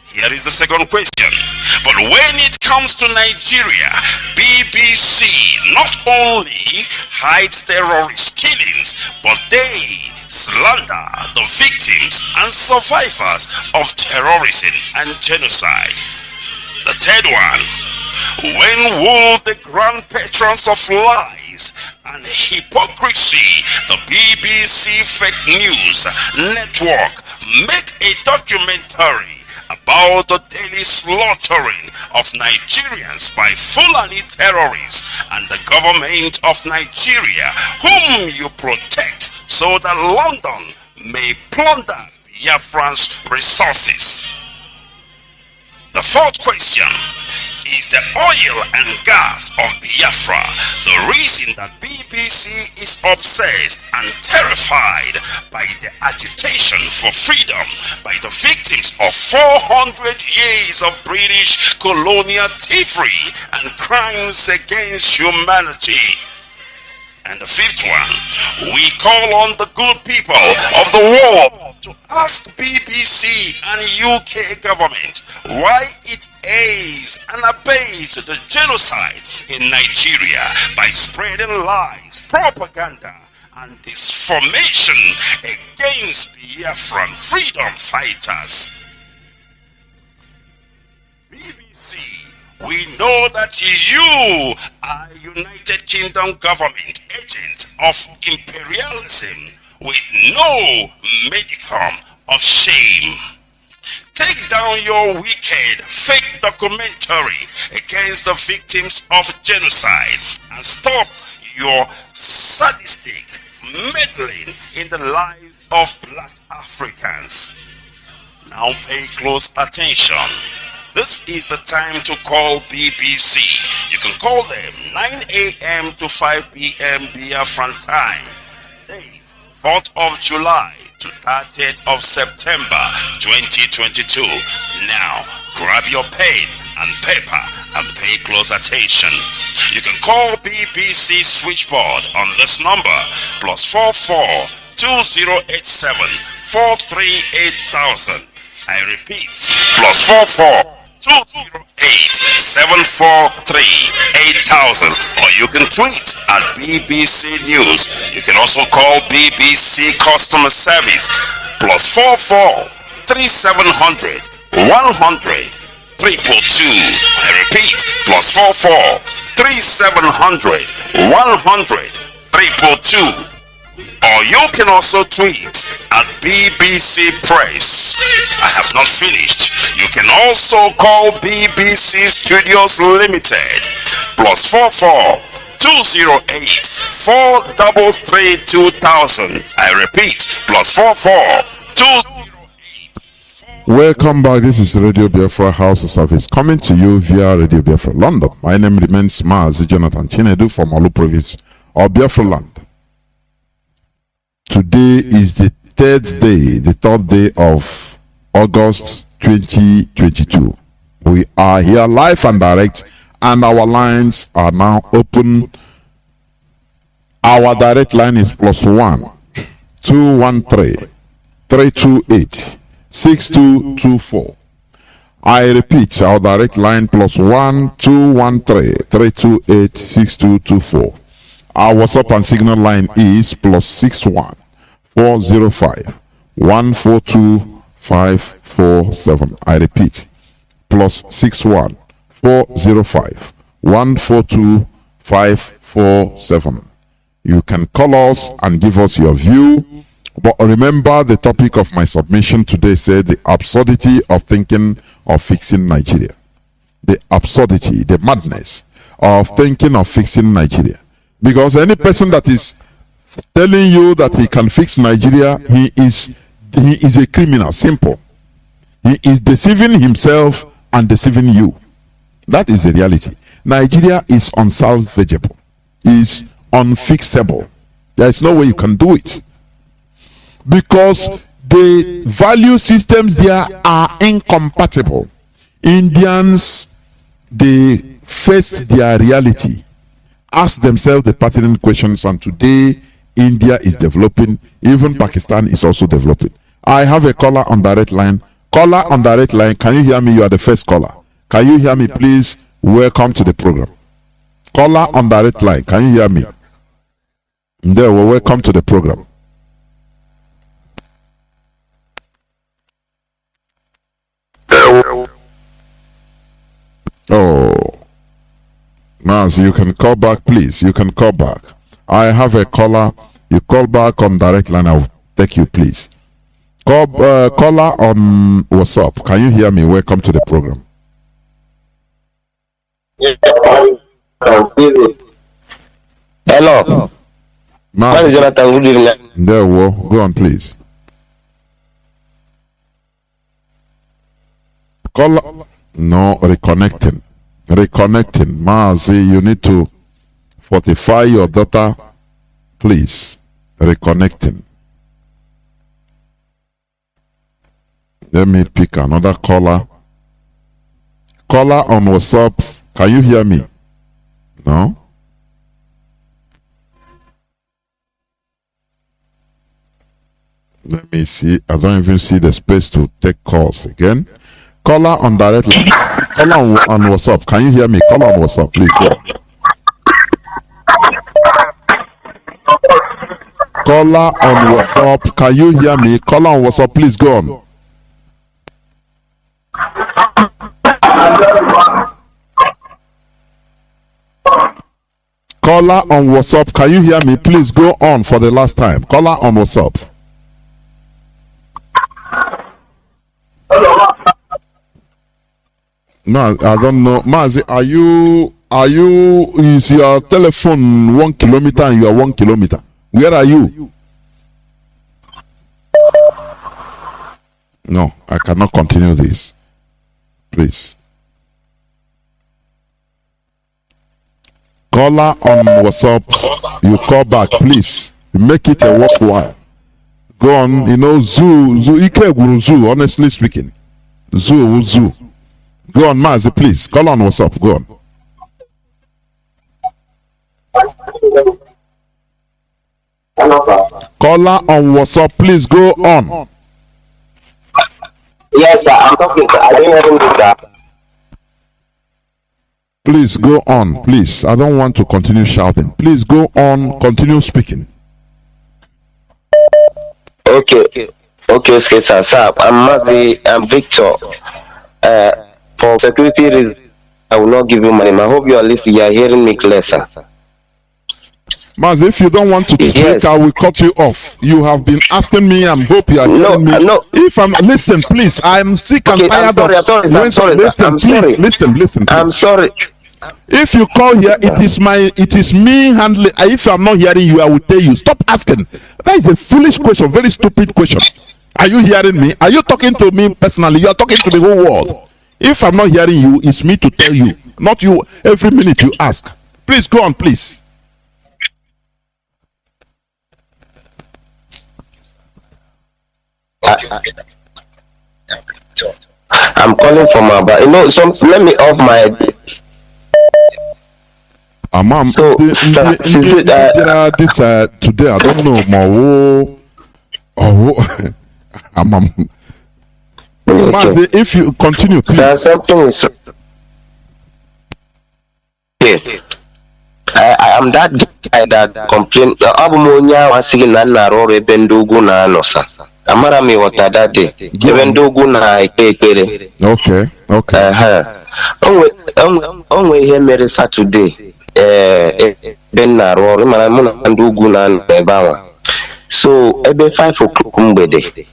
Here is the second question. But when it comes to Nigeria, BBC not only hides terrorist killings, but they slander the victims and survivors of terrorism and genocide. The third one. When will the grand patrons of lies and hypocrisy, the BBC Fake News Network, make a documentary about the daily slaughtering of Nigerians by Fulani terrorists and the government of Nigeria, whom you protect so that London may plunder Biafrans' resources? The fourth question is the oil and gas of Biafra, the reason that BBC is obsessed and terrified by the agitation for freedom by the victims of 400 years of British colonial thievery and crimes against humanity. And the fifth one, we call on the good people of the world to ask BBC and UK government why it aids and abates the genocide in Nigeria by spreading lies, propaganda, and disinformation against Biafran freedom fighters. BBC, we know that you are United Kingdom government agents of imperialism with no modicum of shame. Take down your wicked fake documentary against the victims of genocide and stop your sadistic meddling in the lives of black Africans. Now pay close attention. This is the time to call BBC. You can call them 9 a.m. to 5 p.m. Biafran time. Date 4th of July to 30th of September 2022. Now, grab your pen and paper and pay close attention. You can call BBC switchboard on this number, +44 2087 438,000. I repeat, +44 208-743-8000, or you can tweet at BBC News. You can also call BBC Customer Service +44 3700 100 322. I repeat, +44 3700 100 322. Or you can also tweet at BBC Press. I have not finished. You can also call BBC Studios Limited +44 208 433 2000. I repeat, +44 208. Welcome back. This is Radio Biafra Hausa-Service coming to you via Radio Biafra London. My name remains Mazi Nnamdi from Olu Province of Biafra land. Today is the third day of August 2022. We are here live and direct, and our lines are now open. Our direct line is +1 213 328 6224. I repeat, our direct line +1 213 328 6224. Our WhatsApp and Signal line is +61 405 142 547. I repeat, +61 405 142 547. You can call us and give us your view. But remember, the topic of my submission today said the absurdity of thinking of fixing Nigeria. The absurdity, the madness of thinking of fixing Nigeria. Because any person that is telling you that he can fix Nigeria, he is a criminal. Simple. He is deceiving himself and deceiving you. That is the reality. Nigeria is unsalvageable, is unfixable, There is no way you can do it. Because the value systems there are incompatible. Indians, they face their reality, ask themselves the pertinent questions, and today India is developing, even Pakistan is also developing. I have a caller on direct line. Caller on direct line, can you hear me? You are the first caller. Can you hear me, please? Welcome to the program. Caller on direct line, can you hear me? There, well, welcome to the program. Oh, Mazi, you can call back, please. You can call back. I have a caller. You call back on direct line. I'll take you, please. Caller on WhatsApp. Can you hear me? Welcome to the program. Hello. Mazi, Jonathan, good evening. there, well, go on, please. Caller. No, reconnecting. Mazi, you need to fortify your data, please. Reconnecting. Let me pick another caller. Caller on WhatsApp. Can you hear me? No? Let me see. I don't even see the space to take calls again. Caller on direct line. Caller on WhatsApp. Can you hear me? Caller on WhatsApp, please. Caller on WhatsApp. Can you hear me? Caller on WhatsApp, please go on. Caller on WhatsApp. Can you hear me? Please go on for the last time. Caller on WhatsApp. No, I don't know. Mazi, is your telephone 1 kilometer and you are 1 kilometer? Where are you? No, I cannot continue this. Please. Caller on WhatsApp, you call back, please. Make it a worthwhile. Go on, you know, zoo, honestly speaking. Zoo. Go on, Mazi, please. Call on WhatsApp. Go on. Caller on WhatsApp, please go on. Yes, sir. I'm talking. I didn't hear you, sir. Please go on, please. I don't want to continue shouting. Please go on, continue speaking. Okay, sir. I'm Mazi. I'm Victor. For security reasons, I will not give you my name. I hope you are listening. You are hearing me clear, sir. Maz, if you don't want to speak, yes, I will cut you off. You have been asking me, I hope you are hearing me. No. If I'm listen, please. I'm sick and tired I'm sorry. Listen, please. I'm sorry. If you call here, it is me handling. If I'm not hearing you, I will tell you. Stop asking. That is a foolish question, very stupid question. Are you hearing me? Are you talking to me personally? You are talking to the whole world. If I'm not hearing you, it's me to tell you, not you. Every minute you ask. Please go on, please. I'm calling from Aba. You know, let me off my. So today I don't know okay. If you continue, please. So something is. Okay. I'm that guy that complained. Abumonya was saying that Naro Bendugu na Nosa. Amara mi wata that day. Bendugu na Ikere. Okay. Onwe here mere Saturday. Ben Naro, Manamuna Ndugu na Nebawa. So ebe 5 o'clock mbede.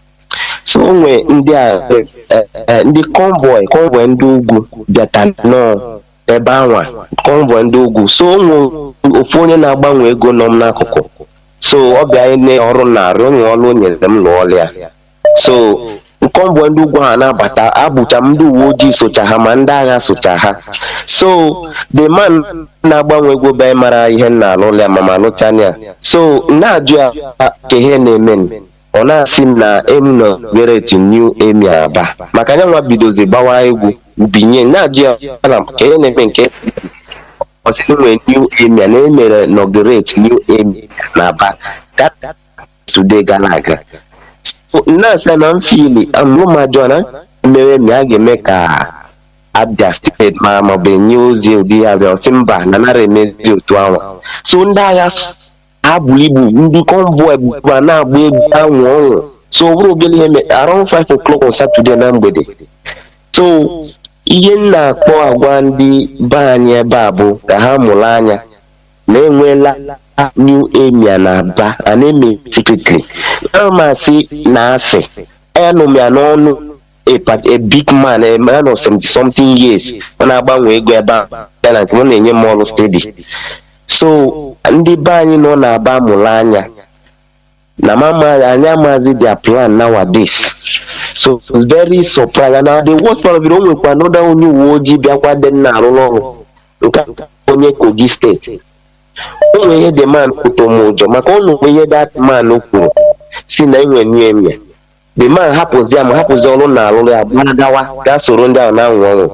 So when the convoy Ndugu Biatano. Ebawa convoy Ndugu so ofonye na agbanwe ego nom na akụkụ so obia ine ọrụ na arụ ọrụ nyere dem lụọlịa so Nkombo ndị ugwu ha na-abata abụcha ndị uwe ojii socha ha ma ndị agha socha ha. So the man na-agbanwe ego be mara ihe na-alụ ya ma alụchanya. So na-ajụ ya ka ihe na-eme ọ na-asị m na emno gereti new emi Aba maka anya nwa bidozi gbawa egwu binye na-ajụ ya na ka ihe na-eme nke ọsịnwe new emi na emere inaugurate new emi na Aba today gara aga. So na-asị na mfili amụmadụ na mere mi a ga-eme ka Abia steeti ma maọbụ enye ozi ụdị ya bịa ọsị mba na nara emezi otu ahụ. So ndị agha abụ ibu ndị convoy bụkwa na-agba egwu anwụ ọṅụ. So bụrụ obere ihe around 5 o'clock on Saturday na mgbede. So ihe m na-akpọ agwa ndị be anyị ebe a bụ ka ha mụrụ anya na enweela new emia na Aba a na-eme secretly. Amasị na asị anụ m ya n'ọnụ a big man, a man of 70 something years ọ na-agbanwe ego ebe a na nke ọ na-enye m ọrụ steady. So ndị be anyị nọ na-aba mụrụ anya na mama anyị amazi their plan nowadays. So it's very surprising. Now the worst part of it, o nwekwa another onye uwe ojii bịakwa dị na-arụ ọrụ nke onye Kogi steeti. O nwere ihe the man kwuto m ụjọ maka ọ nụkwa ihe that man kwuru si na enwe new emia. The man hapụzi ọrụ na-alụ ya gbadawa gaa soro ndị ahụ na-anwụ ọnwụ.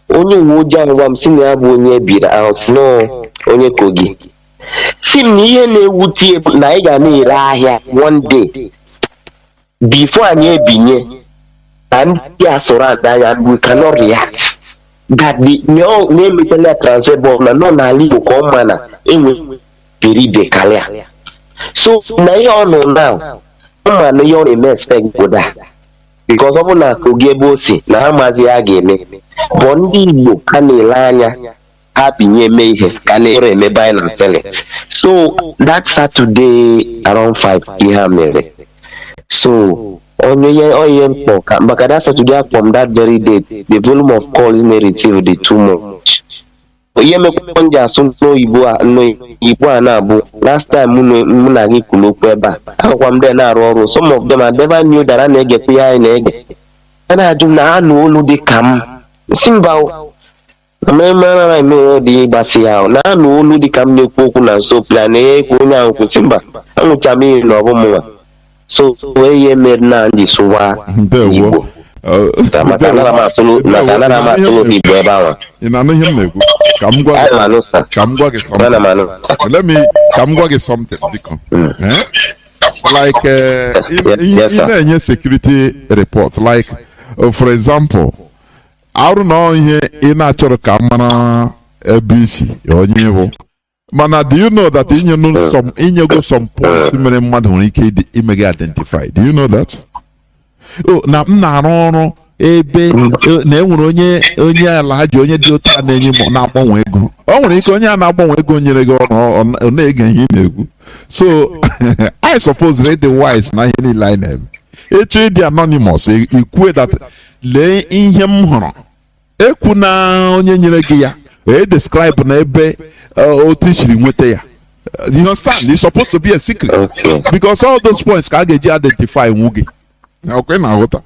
Onye uwe ojii ahụ gwa m si na ya bụ onye ebiri ahụ si na onye Kogi. Si m na ihe na-ewute na anyị ga na-ere ahịa one day before anyị ebinye na ndị a soro ada ya we cannot react that na-emetela transfer bọọlụ na nọ n'ala Igbo ka ọ ma na enwe peribe karịa. So na ihe ọ nọ now ma na ihe ọ na-eme expect boda because ọ bụ na Kogi ebe o si na ha maazị ya ga-eme bụ ndị Igbo ka na-ele anya ha binye eme ihe ka na-ere emebe anyị na tele. So that Saturday around 5 ihe mere. So onye mkpọ maka that Saturday from that very day the volume of calls may receive the too much. Ihe mekwa ndị asụ n'Igbo a na-abụ last time mụ na gị kwuru okwu ebe a akụkwa m dị na-arụ ọrụ. Some of them I never knew that a na-egekwa ihe anyị na-ege. A na-ajụ na ha na olu dị ka m si mba mara eme dị ịgbasi ya na ha na olu dị ka m na-ekwu okwu na nso pla na-ekwu onye ahụ kwụsị mba anwụcha m ihe na ọbụmụnwa. So wee ihe mere na ndị sụwa Igbo maka anara m asụlụ Igbo ebe ahụ. Ị na-anụ ihe m na-ekwu? Ka m gwa gị something biko. Like ị na-enye security report like for example arụ na ihe ị na-achọrọ ka mara ebe isi onye bụ mana do you know that inyego some points mere mmadụ nwere ike ime gị identify? Do you know that? Na m na-arụ ọrụ ebe na enwere onye ala ji onye dị otu a na-enye m na-agbanwe ego. O nwere ike onye a na-agbanwe ego nyere gị ọrụ ọ na-ege ihe ị na-ekwu. So I suppose read the wise na ihe niile anyị na-eme eche dị anonymous ikwue that lee ihe m hụrụ ekwu na onye nyere gị ya describe na ebe otu siri nweta ya. You understand? It's supposed to be a secret. Okay. Because all those points ka ga-eji identify nwu gị. Okay, na nghọta.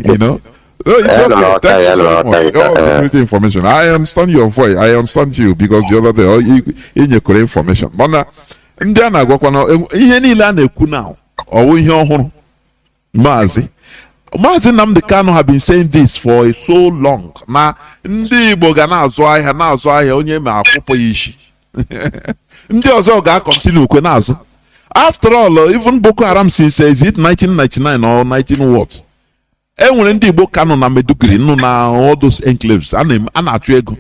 You know? So it's okay. Thank you so much. All security information. I understand your voice. I understand you because the other day you nyekwara information. Mana ndị a na-agwakwa na ihe niile a na-ekwu now ọwụ ihe ọhụrụ. Mazi Nnamdi Kanu have been saying this for so long. Na ndị Igbo ga na-azụ ahịa onye ma akwụpụ ya isi. Ndị ọzọ ga-continue kwe na-azụ. After all, even Boko Haram since is it 1999 or 19 what? Enwere ndị Igbo ka nọ na Meduguri nọ na all those enclaves a na-achụ ego.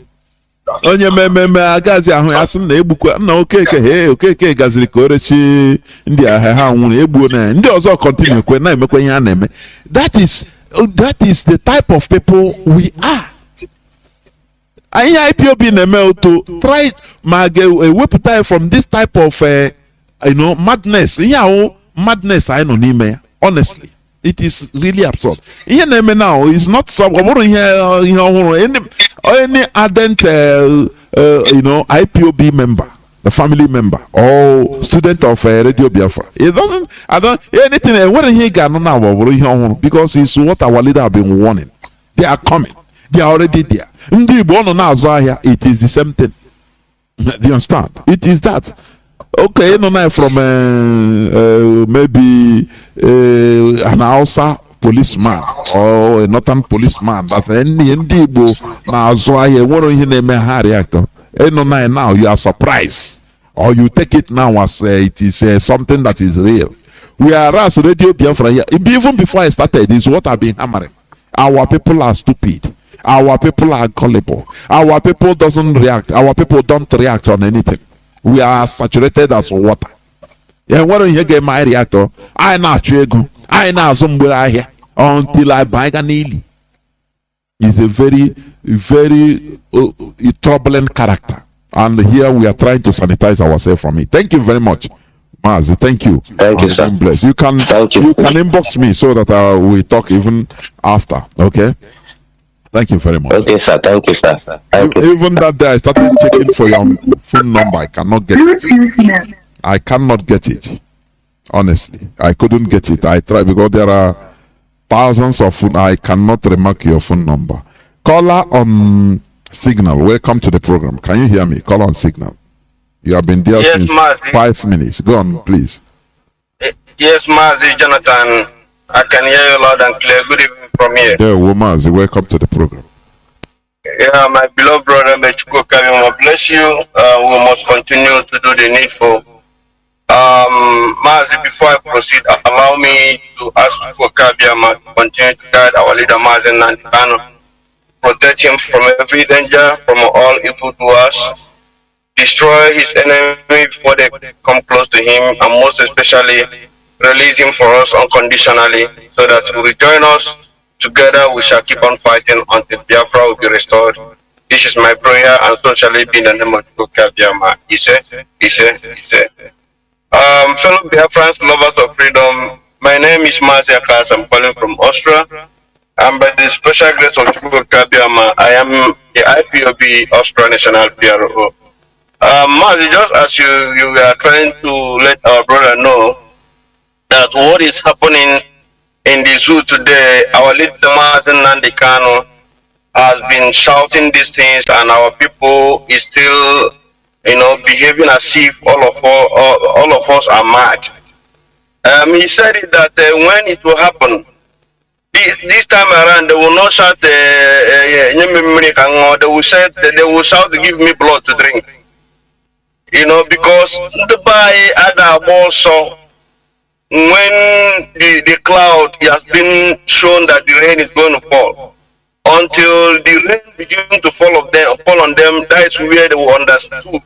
Onye mmemme agazi ahụ ya sị na egbukwa na okeke gaziri ka orechi ndị ahịa ha nwụrụ egbuo na ndị ọzọ continue kwe na-emekwa ihe a na-eme. That is the type of people we are. Anyị IPOB na-eme otu try ma ga-ewepụta from this type of madness. Ihe ahụ madness anyị nọ n'ime ya. Honestly, it is really absurd. Ihe na-eme now is not ọ bụrụ ihe ọhụrụ. Any ardent IPOB member the family member or student of Radio Biafra. It doesn't, I don't, anything, when he got now, because it's what our leader have been warning. They are coming. They are already there. It is the same thing. Do you understand? It is that. Okay, no, from maybe an Hausa policeman or a northern policeman, but any Igbo now now you are surprised or you take it now as it is something that is real. Whereas Radio Biafra here, even before I started, is what I've been hammering. Our people are stupid. Our people are gullible. Our people doesn't react. Our people don't react on anything. We are saturated as water. Yeah, when you get my reactor, I not go. I now somewhere here until I buy a nearly. He's a very, very turbulent character. And here we are trying to sanitize ourselves from it. Thank you very much, Mazi. Thank you. Thank you, sir. Bless. You can inbox me so that we talk even after. Okay. Thank you very much. Okay, sir. Thank you, sir. Thank you. Even that day I started checking for your phone number. I cannot get it. I cannot get it. Honestly, I couldn't get it. I tried because there are thousands of phone. I cannot remark your phone number. Caller on Signal. Welcome to the program. Can you hear me? Call on Signal. You have been there since Mazi. 5 minutes. Go on, please. Yes, Mazi, Jonathan. I can hear you loud and clear. Good evening from here. Yeah, Mazi, welcome to the program. Yeah, my beloved brother, Mechuko Kabima, bless you. We must continue to do the needful. Mazi, before I proceed, allow me to ask Chuko Kabiyama to continue to guide our leader, Mazi Nnamdi Kanu, protect him from every danger, from all evildoers, destroy his enemy before they come close to him, and most especially, release him for us unconditionally, so that he will join us. Together we shall keep on fighting until Biafra will be restored. This is my prayer, and so shall it be in the name of Biafra. Fellow Biafrans, lovers of freedom, my name is Mazi Nnamdi. I'm calling from Austria, and by the special grace of Biafra, I am the IPOB Austria National PRO. Mazi, just as you are trying to let our brother know that what is happening in the zoo today, our leader Mazi Nnamdi Kanu has been shouting these things, and our people is still, behaving as if all of us are mad. He said it that when it will happen, this time around, they will not shout, they will shout, give me blood to drink. Because the by other also, when the cloud has been shown that the rain is going to fall, until the rain begins to fall on them, that is where they will understand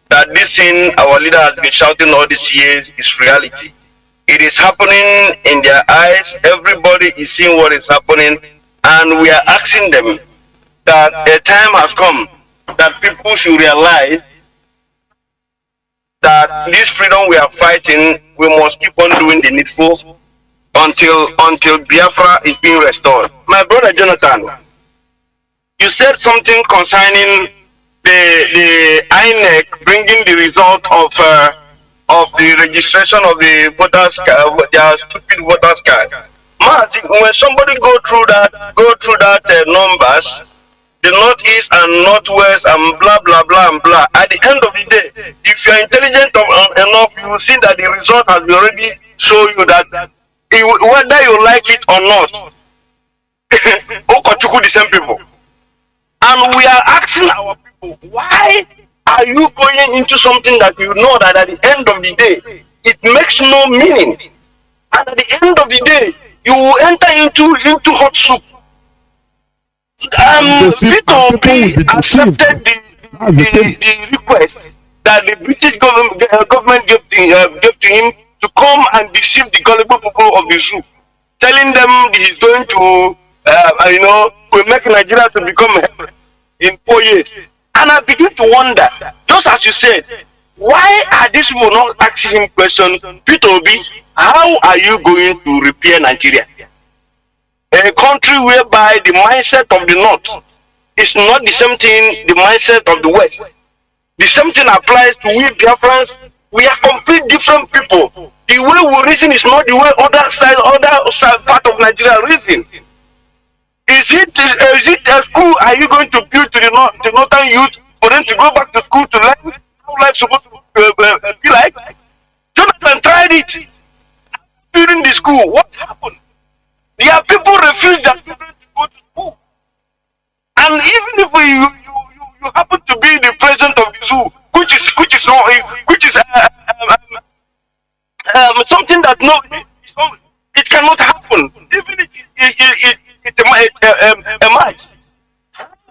that this thing our leader has been shouting all these years is reality. It is happening in their eyes. Everybody is seeing what is happening, and we are asking them that a time has come that people should realize that this freedom we are fighting, we must keep on doing the needful until Biafra is being restored. My brother Jonathan, you said something concerning the INEC bringing the result of the registration of the voters their stupid voters card. Mazi, when somebody go through that numbers, the northeast and northwest and blah blah blah and blah. At the end of the day, if you are intelligent enough, you will see that the result has already shown you that whether you like it or not, Okochuku the same people. And we are asking our people, why are you going into something that you know that at the end of the day, it makes no meaning? And at the end of the day, you will enter into hot soup. People accepted the request that the British government gave to him to come and deceive the gullible people of the zoo, telling them he's going to, will make Nigeria to become heaven in 4 years. And I begin to wonder, just as you said, why are these people not asking him question, Peter Obi, how are you going to repair Nigeria? A country whereby the mindset of the North is not the same thing, the mindset of the West. The same thing applies to we Biafrans. We are complete different people. The way we reason is not the way other side part of Nigeria reason. Is it a school are you going to build to the northern youth for them to go back to school to learn how life supposed to be like? Jonathan tried it during the school. What happened? There are people refuse their children to go to school. And even if you happen to be the president of the zoo, which is something that it cannot happen. Even if it's a match.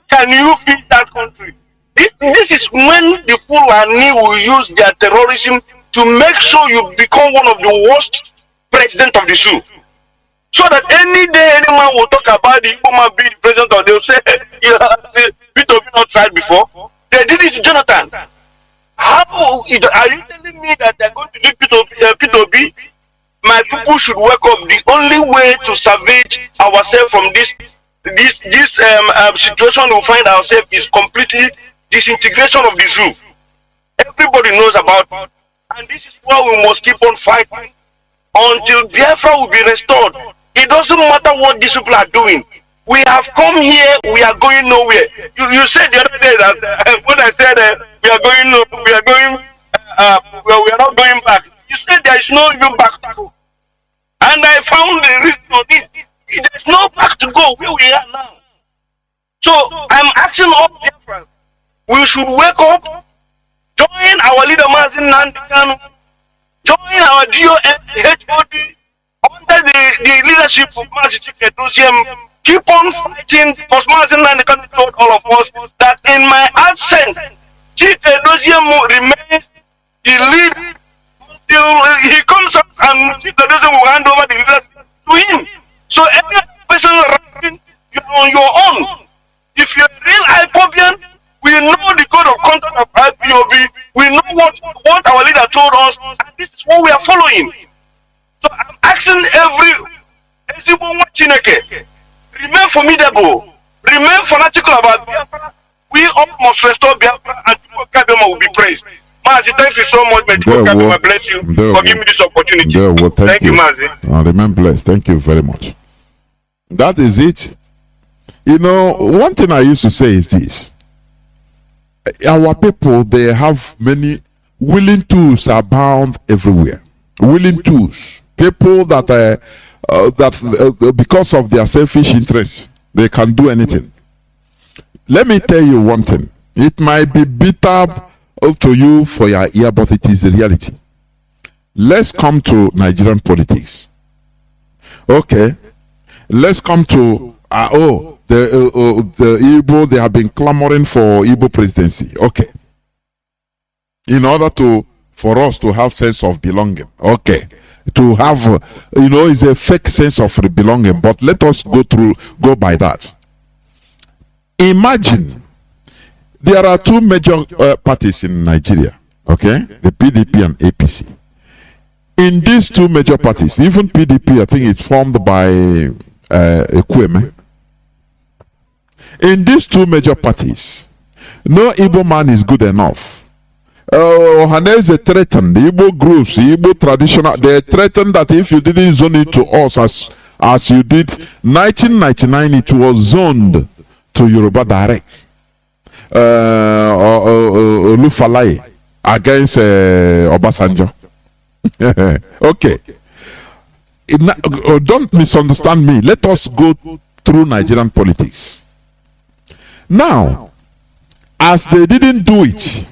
Can you feed that country? This is when the Fulani will use their terrorism to make sure you become one of the worst president of the zoo. So that any day any man will talk about the Igbo man being the president, or they'll say, Peter Obi not tried before. They did it to Jonathan. How are you telling me that they're going to do Peter Obi? My people should wake up. The only way to salvage ourselves from this situation we find ourselves is completely disintegration of the zoo. Everybody knows about it. And this is why we must keep on fighting until Biafra will be restored. It doesn't matter what these people are doing. We have come here, we are going nowhere. You said the other day that when I said we are not going back. You said there is no even back to go. And I found the reason for this. There is no back to go where we are now. So I'm asking all Biafrans, we should wake up, join our leader Mazi Nnamdi Kanu, join our DOHOD under the leadership of Mazi Nnamdi. Keep on fighting, because Mazi Nnamdi Kanu told all of us that in my absence, Chief Edoziem remains the lead until he comes up and Chief Edoziem will hand over the leadership to him. So every person running, you're on your own. If you're a real IPOBian, we know the code of conduct of IPOB, we know what our leader told us, and this is what we are following. So I'm asking everyone Chineke, remain formidable, remain fanatical about Biafra. We all must restore Biafra, and people Kadema will be praised. Mazi, thank you so much. May people Kadema bless you for giving me this opportunity. Thank you, Mazi. Remain blessed. Thank you very much. That is it. You know, one thing I used to say is this. Our people, they have many willing tools abound everywhere. Willing tools. People that because of their selfish interests, they can do anything. Let me tell you one thing. It might be bitter to you for your ear, but it is the reality. Let's come to Nigerian politics. Okay. Let's come to the Igbo. They have been clamoring for Igbo presidency. Okay. In order for us to have sense of belonging. Okay. To have, it's a fake sense of belonging. But let us go by that. Imagine there are two major parties in Nigeria. Okay, the PDP and APC. In these two major parties, even PDP, I think it's formed by Ekweme. In these two major parties, no Igbo man is good enough. Ohaneze threatened the Igbo groups, the Igbo traditional. They threatened that if you didn't zone it to us as you did, 1999 it was zoned to Yoruba direct. Olufalaye against Obasanjo. Okay. Don't misunderstand me. Let us go through Nigerian politics. Now, as they didn't do it,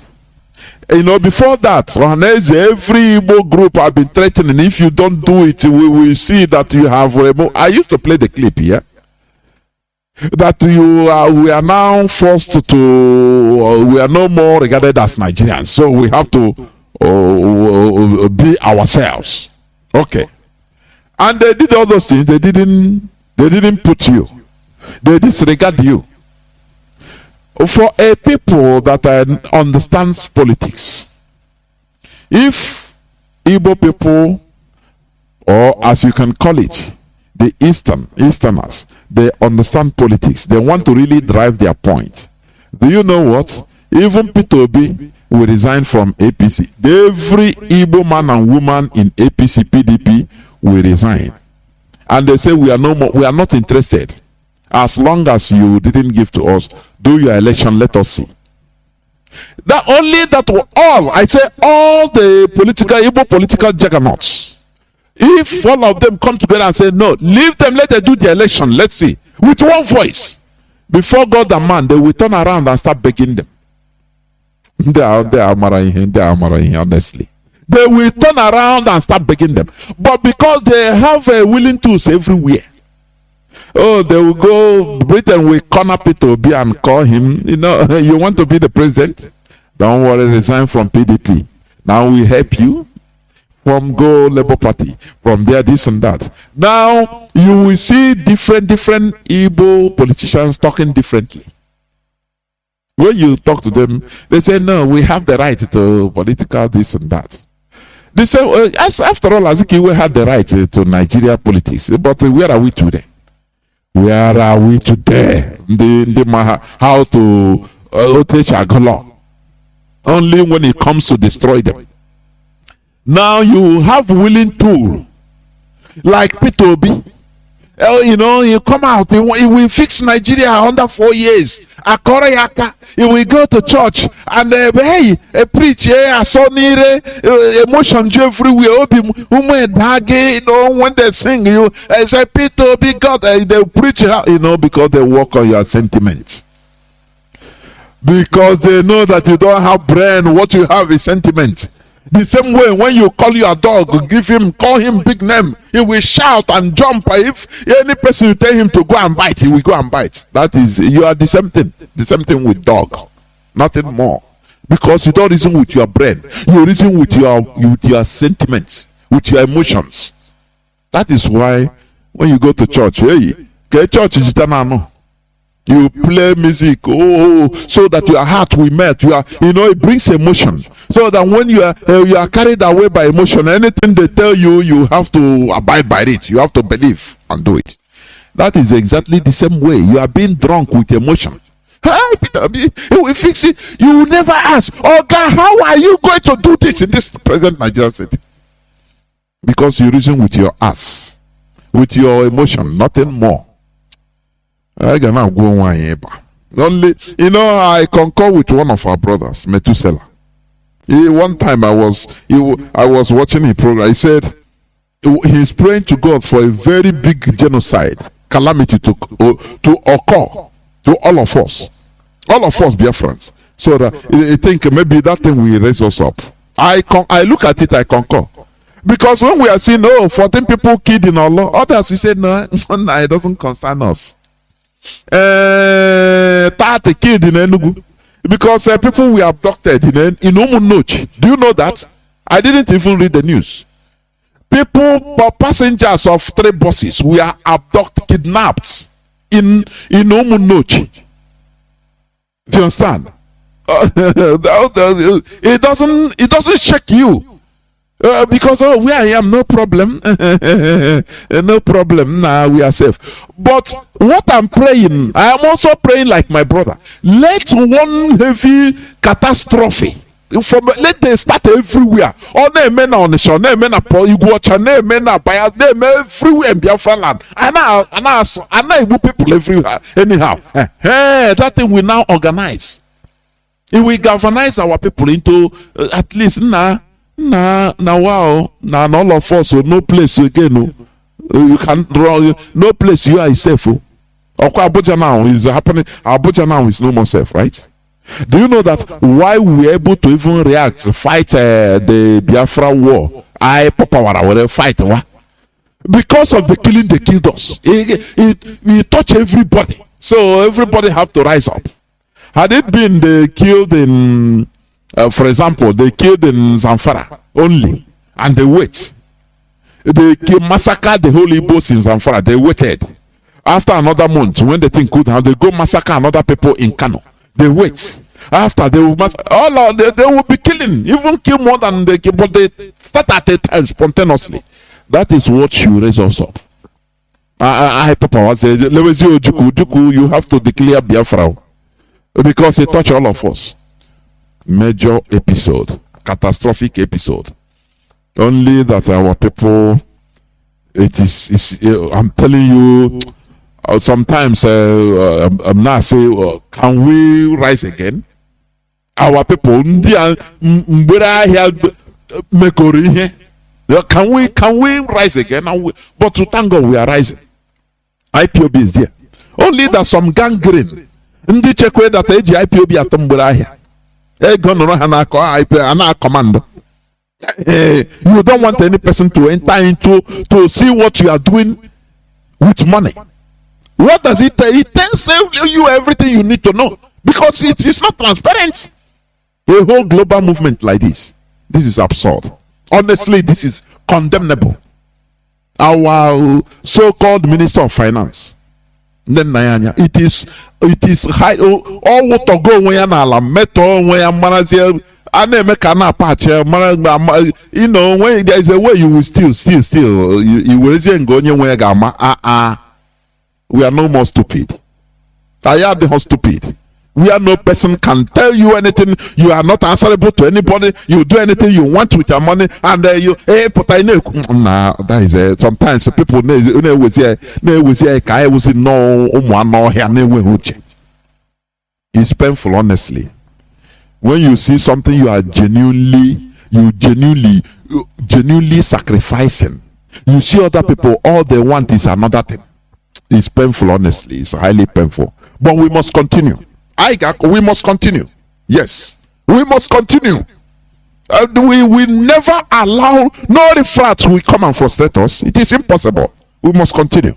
before that, every Igbo group have been threatening. If you don't do it, we will see that you have removed. I used to play the clip here. That we are now forced to, we are no more regarded as Nigerians. So we have to be ourselves. Okay. And they did all those things. They didn't put you. They disregard you. For a people that understands politics, if Igbo people, or as you can call it, the Easterners, they understand politics. They want to really drive their point. Do you know what? Even Peter Obi will resign from APC. Every Igbo man and woman in APC, PDP will resign. And they say we are not interested. As long as you didn't give to us, do your election, let us see. That only that all the Igbo political juggernauts, if all of them come together and say, no, leave them, let them do the election, let's see, with one voice, before God and man, they will turn around and start begging them. They are honestly. They will turn around and start begging them. But because they have willing tools everywhere, oh, they will go, Britain will corner Peter Obi and call him, you want to be the president? Don't worry, resign from PDP. Now we help you. From Go Labour Party, from there, this and that. Now you will see different Igbo politicians talking differently. When you talk to them, they say, no, we have the right to political this and that. They say, after all, Azikiwe had the right to Nigeria politics. But where are we today? Where are we today? How to teach Agolo? Only when it comes to destroy them. Now you have willing tool like Peter Obi. You come out, he will fix Nigeria under 4 years. He will go to church and preach. Emotions everywhere. When they sing, you say Peter Obi God, they preach, because they work on your sentiments. Because they know that you don't have brain. What you have is sentiment. The same way when you call your dog, call him big name, he will shout and jump. If any person you tell him to go and bite, he will go and bite. That is, you are the same thing with dog, nothing more. Because you don't reason with your brain, you reason with your sentiments, with your emotions. That is why when you go to church, church is you play music, so that your heart will melt. It brings emotion. So that when you are carried away by emotion, anything they tell you, you have to abide by it. You have to believe and do it. That is exactly the same way. You are being drunk with emotion. Hey, Peter, he will fix it. You will never ask, oh God, how are you going to do this in this present Nigerian city? Because you reason with your ass, with your emotion, nothing more. I cannot go only, I concur with one of our brothers, Methuselah. One time I was watching his program. He said he's praying to God for a very big genocide, calamity to occur to all of us Biafrans, so that I think maybe that thing will raise us up. I look at it, I concur, because when we are seeing 14 people killed in Allah, others we say no, it doesn't concern us. 30 killed in Enugu. Because people were abducted in Umunochi. Do you know that? I didn't even read the news. Passengers of 3 buses were abducted, kidnapped in Umunochi. Do you understand? It doesn't shake you. Because where I am, no problem. No problem. Now we are safe. But what I'm praying, I am also praying like my brother. Let one heavy catastrophe let them start everywhere. All the men on the show, the men are poor, you watch, and the men are biased, the men everywhere in Biafra land. And now people everywhere. Anyhow, that thing we now organize. If we galvanize our people into at least now all of us, no place again. You can draw no place you are safe. Abuja now is happening. Abuja now is no more safe, right? Do you know that why we were able to even react, fight the Biafra war? Fight because of the killing they killed us. It touched everybody, so everybody have to rise up. Had it been they killed in, for example, they killed in Zamfara only, and they wait. They massacred the whole Igbos in Zamfara. They waited. After another month, when the thing could have, they go massacre another people in Kano. They wait. After they will they will be killing, even kill more than they kill, but they start at a time spontaneously. That is what should raise us up. Papa was saying, you have to declare Biafra because it touched all of us. major episode, catastrophic episode. Only that our people, I'm telling you, sometimes I'm not saying, can we rise again? Our people, can we rise again? But to thank God, we are rising. IPOB is there. Only that some gangrene. Ndi chekwe that IPOB atambura ahia. Command. You don't want any person to enter into to see what you are doing with money. What does it tell? It tells you everything you need to know because it is not transparent. A whole global movement like this is absurd. Honestly, this is condemnable. Our so-called Minister of Finance, then it is high. All what to go when ala metal when manager and make an patch. You know when there is a way you will still you will say go when gamma. We are no more stupid. I am the stupid. We are no person can tell you anything. You are not answerable to anybody. You do anything you want with your money, and but I know. Nah, that is sometimes people it's painful, honestly. When you see something you are genuinely sacrificing, you see other people, all they want is another thing. It's painful, honestly. It's highly painful. But we must continue. We must continue. Yes, we must continue. We will never allow no refracts will come and frustrate us. It is impossible. We must continue.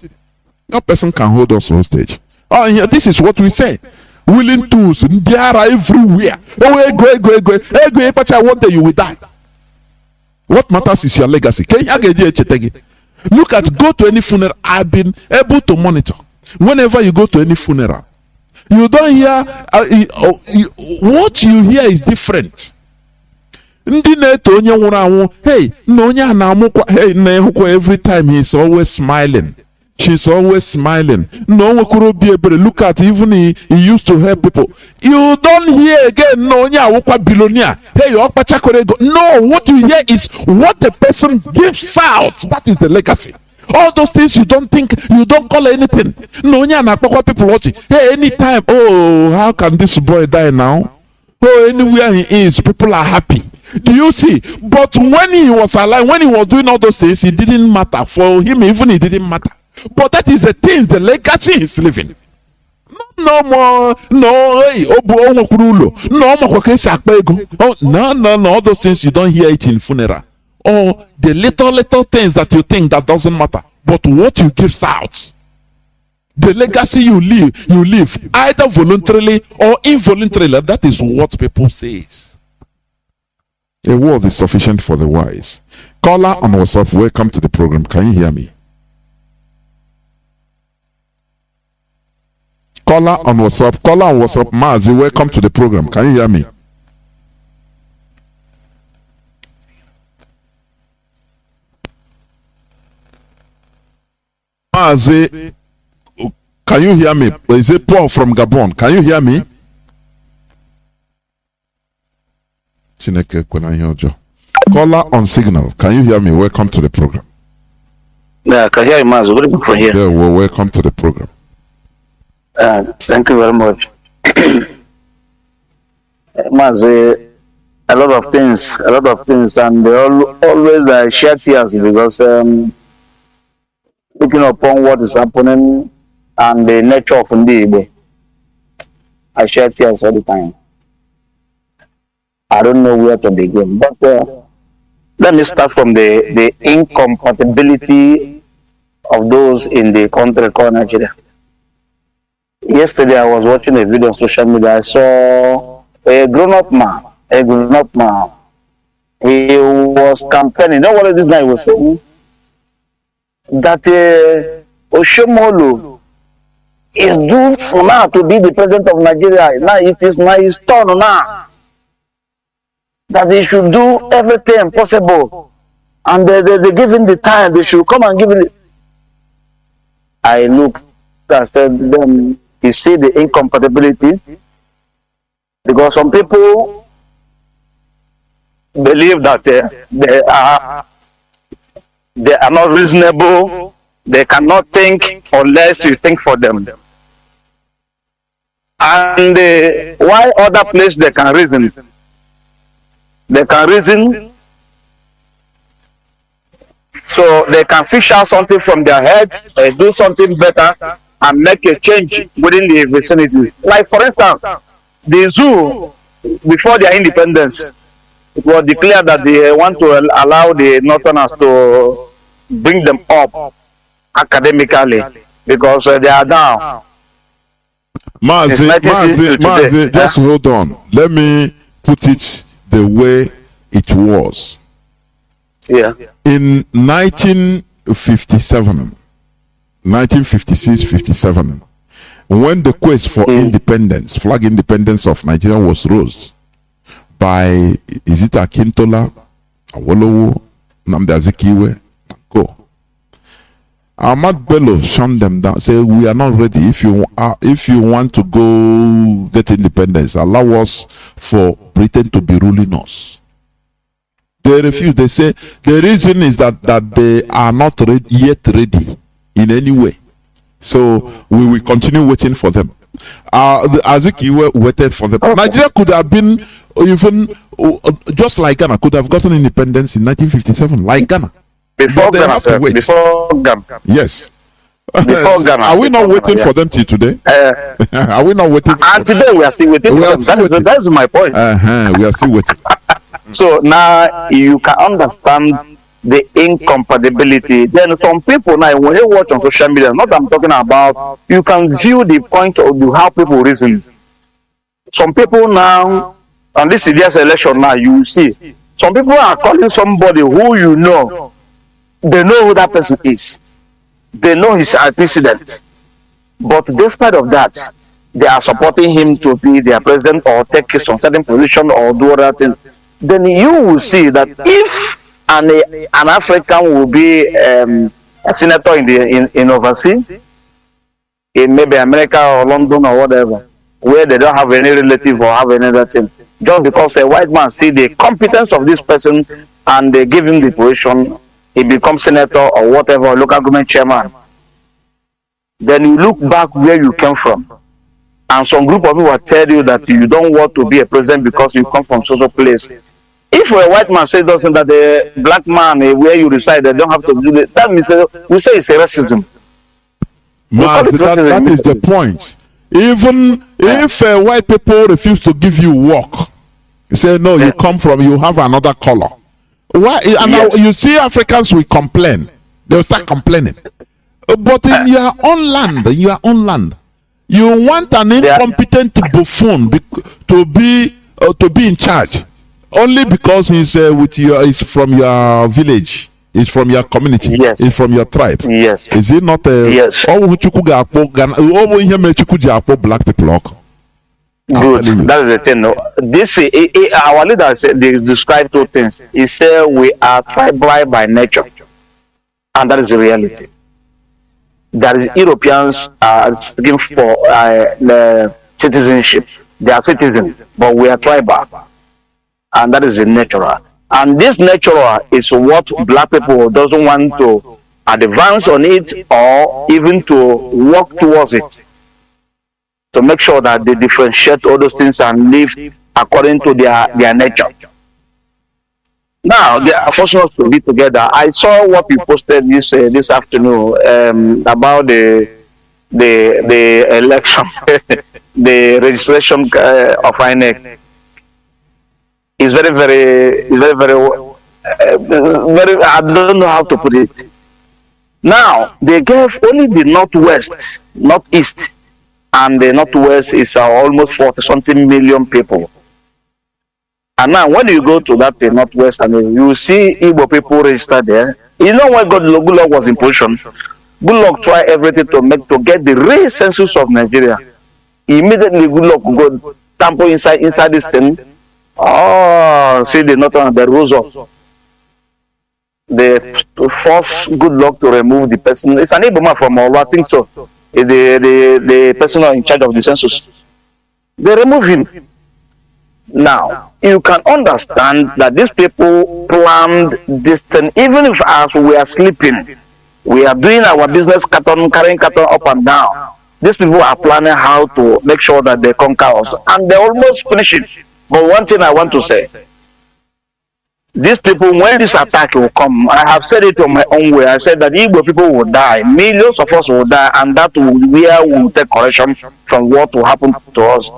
No person can hold us hostage. Oh, yeah, this is what we say. Willing tools, they are everywhere. Oh, go. But one day you will die. What matters is your legacy. Look at, go to any funeral. I've been able to monitor. Whenever you go to any funeral, you don't hear what you hear is different. Hey, every time he's always smiling. She's always smiling. No one could be able to look at, even he used to help people. You don't hear again, no, billionaire. Hey, no, what you hear is what the person gives out. That is the legacy. All those things you don't think, you don't call anything. No, people watching. Hey, anytime, oh, how can this boy die now? Oh, anywhere he is, people are happy. Do you see? But when he was alive, when he was doing all those things, it didn't matter. For him, even it didn't matter. But that is the thing, the legacy he's living. No more, no, hey, no, all those things you don't hear it in funeral. Or the little things that you think that doesn't matter. But what you give out, the legacy you live either voluntarily or involuntarily. That is what people say. A word is sufficient for the wise. Caller on WhatsApp, welcome to the program. Can you hear me? Caller on WhatsApp, Mazi, welcome to the program. Can you hear me? Mazi, can you hear me? Is it Paul from Gabon? Can you hear me? Caller on signal. Can you hear me? Welcome to the program. Yeah, I can hear you, Mazi. What are you from here? Yeah, well, welcome to the program. Thank you very much. Mazi, a lot of things, and they always share tears because looking upon what is happening and the nature of Ndi, I share tears all the time. I don't know where to begin, but let me start from the incompatibility of those in the country called Nigeria. Yesterday, I was watching a video on social media. I saw a grown-up man. He was campaigning. You know what this guy was saying? That Oshomolu is due for now to be the president of Nigeria. Now it is his turn now. That they should do everything possible. And they give him the time. They should come and give him. I looked and said, then you see the incompatibility. Because some people believe that they are not reasonable. They cannot think unless you think for them. And why other place they can reason? They can reason, so they can fish out something from their head, do something better, and make a change within the vicinity. Like for instance, the zoo, before their independence, it was declared that they want to allow the Northerners to bring them up academically because they are down. Mazi, just hold on. Let me put it the way it was. Yeah. In 1956, 57, when the quest for independence, flag independence of Nigeria was rose by, is it Akintola, Awolowo, Nnamdi Azikiwe, go. Ahmad Bello shunned them down, say we are not ready. If you want to go get independence, allow us for Britain to be ruling us. They refuse. They say the reason is that they are not yet ready in any way. So we will continue waiting for them. Azikiwe waited for them. Nigeria could have been even just like Ghana, could have gotten independence in 1957, like Ghana. Before Ghana, sir. Before Ghana. Yes. Before Ghana. Are we not waiting for them till today? Are we not waiting? And today we are still waiting for them. That is my point. We are still waiting. So now you can understand the incompatibility. Then some people now, when you watch on social media, not I'm talking about, you can view the point of how people reason. Some people now, and this is just election now, you see, some people are calling somebody who you know, they know who that person is. They know his antecedents. But despite of that, they are supporting him to be their president or take some certain position or do other things. Then you will see that if an African will be a senator in overseas, in maybe America or London or whatever, where they don't have any relative or have any other thing, just because a white man see the competence of this person and they give him the position, he becomes senator or whatever, local government chairman. Then you look back where you came from, and some group of people will tell you that you don't want to be a president because you come from social place. If a white man says something that the black man where you reside, they don't have to do that, that means we say it's a racism. That is the point. Even if white people refuse to give you work, you say no, you come from, you have another color. Why? And now you see Africans will complain. They'll start complaining. But in your own land, you want an incompetent buffoon to be in charge only because he's from your village, he's from your community, he's from your tribe. Yes. Is it not? Yes. Black people. Good. That is the thing. No? This our leader said they described two things. He said we are tribal by nature, and that is the reality. That is, Europeans are seeking for the citizenship. They are citizens, but we are tribal, and that is the natural. And this natural is what black people doesn't want to advance on it or even to work towards it, to make sure that they differentiate all those things and live according to their nature. Now they are forcing us to be together. I saw what you posted this afternoon about the election, the registration of INEC. It's very. I don't know how to put it. Now they gave only the northwest, northeast, and the northwest is almost 40-something million people. And now when you go to that northwest, and you see Igbo people registered there, you know when Goodluck was in position, Goodluck tried everything to get the real census of Nigeria. Immediately Goodluck go tamper inside this thing. Oh, see the northern, the rose up. They force Goodluck to remove the person. It's an Igbo man from Owa, I think so. The person in charge of the census. They remove him. Now, you can understand that these people planned this thing, even if as we are sleeping, we are doing our business carrying carton up and down. These people are planning how to make sure that they conquer us, and they almost finish it. But one thing I want to say, these people, when this attack will come, I have said it on my own way. I said that Igbo people will die, millions of us will die, and that will where we will take correction from what will happen to us.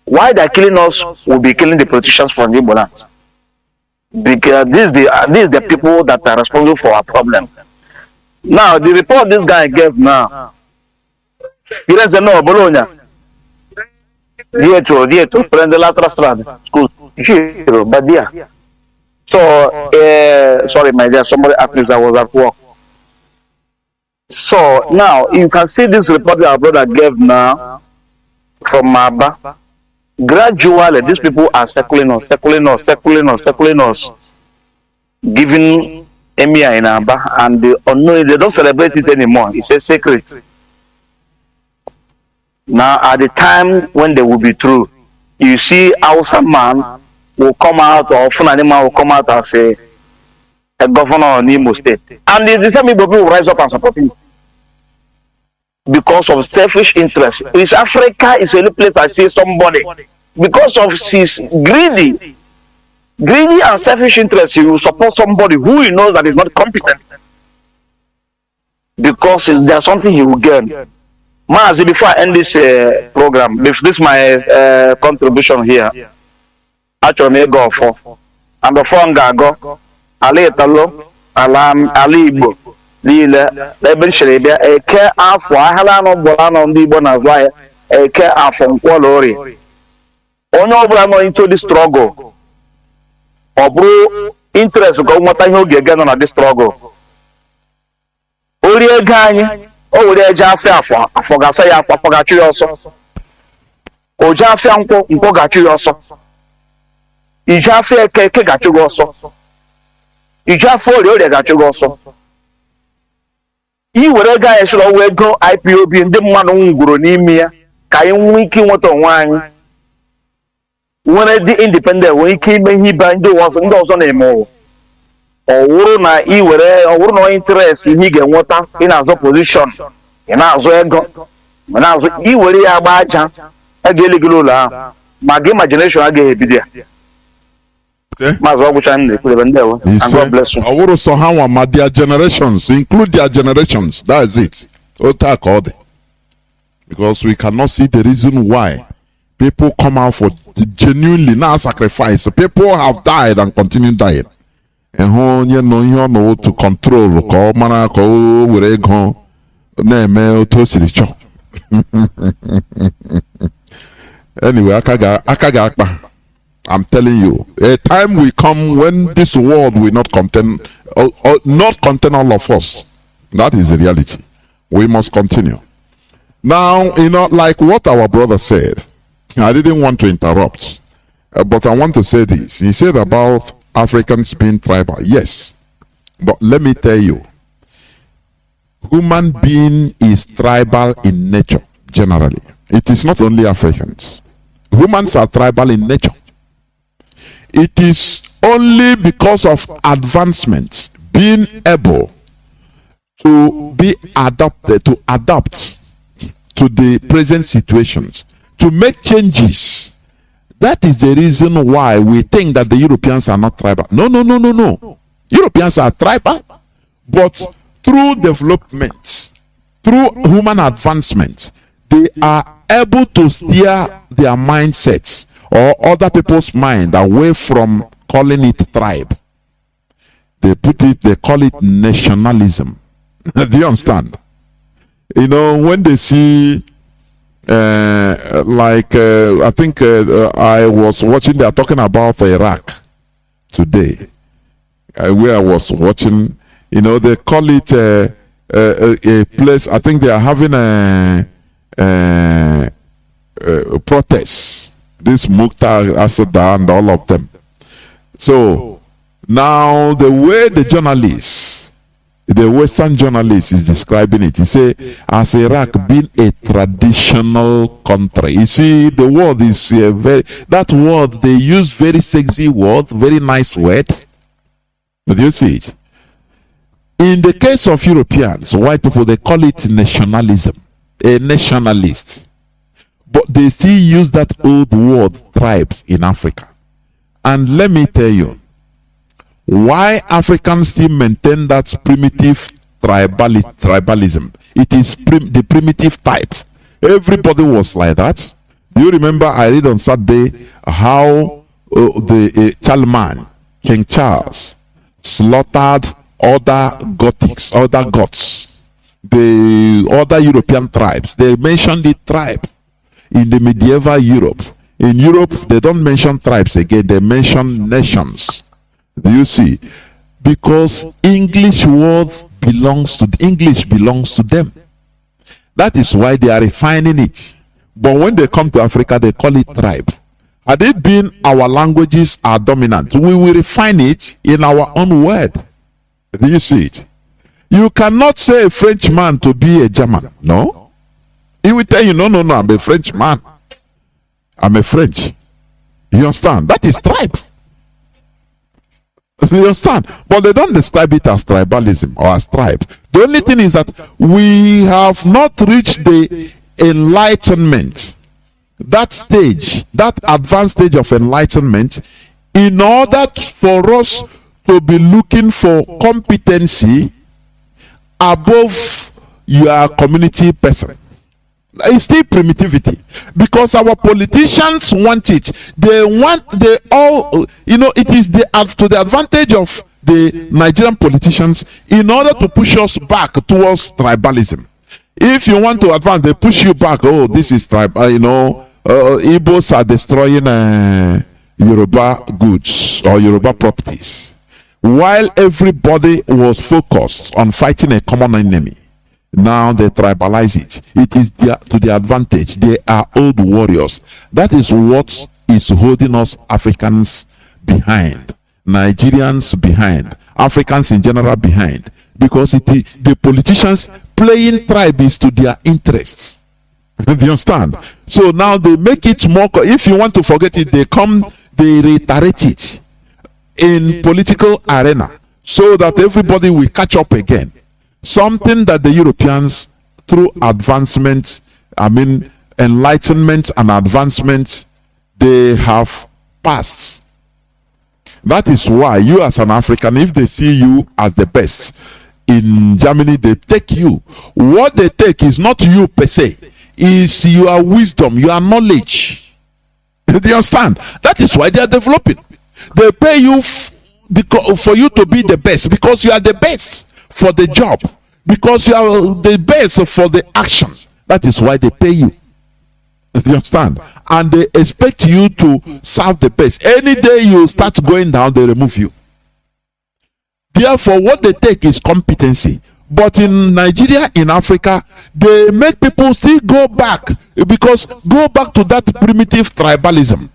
Why they're killing us will be killing the politicians from Igbo lands. Because these are the people that are responsible for our problem. Now, the report this guy gave now, he doesn't know Bologna. Dietro, prende l'altra strada. Scusa, giro, Badia. So, sorry, my dear, somebody asked me if I was at work. So, now, you can see this report that our brother gave now from Maba. Gradually, these people are circling us, giving Emir in Aba, and they don't celebrate it anymore. It's a secret. Now, at the time when they will be true, you see Hausa man will come out, or Fulani man will come out as a governor in Imo State. And the same people will rise up and support him. Because of selfish interest. East Africa is the only place I see somebody. Because of his greedy and selfish interest, he will support somebody who he knows that is not competent. Because there's something he will gain. Mazi, before I end this program, this is my contribution here. Actually, I go for. And before I go, Ali Italo, Ali Igbo, Lila, Eben Shelebia, a care after Halano Bolano, the Bonazwaya, a care after Walori. Only into the struggle. Or bro, interest go what I know again on this struggle. Only a guy. Oh, we are just I forgot say I forgot you also. Oh, just uncle got you also. You just fair cake got you also. You just for the got you also. You were a guy should always go IPOB and the man who grew near me. Can wiki what on wine. When the independent when he came in, he banned the was and those on a more. Or na I were or no interest in he get water in as opposition. In as well, when I was I were a baja, a geligula, my imagination I gave you there. My and God bless you. I would also have their generations, include their generations. That is it. Because we cannot see the reason why people come out for genuinely now sacrifice. People have died and continue dying. And who you know to control call mana call with go name to see anyway, akaga. I'm telling you, a time will come when this world will not contain all of us. That is the reality. We must continue. Now, like what our brother said, I didn't want to interrupt, but I want to say this. He said about Africans being tribal. Yes, but let me tell you, human being is tribal in nature, generally. It is not only Africans. Humans are tribal in nature. It is only because of advancement, being able to be adapted, to adapt to the present situations, to make changes. That is the reason why we think that the Europeans are not tribal. No. Europeans are tribal, but through development, through human advancement, they are able to steer their mindsets or other people's mind away from calling it tribe. They call it nationalism. Do you understand? When they see I think I was watching, they are talking about Iraq today, where I was watching, they call it a place, I think they are having a protest, this Mukhtar Asada and all of them. So now the way the journalists The Western journalist is describing it. He say, as Iraq being a traditional country. You see, the word is that word, they use very sexy word, very nice word. But you see it? In the case of Europeans, white people, they call it nationalism. A nationalist. But they still use that old word, tribe, in Africa. And let me tell you, why Africans still maintain that primitive tribalism. It is the primitive type. Everybody was like that. Do you remember I read on Saturday how the Charlemagne, King Charles, slaughtered other gods, the other European tribes. They mentioned the tribe in the medieval Europe. In Europe, they don't mention tribes again, they mention nations. Do you see? Because English belongs to them. That is why they are refining it. But when they come to Africa, they call it tribe. Had it been our languages are dominant, we will refine it in our own word. Do you see it? You cannot say a French man to be a German. No. He will tell you, no, I'm a French man. I'm a French. You understand? That is tribe. You understand? But they don't describe it as tribalism or as tribe. The only thing is that we have not reached the enlightenment, that stage, that advanced stage of enlightenment, in order for us to be looking for competency above your community person. It's still primitivity, because our politicians want it. They all, it is to the advantage of the Nigerian politicians in order to push us back towards tribalism. If you want to advance, they push you back. Oh, this is tribal. Igbos are destroying Yoruba goods or Yoruba properties, while everybody was focused on fighting a common enemy. Now they tribalize it. It is to the advantage. They are old warriors. That is what is holding us Africans behind, Nigerians behind, Africans in general behind, because the politicians playing tribe is to their interests. Do you understand? So now they make it more. If you want to forget it, they reiterate it in political arena so that everybody will catch up again. Something that the Europeans, through advancement, enlightenment and advancement, they have passed. That is why you as an African, if they see you as the best in Germany, they take you. What they take is not you per se, is your wisdom, your knowledge. Do you understand? That is why they are developing. They pay you for you to be the best, because you are the best for the job, because you are the best for the action. That is why they pay you. Do you understand? And they expect you to serve the best. Any day you start going down, they remove you. Therefore, what they take is competency. But in Nigeria, in Africa, they make people still go back to that primitive tribalism,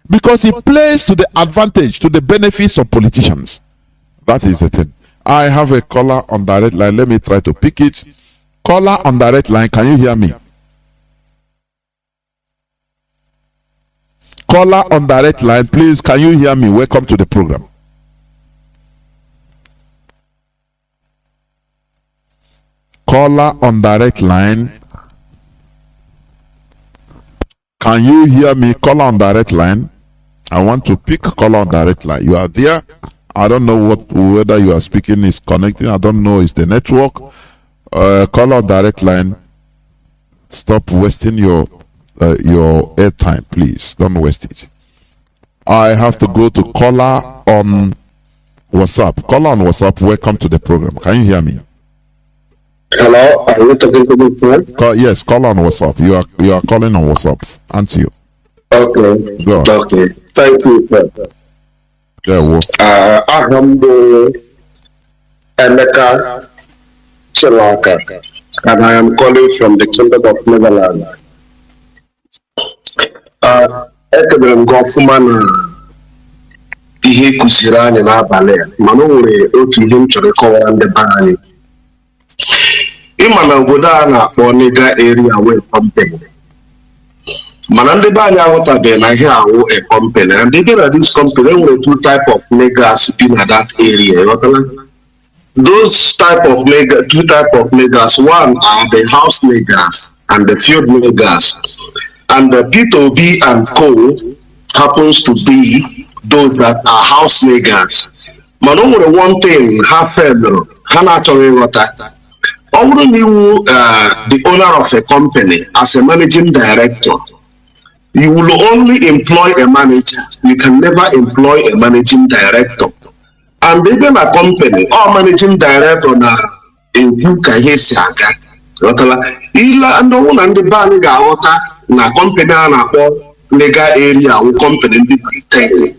because it plays to the advantage, to the benefits of politicians. That is the thing. I have a caller on direct line. Let me try to pick it. Caller on direct line. Can you hear me? Caller on direct line, please. Can you hear me? Welcome to the program. Caller on direct line. Can you hear me? Caller on direct line. I want to pick caller on direct line. You are there. I don't know whether you are speaking is connecting. I don't know. It's the network. Caller on direct line. Stop wasting your airtime, please. Don't waste it. I have to go to caller on WhatsApp. Caller on WhatsApp. Welcome to the program. Can you hear me? Hello. Are you talking to me? Yes. Caller on WhatsApp. You are calling on WhatsApp. Answer you. Okay. Go on. Okay. Thank you, sir. Yeah, well. I am the Emeka Chilaka, and I am calling from the Kingdom of Netherlands. Ekebere m gị ọfụma na ihe kụziri anyị n'abalị a, mana o nwere otu ihe m chọrọ ịkọwara ndị be anyị Imana obodo a na-akpọ nega area wee company. Mana ndị be anyị aghọtabeghị na ihe awụ a company. And even at this company, there were two type of negas in that area. Those two type of negas, one are the house negas and the field negas. And the P2B and Co happens to be those that are house negas. But only one thing, the owner of a company as a managing director, you will only employ a manager. You can never employ a managing director. And even a company or managing director na ebuka hesiaga. Ila and the bani ga na company na po legal area or company in Britain.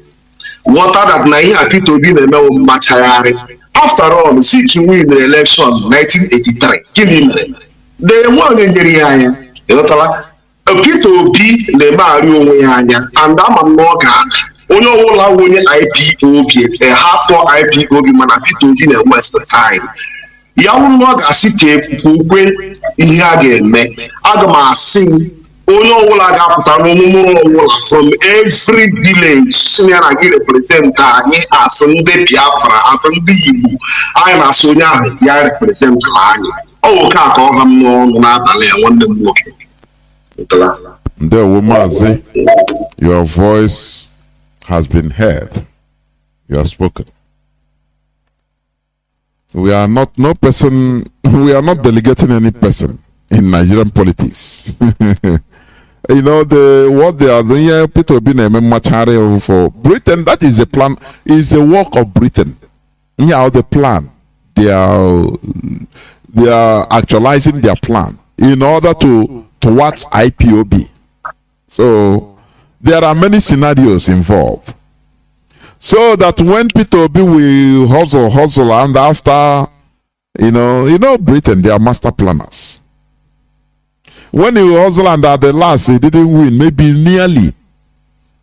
Water that na here to be the machayari. After all, since you win the election 1983, give him the one in the area. A Pito B the Mario Wayanya and I'm a Ono winning IPOB, a hardcore IPOB man a Pito B in the Western time. Yamunog Asite Pugwe Ihage me Agama sing Ono from every village senior represent as Sunday Biafra as Sunday Ibu I am a Sonia ya represent Kani. Oh Kako Hamon Natale one them working. There Mazi, your voice has been heard. You have spoken. We are not delegating any person in Nigerian politics. You know what they are doing here, people being a machare for Britain, that is a plan, is the work of Britain. Yeah, the plan. They are actualizing their plan in order towards IPOB. So there are many scenarios involved. So that when P2B will hustle, and after, you know, Britain, they are master planners. When he will hustle and at the last he didn't win, maybe nearly,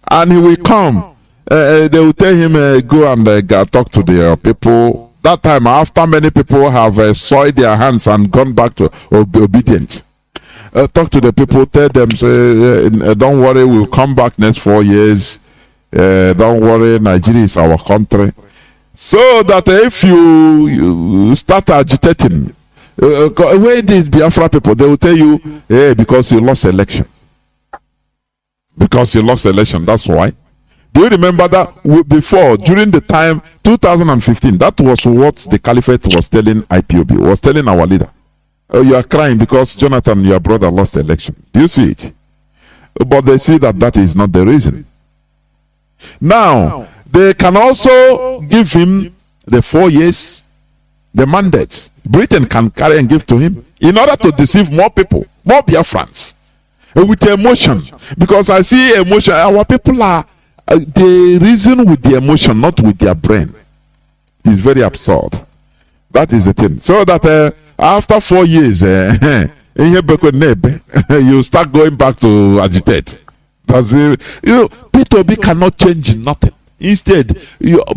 and he will come, they will tell him, go and talk to the people. That time, after many people have soiled their hands and gone back to obedient. Talk to the people, tell them, say, don't worry, we'll come back next 4 years. Don't worry, Nigeria is our country. So that if you start agitating, where did Biafra people? They will tell you, hey, because you lost election. Because you lost election, that's why. Do you remember that before, during the time 2015, that was what the caliphate was telling IPOB, was telling our leader. Oh, you are crying because Jonathan, your brother, lost the election. Do you see it? But they see that is not the reason. Now, they can also give him the 4 years, the mandate. Britain can carry and give to him in order to deceive more people, more Biafrans, with emotion. Because I see emotion, our people are, they reason with the emotion, not with their brain. It's very absurd. That is the thing. So that after 4 years, you start going back to agitate. P2B cannot change nothing. Instead,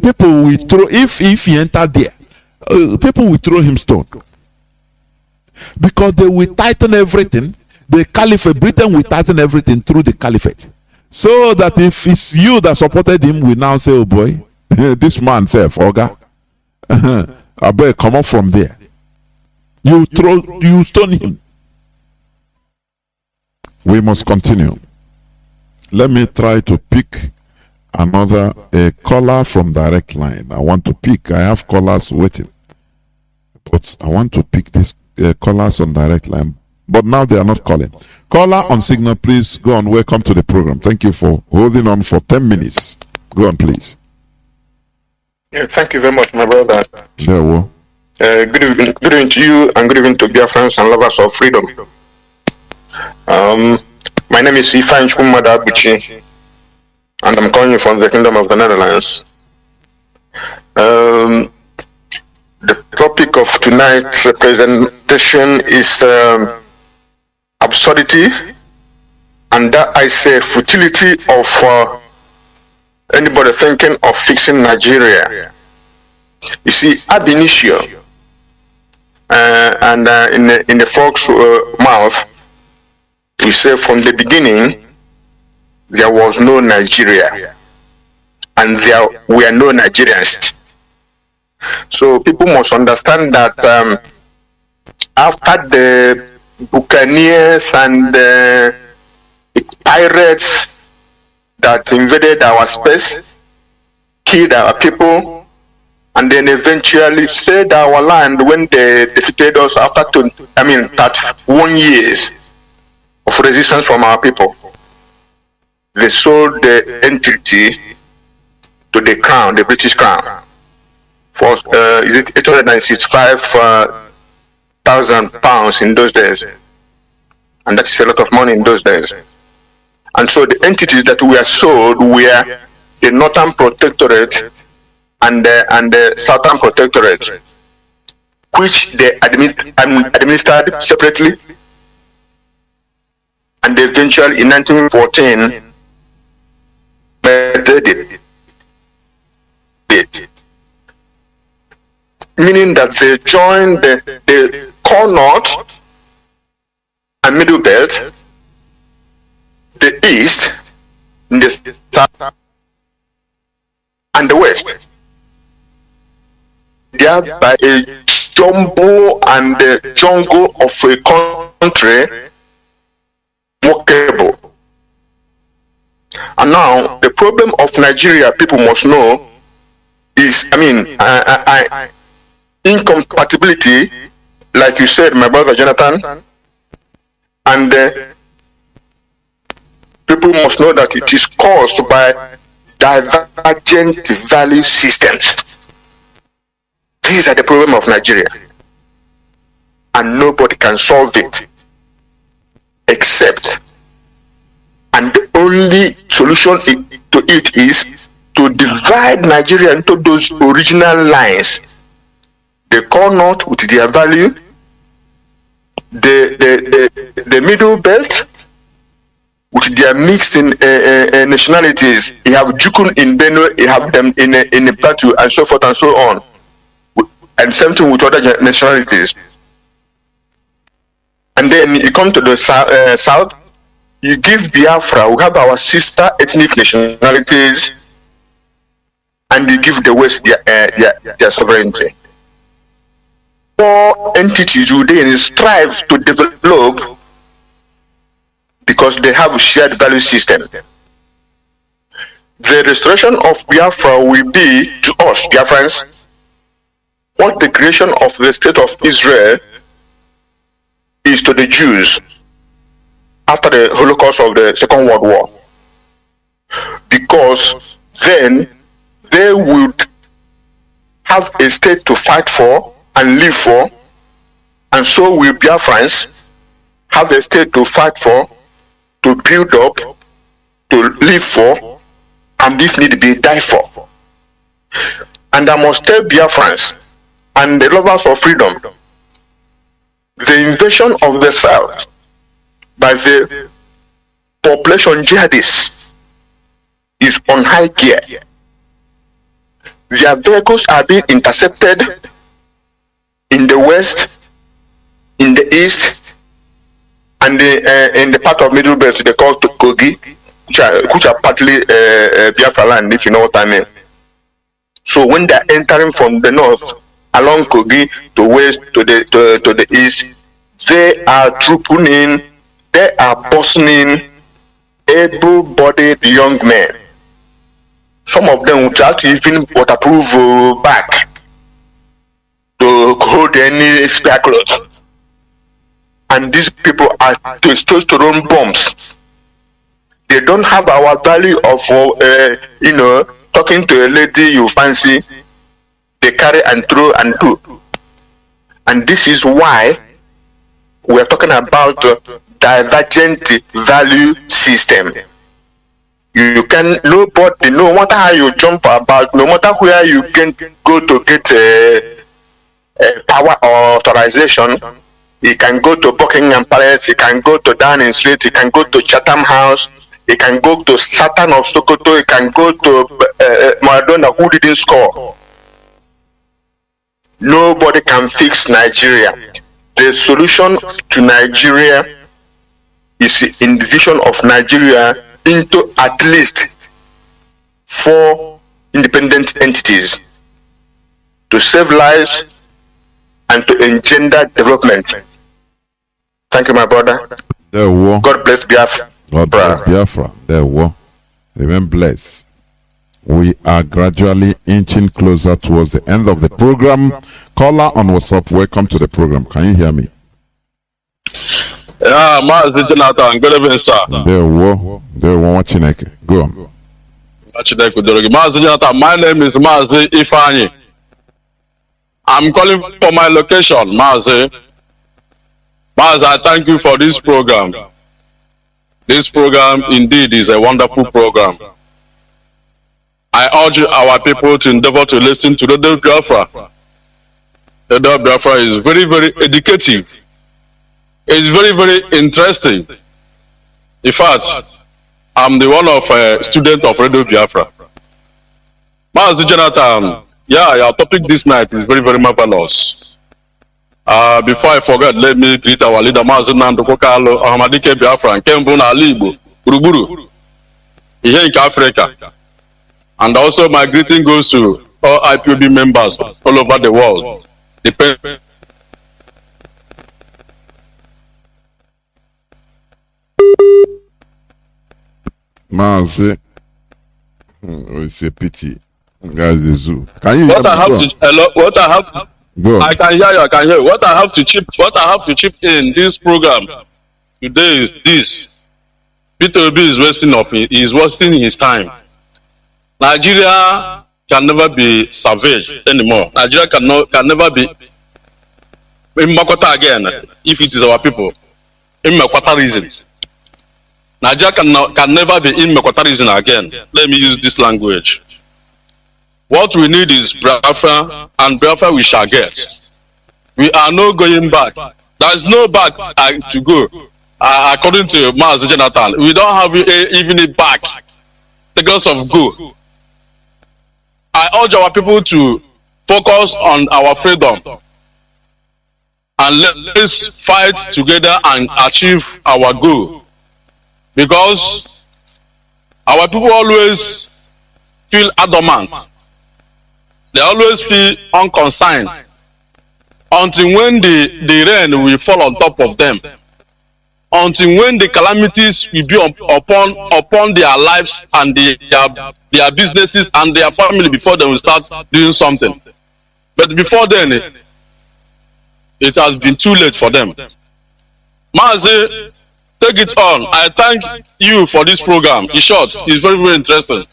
people will throw, if he enter there, people will throw him stone. Because they will tighten everything. The caliphate, Britain will tighten everything through the caliphate. So that if it's you that supported him, we now say, oh boy, this man self, Oga, I better come up from there. You stone him. We must continue. Let me try to pick another caller from direct line. I want to pick. I have callers waiting, but I want to pick these callers on direct line. But now they are not calling. Caller on signal, please go on. Welcome to the program. Thank you for holding on for 10 minutes. Go on, please. Yeah, thank you very much, my brother. Yeah, well. Good evening to you, and good evening to Biafrans and lovers of freedom. My name is Ifan Chukwumada Abuchi, and I'm calling you from the Kingdom of the Netherlands. The topic of tonight's presentation is absurdity, and that I say futility of anybody thinking of fixing Nigeria. You see, ab initio, and in the folks' mouth, we say from the beginning there was no Nigeria, and there were no Nigerians. So people must understand that after the Buccaneers and the pirates that invaded our space, killed our people, and then eventually saved our land when they defeated us after 31 years of resistance from our people. They sold the entity to the crown, the British crown, for is it 865,000 pounds in those days, and that's a lot of money in those days. And so the entities that were sold were the Northern Protectorate and the Southern Protectorate, which they administered separately, and eventually in 1914 merged it, meaning that they joined the core north and middle belt, the east, the south, and the west. Thereby a jumbo and the jungle of a country workable. And now the problem of Nigeria, people must know, is incompatibility, like you said, my brother Jonathan, and people must know that it is caused by divergent value systems. These are the problem of Nigeria, and nobody can solve it except, and the only solution to it is to divide Nigeria into those original lines. The core north with their value, the middle belt with their mixed in nationalities. You have Jukun in Benue, you have them in the Plateau, and so forth and so on. And same thing with other nationalities. And then you come to the south, you give Biafra, we have our sister ethnic nationalities, and you give the West their sovereignty. Four entities within strive to develop because they have a shared value system. The restoration of Biafra will be to us, Biafrans, what the creation of the state of Israel is to the Jews after the Holocaust of the Second World War. Because then they would have a state to fight for and live for, and so will Biafrans have a state to fight for, to build up, to live for, and if need be, die for. And I must tell Biafrans and the lovers of freedom, the invasion of the South by the population jihadists is on high gear. Their vehicles are being intercepted in the west, in the east, and in the part of Middle Belt they call Kogi, which are partly Biafra land, if you know what I mean. So when they're entering from the north along Kogi to west to the east, they are trooping in, they are busting in able-bodied young men. Some of them without even waterproof back to hold any spare clothes. And these people are testosterone bombs. They don't have our value of, talking to a lady you fancy, they carry and throw and do. And this is why we're talking about divergent value system. You can, nobody, no matter how you jump about, no matter where you can go to get power or authorization, you can go to Buckingham Palace, you can go to Downing Street, you can go to Chatham House, you can go to Satan of Sokoto, you can go to Maradona who didn't score. nobody can fix Nigeria. The solution to Nigeria is in division of Nigeria into at least 4 independent entities to save lives and to engender development. Thank you, my brother. God bless Biafra. God bless Biafra. Remain blessed. We are gradually inching closer towards the end of the program. Caller on WhatsApp, welcome to the program. Can you hear me? Yeah, Mazi Nnamdi, good evening, sir. There watching. Go on. Mazi Nnamdi, my name is Mazi Ifani. I'm calling for my location, Mazi. Mazi, I thank you for this program. This program indeed is a wonderful program. I urge our people to endeavor to listen to Radio Biafra. Radio Biafra is very, very educative. It's very, very interesting. In fact, I'm the one of a student of Radio Biafra. Mazi Jonathan, yeah, your topic this night is very, very marvelous. Before I forget, let me greet our leader, Mazi Nnamdi Kanu, Ahmadike Biafra, Kembu na Alibo, Buruburu, here in Africa. And also my greeting goes to all IPOB members all over the world. Mazi, it's a pity. Guys, the zoo. Can you? What I have to, hello, what I have. Go on. I can hear you. I can hear you. What I have to chip in this program today is this: Peter Obi is wasting his time. Nigeria can never be savage anymore. Nigeria can never be in Makota again if it is our people. In Makota reason. Nigeria can never be in Makota reason again. Let me use this language. What we need is Biafra, and Biafra we shall get. We are not going back. There is no back to go. According to Mazi Jonathan, we don't have even a back. The girls of go. I urge our people to focus on our freedom and let's fight together and achieve our goal. Because our people always feel adamant. They always feel unconcerned until when the rain will fall on top of them, until when the calamities will be upon their lives and their businesses and their family before they will start doing something. But before then, it has been too late for them. Mazi, take it on. I thank you for this program. In short, it's very, very interesting.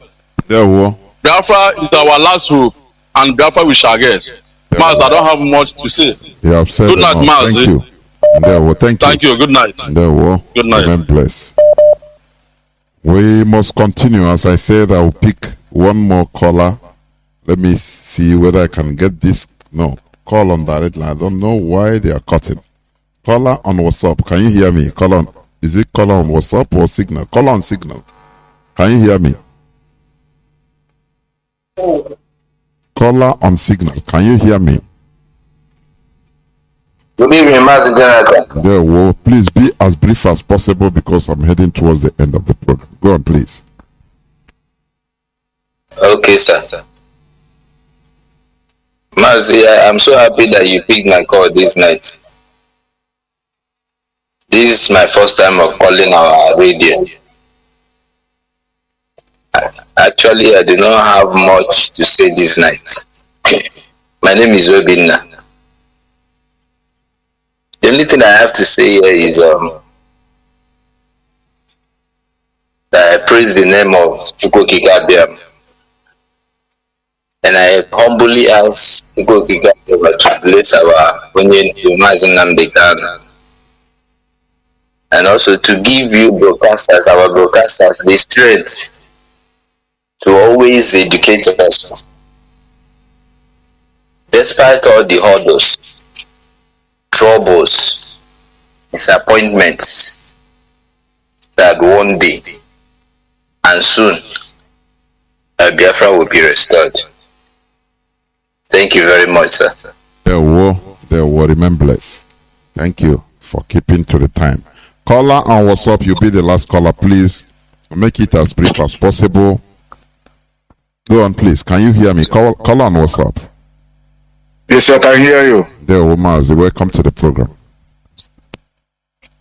Biafra is our last hope, and Biafra we shall get. Mazi, I don't have much to say. You have said good night, Mazi. Thank you. Thank you. Good night. Good night. Remain blessed. We must continue. As I said, I will pick one more caller. Let me see whether I can get this. No, call on direct line. I don't know why they are cutting. Caller on WhatsApp. Can you hear me? Call on. Is it caller on WhatsApp or signal? Call on signal. Can you hear me? Caller on signal. Can you hear me? Good evening, Mazi Nnamdi. Yeah, well, please be as brief as possible because I'm heading towards the end of the program. Go on, please. Okay, sir. Mazi, I'm so happy that you picked my call this night. This is my first time of calling our radio. Actually, I do not have much to say this night. My name is Obinna. The only thing I have to say here is that I praise the name of Chukwukikabiam, and I humbly ask Chukwukikabiam to bless our Mazi Nnamdi Kanu, and also to give you broadcasters, our broadcasters, the strength to always educate us, despite all the hurdles, troubles, disappointments, that one day and soon Biafra will be restored. Thank you very much, sir. There were remembrance. Thank you for keeping to the time. Caller on WhatsApp, you'll be the last caller. Please make it as brief as possible. Go on, please. Can you hear me? Caller on WhatsApp. Yes, I can hear you. There, Mazi. Welcome to the program.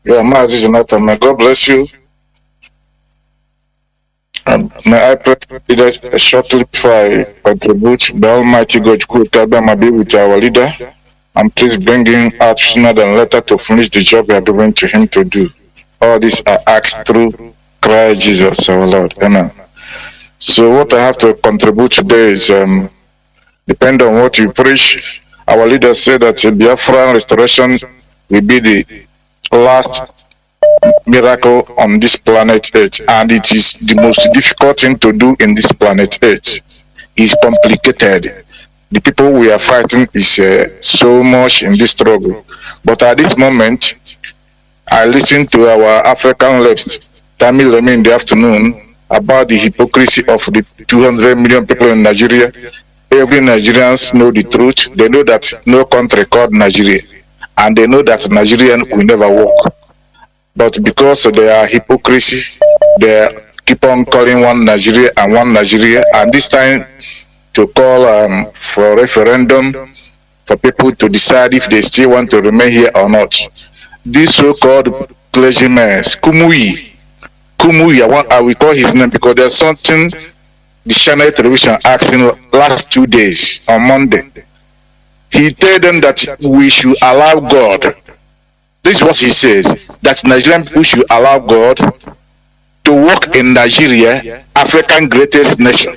Yeah, Mazi Jonathan. May God bless you. And may I pray that shortly before I contribute, the Almighty God could be with our leader, and please bring him out sooner than later to finish the job we are given to him to do. All these are asked through Christ Jesus our Lord. Amen. So what I have to contribute today is depend on what you preach. Our leader said that Biafran restoration will be the last miracle on this planet Earth, and it is the most difficult thing to do in this planet Earth. It's complicated. The people we are fighting is so much in this struggle. But at this moment, I listened to our African left, Tamil in the afternoon, about the hypocrisy of the 200 million people in Nigeria. Every Nigerians know the truth. They know that no country called Nigeria, and they know that Nigerian will never work. But because of their hypocrisy, they keep on calling one Nigeria, and this time to call for referendum for people to decide if they still want to remain here or not. These so-called clergymen, Kumuyi, I will call his name because there's something the Channel Television asked him last 2 days on Monday. He told them that we should allow God. This is what he says, that Nigerian people should allow God to work in Nigeria, African greatest nation.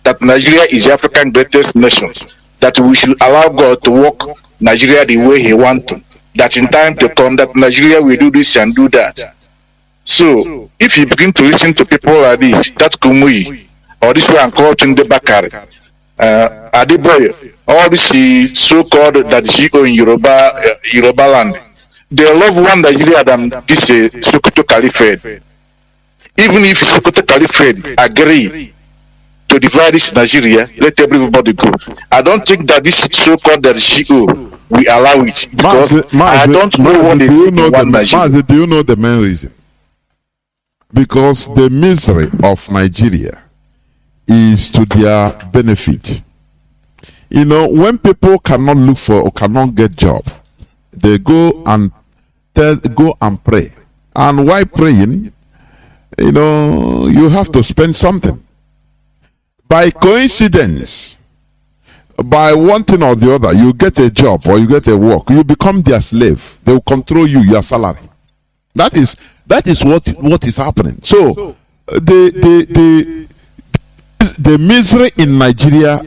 That Nigeria is the African greatest nation. That we should allow God to work Nigeria the way he wants to. That in time to come, that Nigeria will do this and do that. So, if you begin to listen to people like this, that Kumuyi, or this one called Tunde Bakari, Adeboye, all this so-called that GO in Yoruba land, they love one Nigeria than this Sokoto Caliphate. Even if Sokoto Caliphate agree to divide this Nigeria, let everybody go. I don't think that this so-called that GO will allow it, because I don't know what they do in one Nigeria. Mazi, do you know the main reason? Because the misery of Nigeria is to their benefit. You know, when people cannot look for or cannot get job, they go and pray. And while praying, you know, you have to spend something. By coincidence, by one thing or the other, you get a job or you get a work, you become their slave. They will control you, your salary. That is what is happening. So the misery in Nigeria,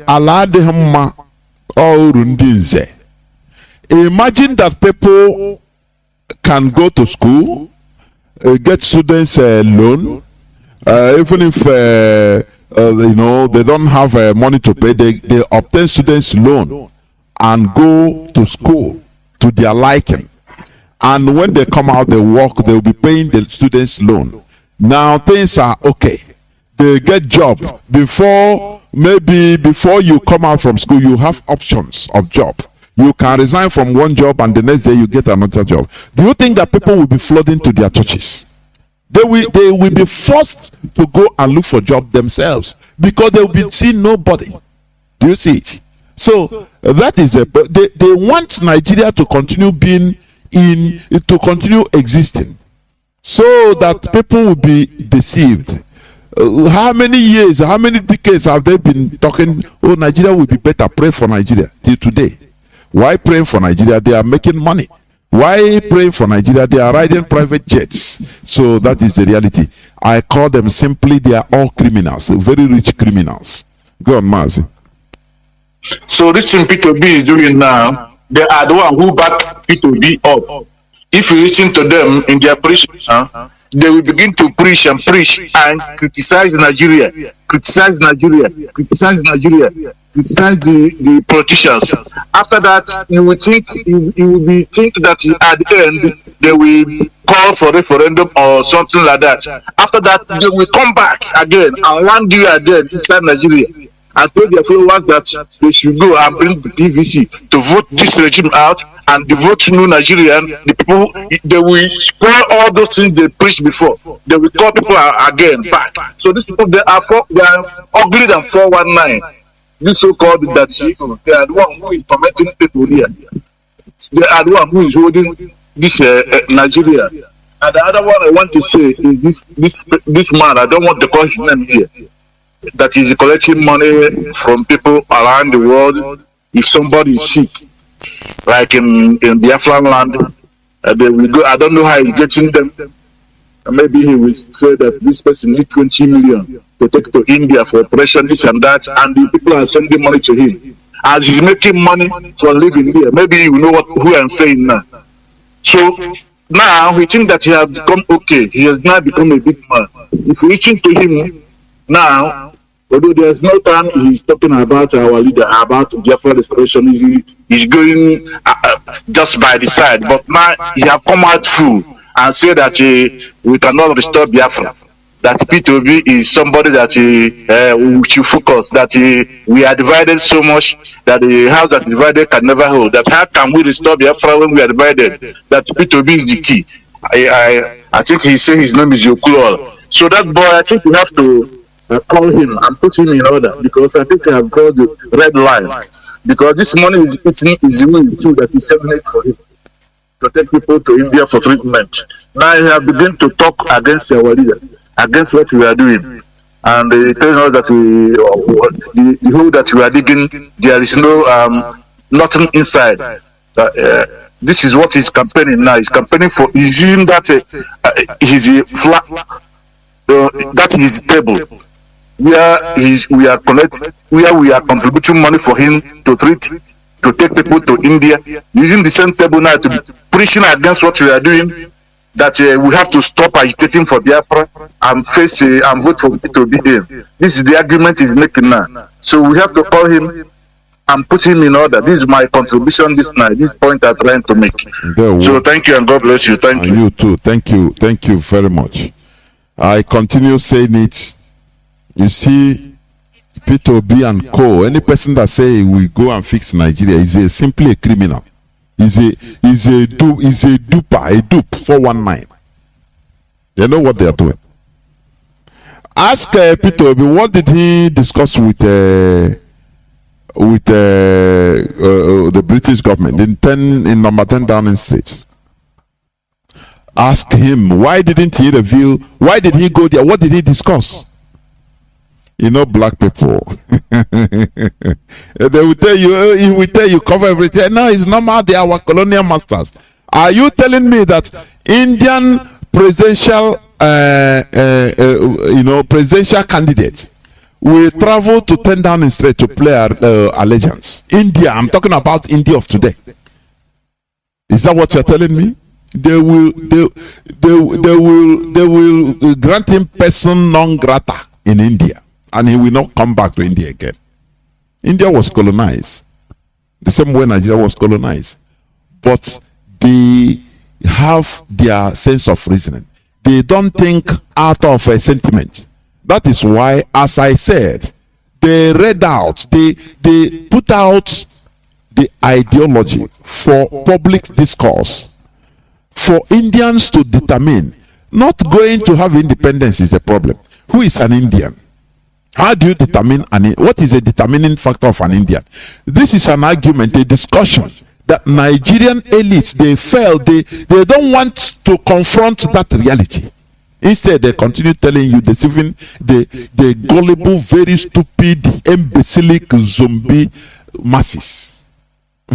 imagine that people can go to school, get students loan, even if you know they don't have money to pay, they obtain students loan and go to school to their liking. And when they come out, they work, they will be paying the students loan. Now things are okay. They get job. Maybe before you come out from school, you have options of job. You can resign from one job and the next day you get another job. Do you think that people will be flooding to their churches? They will be forced to go and look for job themselves because they will be seeing nobody. Do you see it? So that is they want Nigeria to continue to continue existing, so that people will be deceived. How many years, how many decades have they been talking, oh, Nigeria will be better, pray for Nigeria, till today? Why praying for Nigeria? They are making money. Why praying for Nigeria? They are riding private jets. So that is the reality. I call them simply, they are all criminals, very rich criminals. Go on, Mazi. So this thing P2B is doing now, they are the one who back P2B up. If you listen to them in their preaching, they will begin to preach and criticize Nigeria, criticize the politicians. After that, you will think that at the end they will call for referendum or something like that. After that, they will come back again and land you again inside Nigeria. and told their followers that they should go and bring the PVC to vote this regime out and the vote new Nigerian, the people, they will spoil all those things they preached before. They will call people again back. So these people, they are ugly than 419. This so-called that they are the one who is tormenting people here. They are the one who is holding this Nigeria. And the other one I want to say is this man, I don't want to call his name here, that is collecting money from people around the world. If somebody is sick, like in Biafran land, they will go. I don't know how he's getting them. Maybe he will say that this person needs 20 million to take to India for operation, this and that, and the people are sending money to him. As he's making money for living here, maybe you know who I'm saying now. So now he thinks that he has become okay. He has now become a big man. If we listen to him now, although there's no time he's talking about our leader, about Biafra restoration, he's going just by the side. But now he have come out full and say that we cannot restore Biafra. That P2B is somebody that we should focus, that we are divided so much that the house that divided can never hold. That how can we restore Biafra when we are divided? That P2B is the key. I think he said his name is Yokulol. So that boy, I think we have to call him and put him in order, because I think I have called the red line. Because this money is eating his will too, that is saving it for him to take people to India for treatment. Now he has begun to talk against our leader, against what we are doing, and they tell us that the hole that we are digging, there is no nothing inside. This is what he's campaigning now. He's campaigning for. He's using that his flat. That is his table where we are contributing money for him to take people to India, using the same table now to be preaching against what we are doing. That we have to stop agitating for Biafra and face and vote for people to be him. This is the argument he's making now. So we have to call him and put him in order. This is my contribution this night. This point I'm trying to make. So thank you and God bless you. Thank you. You too. Thank you very much. I continue saying it. You see, P2B and Co. Any person that say we go and fix Nigeria is simply a criminal. Is a duper, a dupe 419. They know what they are doing. Ask P2B, what did he discuss with the British government in number 10 Downing Street? Ask him, why didn't he reveal? Why did he go there? What did he discuss? You know, black people. They will tell you, he will tell you, cover everything. No, it's normal. They are our colonial masters. Are you telling me that Indian presidential, presidential candidate will travel to 10 Downing Street to play allegiance? India. I'm talking about India of today. Is that what you're telling me? They will grant him person non grata in India, and he will not come back to India again. India was colonized the same way Nigeria was colonized, but they have their sense of reasoning. They don't think out of a sentiment. That is why, as I said, they read out, they put out the ideology for public discourse for Indians to determine. Not going to have independence is the problem. Who is an Indian? How do you determine what is a determining factor of an Indian? This is an argument, a discussion that Nigerian elites, they fail. They don't want to confront that reality. Instead, they continue telling you, deceiving the gullible, very stupid, imbecilic zombie masses.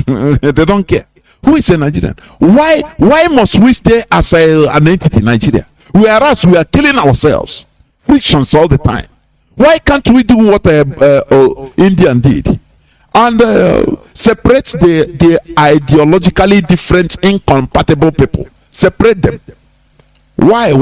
They don't care. Who is a Nigerian? Why must we stay as an entity in Nigeria? Whereas we are killing ourselves. Frictions all the time. Why can't we do what Indian did? And separate the ideologically different, incompatible people. Separate them. Why?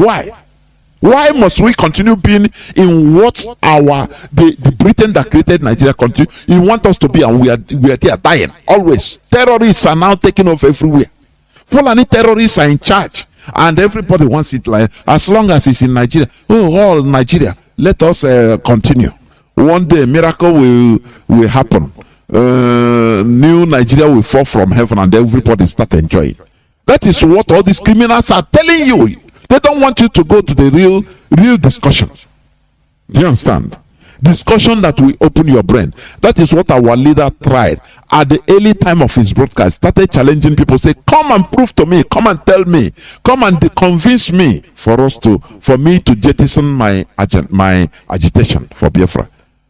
Why must we continue being in what the Britain that created Nigeria continue? You want us to be, and we are there dying always. Terrorists are now taking off everywhere. Fulani terrorists are in charge, and everybody wants it like as long as it's in Nigeria. Oh, all Nigeria, let us continue. One day, miracle will happen. New Nigeria will fall from heaven and everybody start enjoying. That is what all these criminals are telling you. They don't want you to go to the real discussion. Do you understand? Discussion that will open your brain. That is what our leader tried at the early time of his broadcast. Started challenging people, say, come and prove to me, come and tell me, come and convince me for me to jettison my agitation for Biafra.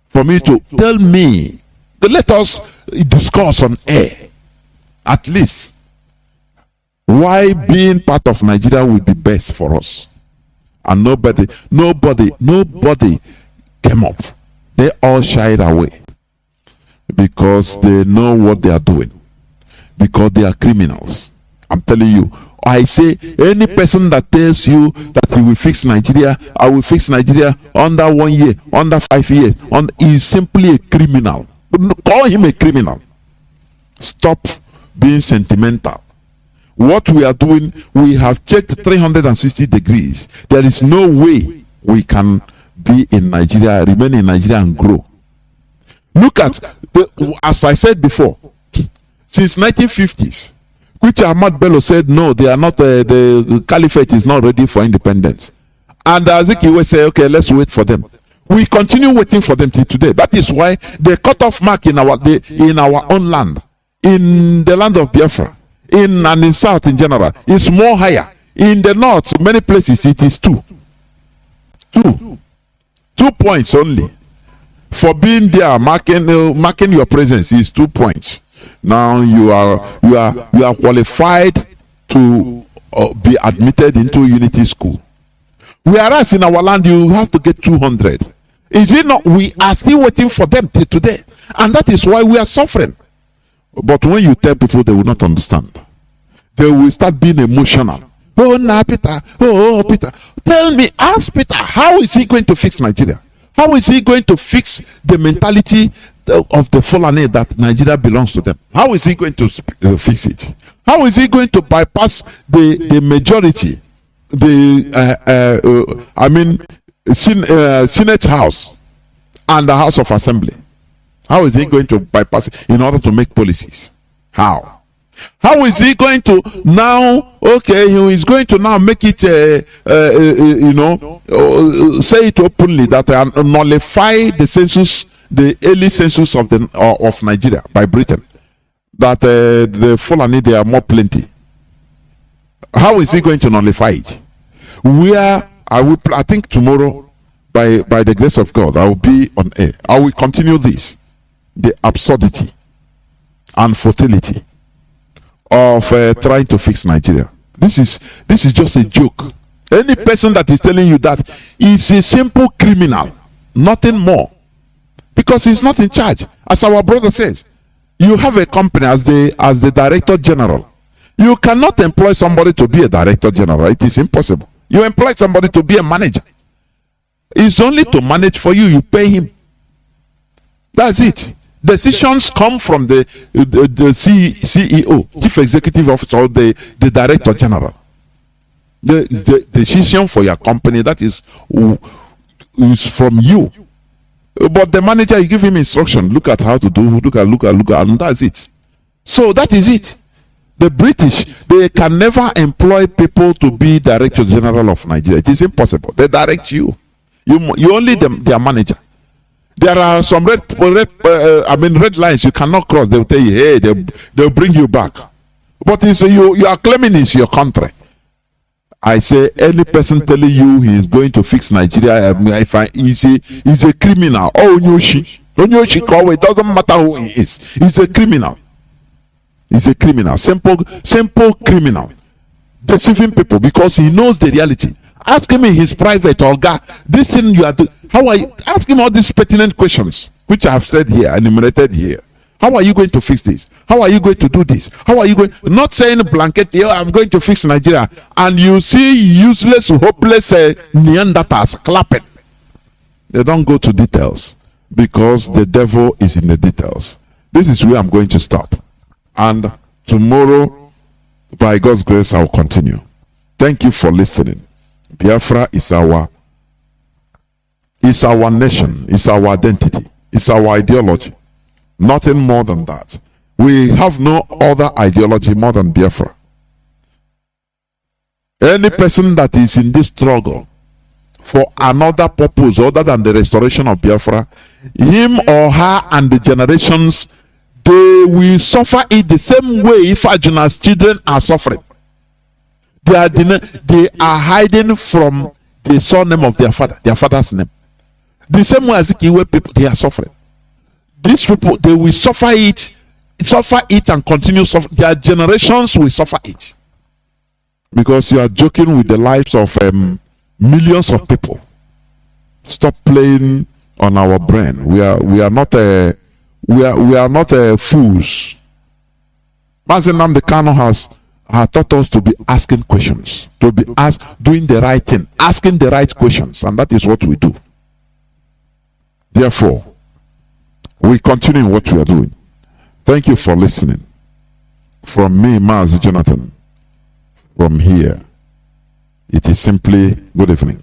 For me to tell me, let us discuss on air, at least, why being part of Nigeria will be best for us. And nobody came up. They all shied away because they know what they are doing, because they are criminals. I'm telling you, I say any person that tells you that he will fix Nigeria, I will fix Nigeria under 1 year, under 5 years, is simply a criminal. Call him a criminal. Stop being sentimental. What we are doing, we have checked 360 degrees. There is no way we can be in Nigeria, remain in Nigeria and grow. Look at, as I said before, since 1950s, which Ahmad Bello said, no, they are not, the caliphate is not ready for independence. And Azikiwe say, okay, let's wait for them. We continue waiting for them till today. That is why the cutoff mark in our own land, in the land of Biafra, and in South in general, is more higher. In the North, many places, it is 2 points only. For being there, marking your presence is 2 points. Now you are qualified to be admitted into Unity School. Whereas in our land, you have to get 200. Is it not? We are still waiting for them till today, and that is why we are suffering. But when you tell people, they will not understand. They will start being emotional. Oh, nah, Peter. Oh, Peter. Tell me, ask Peter, how is he going to fix Nigeria? How is he going to fix the mentality of the Fulani that Nigeria belongs to them? How is he going to fix it? How is he going to bypass the majority, Senate House and the House of Assembly? How is he going to bypass it in order to make policies? How? How is he going to now, okay, he is going to now make it, say it openly that nullify the census, the early census of Nigeria by Britain, that the Fulani, they are more plenty. How is he going to nullify it? I think tomorrow, by the grace of God, I will be on air. I will continue this, the absurdity and futility of trying to fix Nigeria. This is just a joke. Any person that is telling you that is a simple criminal, nothing more, because he's not in charge. As our brother says, you have a company as the director general. You cannot employ somebody to be a director general. It is impossible. You employ somebody to be a manager. It's only to manage for you. You pay him. That's it. Decisions come from the CEO, Chief Executive Officer, or the Director General. The decision for your company, that is from you. But the manager, you give him instruction. Look at how to do. Look at, and that's it. So that is it. The British, they can never employ people to be Director General of Nigeria. It is impossible. They direct you. You only their manager. There are some red lines you cannot cross. They will tell you, hey, they'll bring you back. But you are claiming it's your country. I say any person telling you he is going to fix Nigeria, he's a criminal. Oh, Onyoshi, it doesn't matter who he is. He's a criminal. He's a criminal, simple criminal, deceiving people because he knows the reality. Ask him in his private, Olga, this thing you are doing, how are you? Ask him all these pertinent questions, which I have said here, enumerated here. How are you going to fix this? How are you going to do this? How are you going? Not saying blanket, I'm going to fix Nigeria, and you see useless, hopeless Neanderthals clapping. They don't go to details because the devil is in the details. This is where I'm going to stop. And tomorrow, by God's grace, I'll continue. Thank you for listening. Biafra is our It's our nation, it's our identity, it's our ideology. Nothing more than that. We have no other ideology more than Biafra. Any person that is in this struggle for another purpose other than the restoration of Biafra, him or her and the generations, they will suffer it the same way Ifajuna's children are suffering. They are hiding from the surname of their father's name. The same way as Ikiwe people, they are suffering. These people, they will suffer it and continue suffering. Their generations will suffer it. Because you are joking with the lives of millions of people. Stop playing on our brain. We are not fools. Mazi Nnamdi Kanu has taught us to be asking questions, to be doing the right thing, asking the right questions, and that is what we do. Therefore, we continue what we are doing. Thank you for listening. From me, Mazi Jonathan, from here, it is simply good evening.